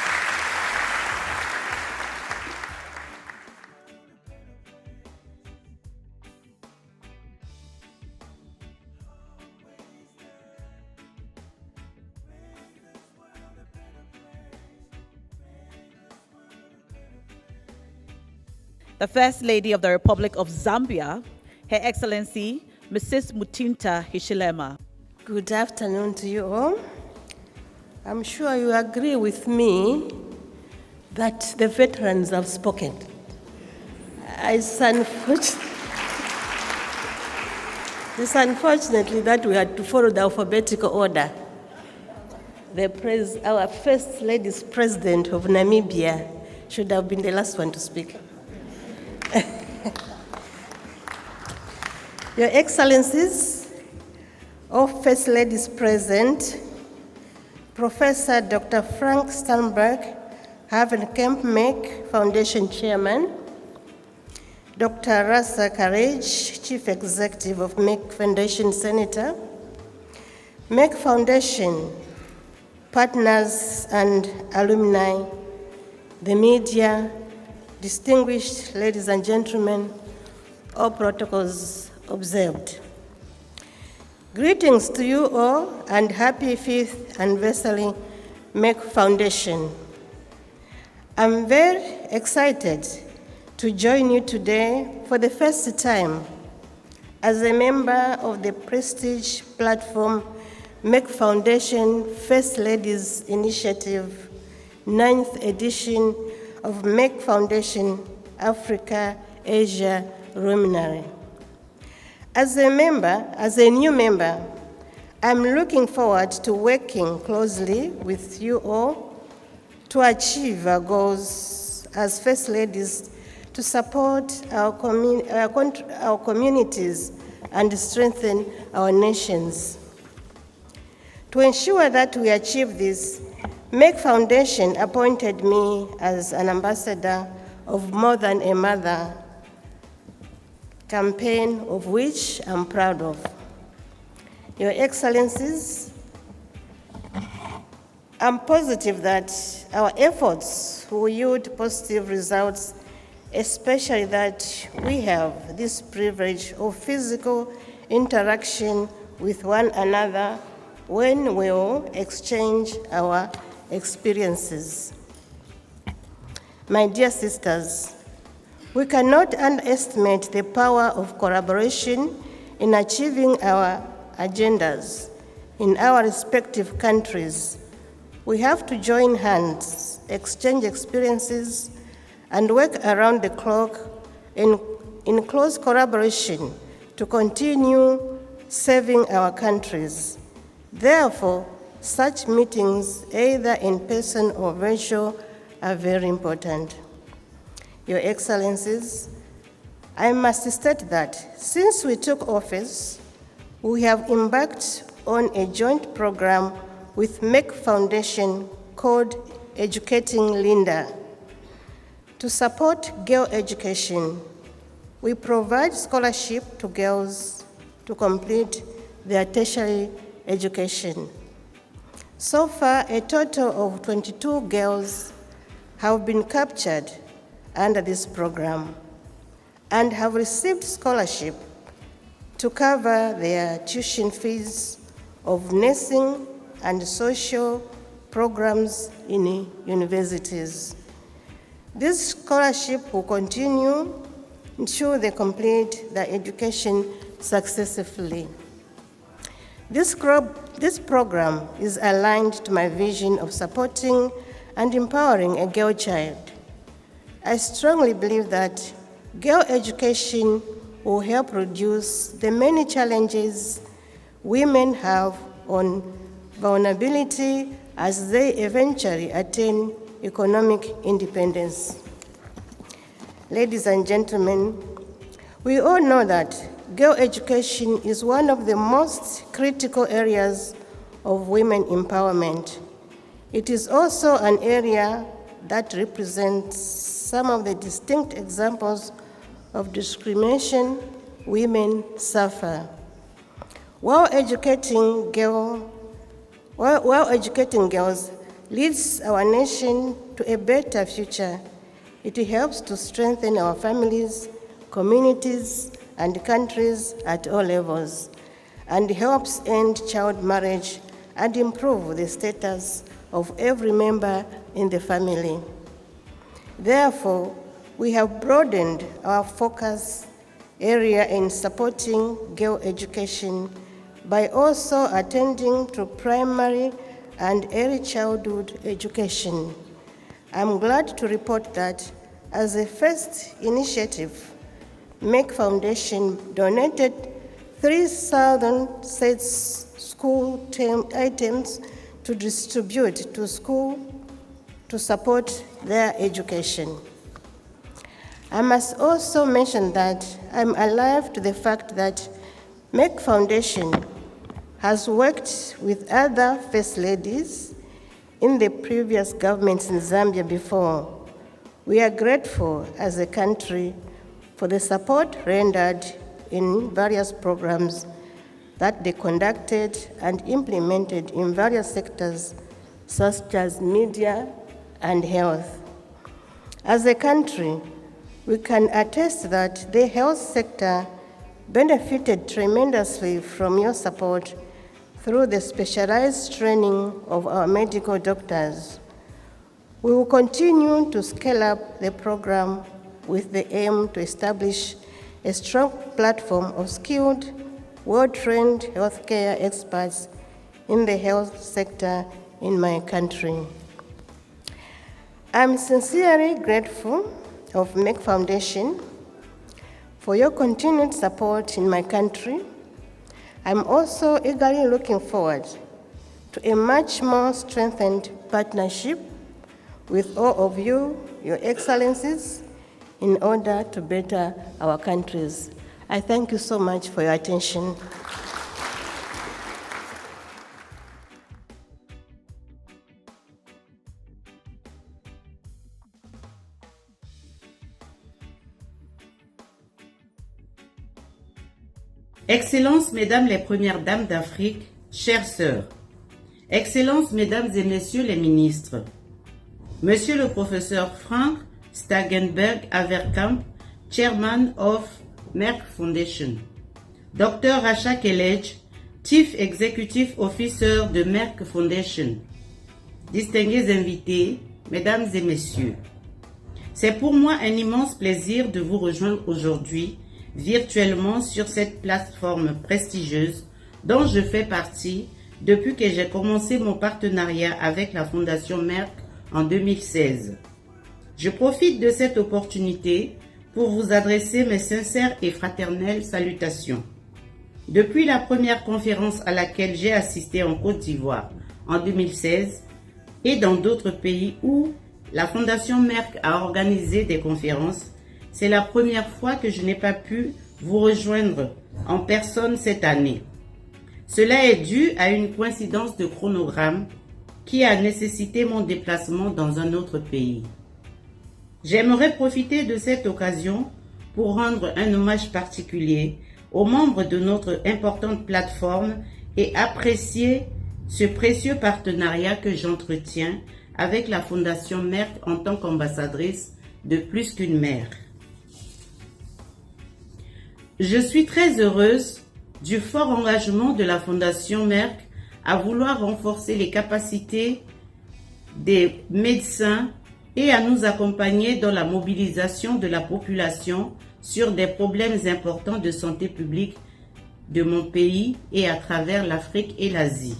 The First Lady of the Republic of Zambia, Her Excellency, Mrs. Mutinta Hichilema. Good afternoon to you all. I'm sure you agree with me that the veterans have spoken. It's unfortunately that we had to follow the alphabetical order. Our First Lady's President of Namibia should have been the last one to speak. Your Excellencies, all First Ladies present, Professor Dr. Frank Stangenberg-Haverkamp, Merck Foundation Chairman, Dr. Rasha Kelej, Chief Executive of Merck Foundation Senator, Merck Foundation, partners and alumni, the media, distinguished ladies and gentlemen, all protocols observed. Greetings to you all and happy 5th anniversary Merck Foundation. I'm very excited to join you today for the first time as a member of the prestige platform Merck Foundation First Ladies Initiative, 9th edition of Merck Foundation Africa, Asia, Luminary. As a new member, I'm looking forward to working closely with you all to achieve our goals as First Ladies, to support our communities and strengthen our nations. To ensure that we achieve this, Merck Foundation appointed me as an ambassador of More Than a Mother campaign of which I'm proud of. Your Excellencies, I'm positive that our efforts will yield positive results, especially that we have this privilege of physical interaction with one another when we will exchange our experiences. My dear sisters, we cannot underestimate the power of collaboration in achieving our agendas in our respective countries. We have to join hands, exchange experiences, and work around the clock in close collaboration to continue serving our countries. Therefore, such meetings, either in person or virtual, are very important. Your Excellencies, I must state that since we took office, we have embarked on a joint program with Merck Foundation called Educating Linda. To support girl education, we provide scholarship to girls to complete their tertiary education. So far, a total of 22 girls have been captured under this program and have received scholarship to cover their tuition fees of nursing and social programs in universities. This scholarship will continue until they complete their education successfully. This program is aligned to my vision of supporting and empowering a girl child. I strongly believe that girl education will help reduce the many challenges women have on vulnerability as they eventually attain economic independence. Ladies and gentlemen, we all know that girl education is one of the most critical areas of women empowerment. It is also an area that represents some of the distinct examples of discrimination women suffer. While educating girls leads our nation to a better future, it helps to strengthen our families, communities, and countries at all levels, and helps end child marriage and improve the status of every member in the family. Therefore, we have broadened our focus area in supporting girl education by also attending to primary and early childhood education. I'm glad to report that as a first initiative, Merck Foundation donated 3,000 sets school items to distribute to school to support their education. I must also mention that I'm alive to the fact that Merck Foundation has worked with other First Ladies in the previous governments in Zambia before. We are grateful as a country for the support rendered in various programs that they conducted and implemented in various sectors such as media and health. As a country, we can attest that the health sector benefited tremendously from your support through the specialized training of our medical doctors. We will continue to scale up the program with the aim to establish a strong platform of skilled, well-trained healthcare experts in the health sector in my country. I'm sincerely grateful of Merck Foundation for your continued support in my country. I'm also eagerly looking forward to a much more strengthened partnership with all of you, Your Excellencies, in order to better our countries. I thank you so much for your attention. Excellences, Mesdames les Premières Dames d'Afrique, chères sœurs, Excellences, Mesdames et Messieurs les ministres, Monsieur le professeur Frank Stangenberg-Haverkamp, Chairman of Merck Foundation, Dr. Rasha Kelej, Chief Executive Officer de Merck Foundation, distingués invités, Mesdames et Messieurs, c'est pour moi un immense plaisir de vous rejoindre aujourd'hui virtuellement sur cette plateforme prestigieuse dont je fais partie depuis que j'ai commencé mon partenariat avec la Fondation Merck en 2016. Je profite de cette opportunité pour vous adresser mes sincères et fraternelles salutations. Depuis la première conférence à laquelle j'ai assisté en Côte d'Ivoire en 2016 et dans d'autres pays où la Fondation Merck a organisé des conférences, c'est la première fois que je n'ai pas pu vous rejoindre en personne cette année. Cela est dû à une coïncidence de chronogramme qui a nécessité mon déplacement dans un autre pays. J'aimerais profiter de cette occasion pour rendre un hommage particulier aux membres de notre importante plateforme et apprécier ce précieux partenariat que j'entretiens avec la Fondation Merck en tant qu'ambassadrice de Plus qu'une mère. Je suis très heureuse du fort engagement de la Fondation Merck à vouloir renforcer les capacités des médecins et à nous accompagner dans la mobilisation de la population sur des problèmes importants de santé publique de mon pays et à travers l'Afrique et l'Asie.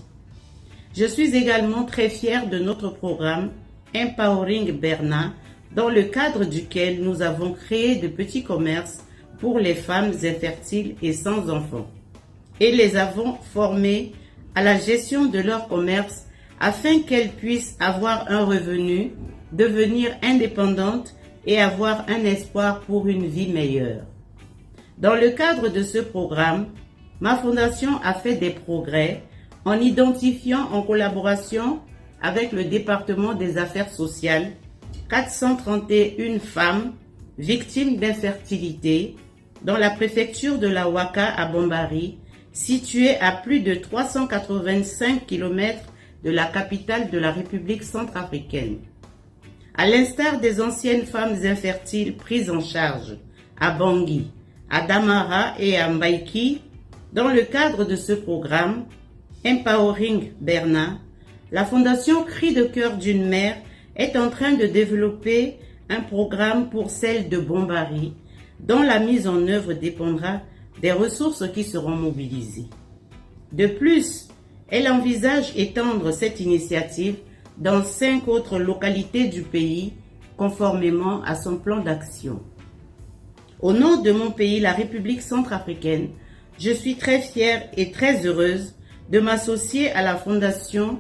Je suis également très fière de notre programme Empowering Berna, dans le cadre duquel nous avons créé de petits commerces pour les femmes infertiles et sans enfants, et les avons formées à la gestion de leur commerce afin qu'elles puissent avoir un revenu, devenir indépendantes et avoir un espoir pour une vie meilleure. Dans le cadre de ce programme, ma fondation a fait des progrès en identifiant en collaboration avec le département des affaires sociales 431 femmes victimes d'infertilité dans la préfecture de la Ouaka à Bombari, située à plus de 385 km de la capitale de la République centrafricaine. À l'instar des anciennes femmes infertiles prises en charge à Bangui, à Damara et à Mbaïki, dans le cadre de ce programme Empowering Berna, la Fondation Cri de cœur d'une mère est en train de développer un programme pour celles de Bombari, dont la mise en œuvre dépendra des ressources qui seront mobilisées. De plus, elle envisage étendre cette initiative dans 5 autres localités du pays, conformément à son plan d'action. Au nom de mon pays, la République centrafricaine, je suis très fière et très heureuse de m'associer à la Fondation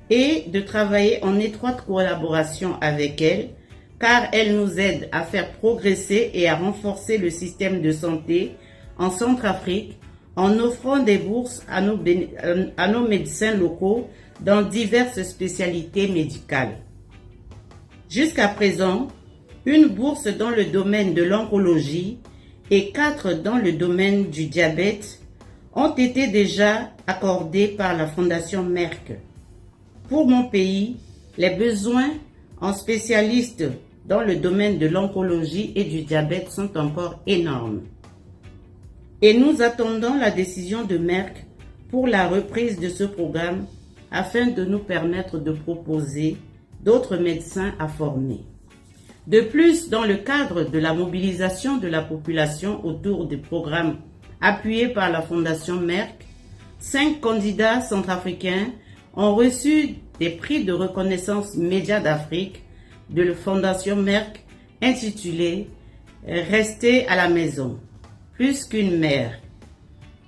et de travailler en étroite collaboration avec elle, car elle nous aide à faire progresser et à renforcer le système de santé en Centrafrique en offrant des bourses à nos médecins locaux dans diverses spécialités médicales. Jusqu'à présent, une bourse dans le domaine de l'oncologie et 4 dans le domaine du diabète ont été déjà accordées par la Fondation Merck. Pour mon pays, les besoins en spécialistes dans le domaine de l'oncologie et du diabète sont encore énormes. Et nous attendons la décision de Merck pour la reprise de ce programme afin de nous permettre de proposer d'autres médecins à former. De plus, dans le cadre de la mobilisation de la population autour des programmes appuyés par la Fondation Merck, 5 candidats centrafricains ont reçu des prix de reconnaissance média d'Afrique de la Fondation Merck intitulé « Restez à la maison, plus qu'une mère,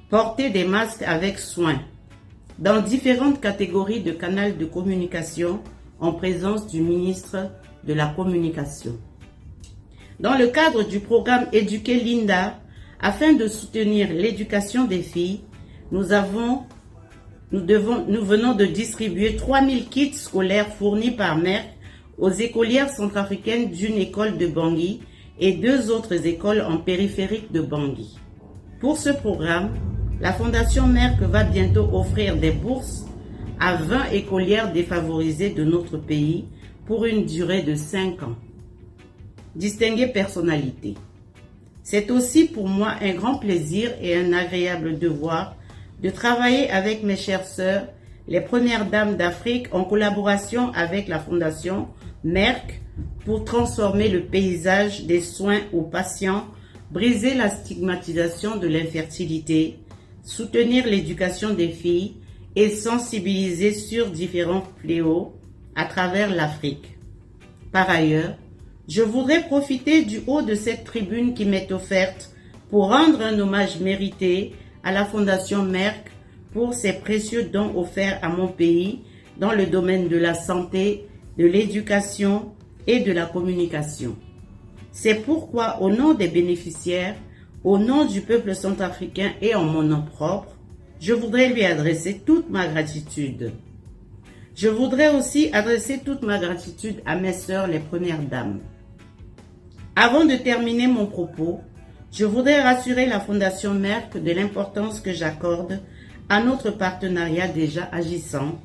portez des masques avec soin » dans différentes catégories de canaux de communication en présence du ministre de la Communication. Dans le cadre du programme Éduquer Linda, afin de soutenir l'éducation des filles, nous venons de distribuer 3000 kits scolaires fournis par Merck aux écolières centrafricaines d'une école de Bangui et 2 autres écoles en périphérique de Bangui. Pour ce programme, la Fondation Merck va bientôt offrir des bourses à 20 écolières défavorisées de notre pays pour une durée de 5 ans. Distinguée personnalité. C'est aussi pour moi un grand plaisir et un agréable devoir de travailler avec mes chères sœurs, les premières dames d'Afrique, en collaboration avec la Fondation Merck pour transformer le paysage des soins aux patients, briser la stigmatisation de l'infertilité, soutenir l'éducation des filles et sensibiliser sur différents fléaux à travers l'Afrique. Par ailleurs, je voudrais profiter du haut de cette tribune qui m'est offerte pour rendre un hommage mérité à la Fondation Merck pour ses précieux dons offerts à mon pays dans le domaine de la santé, de l'éducation et de la communication. C'est pourquoi, au nom des bénéficiaires, au nom du peuple centrafricain et en mon nom propre, je voudrais lui adresser toute ma gratitude. Je voudrais aussi adresser toute ma gratitude à mes sœurs, les premières dames. Avant de terminer mon propos, je voudrais rassurer la Fondation Merck de l'importance que j'accorde à notre partenariat déjà agissant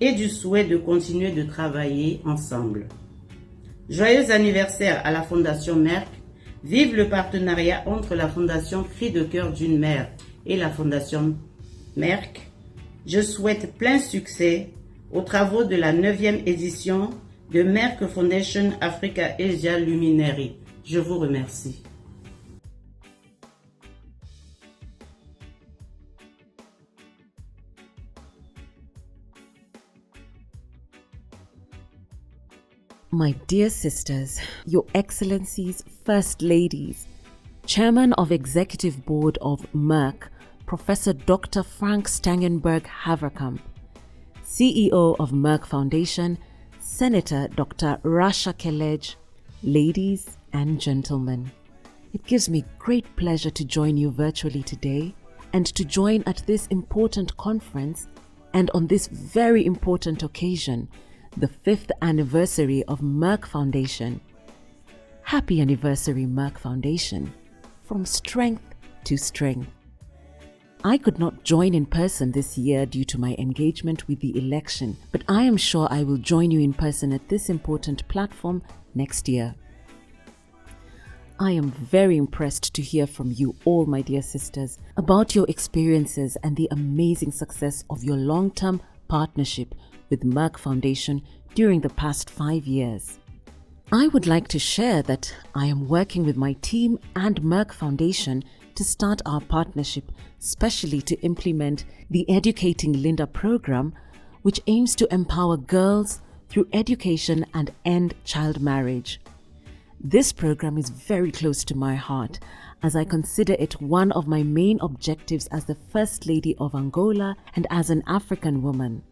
et du souhait de continuer de travailler ensemble. Joyeux anniversaire à la Fondation Merck. Vive le partenariat entre la Fondation Cri de cœur d'une mère et la Fondation Merck. Je souhaite plein succès aux travaux de la 9e édition de Merck Foundation Africa Asia Luminary. Je vous remercie. My dear sisters, Your Excellencies, First Ladies, Chairman of Executive Board of Merck, Professor Dr. Frank Stangenberg-Haverkamp, CEO of Merck Foundation, Senator Dr. Rasha Kelej, ladies and gentlemen. It gives me great pleasure to join you virtually today and to join at this important conference and on this very important occasion, the 5th anniversary of Merck Foundation. Happy anniversary, Merck Foundation, from strength to strength. I could not join in person this year due to my engagement with the election, but I am sure I will join you in person at this important platform next year. I am very impressed to hear from you all, my dear sisters, about your experiences and the amazing success of your long-term partnership with Merck Foundation during the past 5 years. I would like to share that I am working with my team and Merck Foundation to start our partnership, specially to implement the Educating Linda program, which aims to empower girls through education and end child marriage. This program is very close to my heart, as I consider it one of my main objectives as the First Lady of Angola and as an African woman.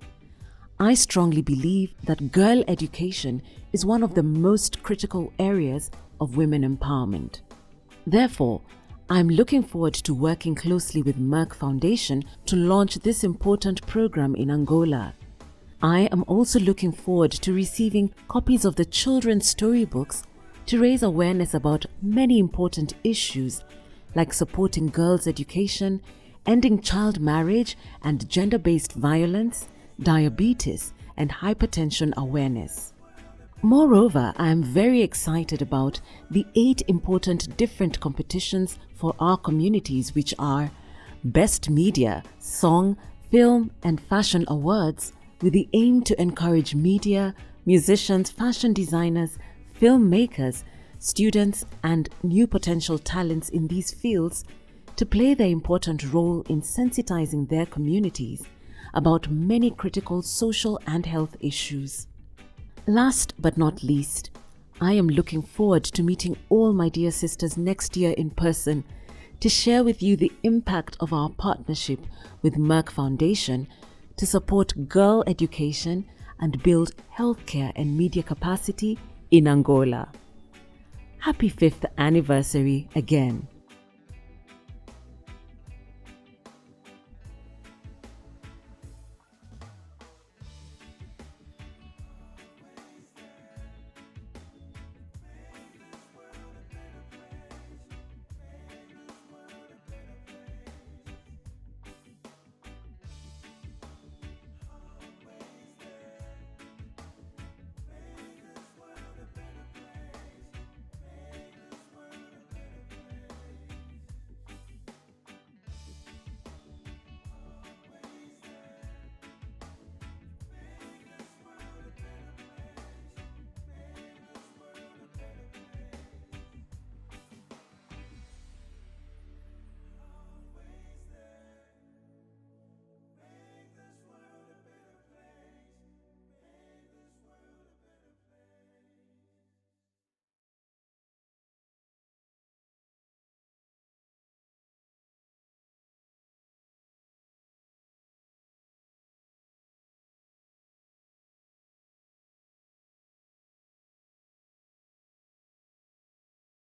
I strongly believe that girl education is one of the most critical areas of women empowerment. Therefore, I'm looking forward to working closely with Merck Foundation to launch this important program in Angola. I am also looking forward to receiving copies of the children's storybooks to raise awareness about many important issues like supporting girls' education, ending child marriage and gender-based violence, diabetes, and hypertension awareness. Moreover, I am very excited about the 8 important different competitions for our communities, which are Best Media, Song, Film, and Fashion Awards, with the aim to encourage media, musicians, fashion designers, filmmakers, students, and new potential talents in these fields to play their important role in sensitizing their communities about many critical social and health issues. Last but not least, I am looking forward to meeting all my dear sisters next year in person to share with you the impact of our partnership with Merck Foundation to support girl education and build healthcare and media capacity in Angola. Happy 5th anniversary again.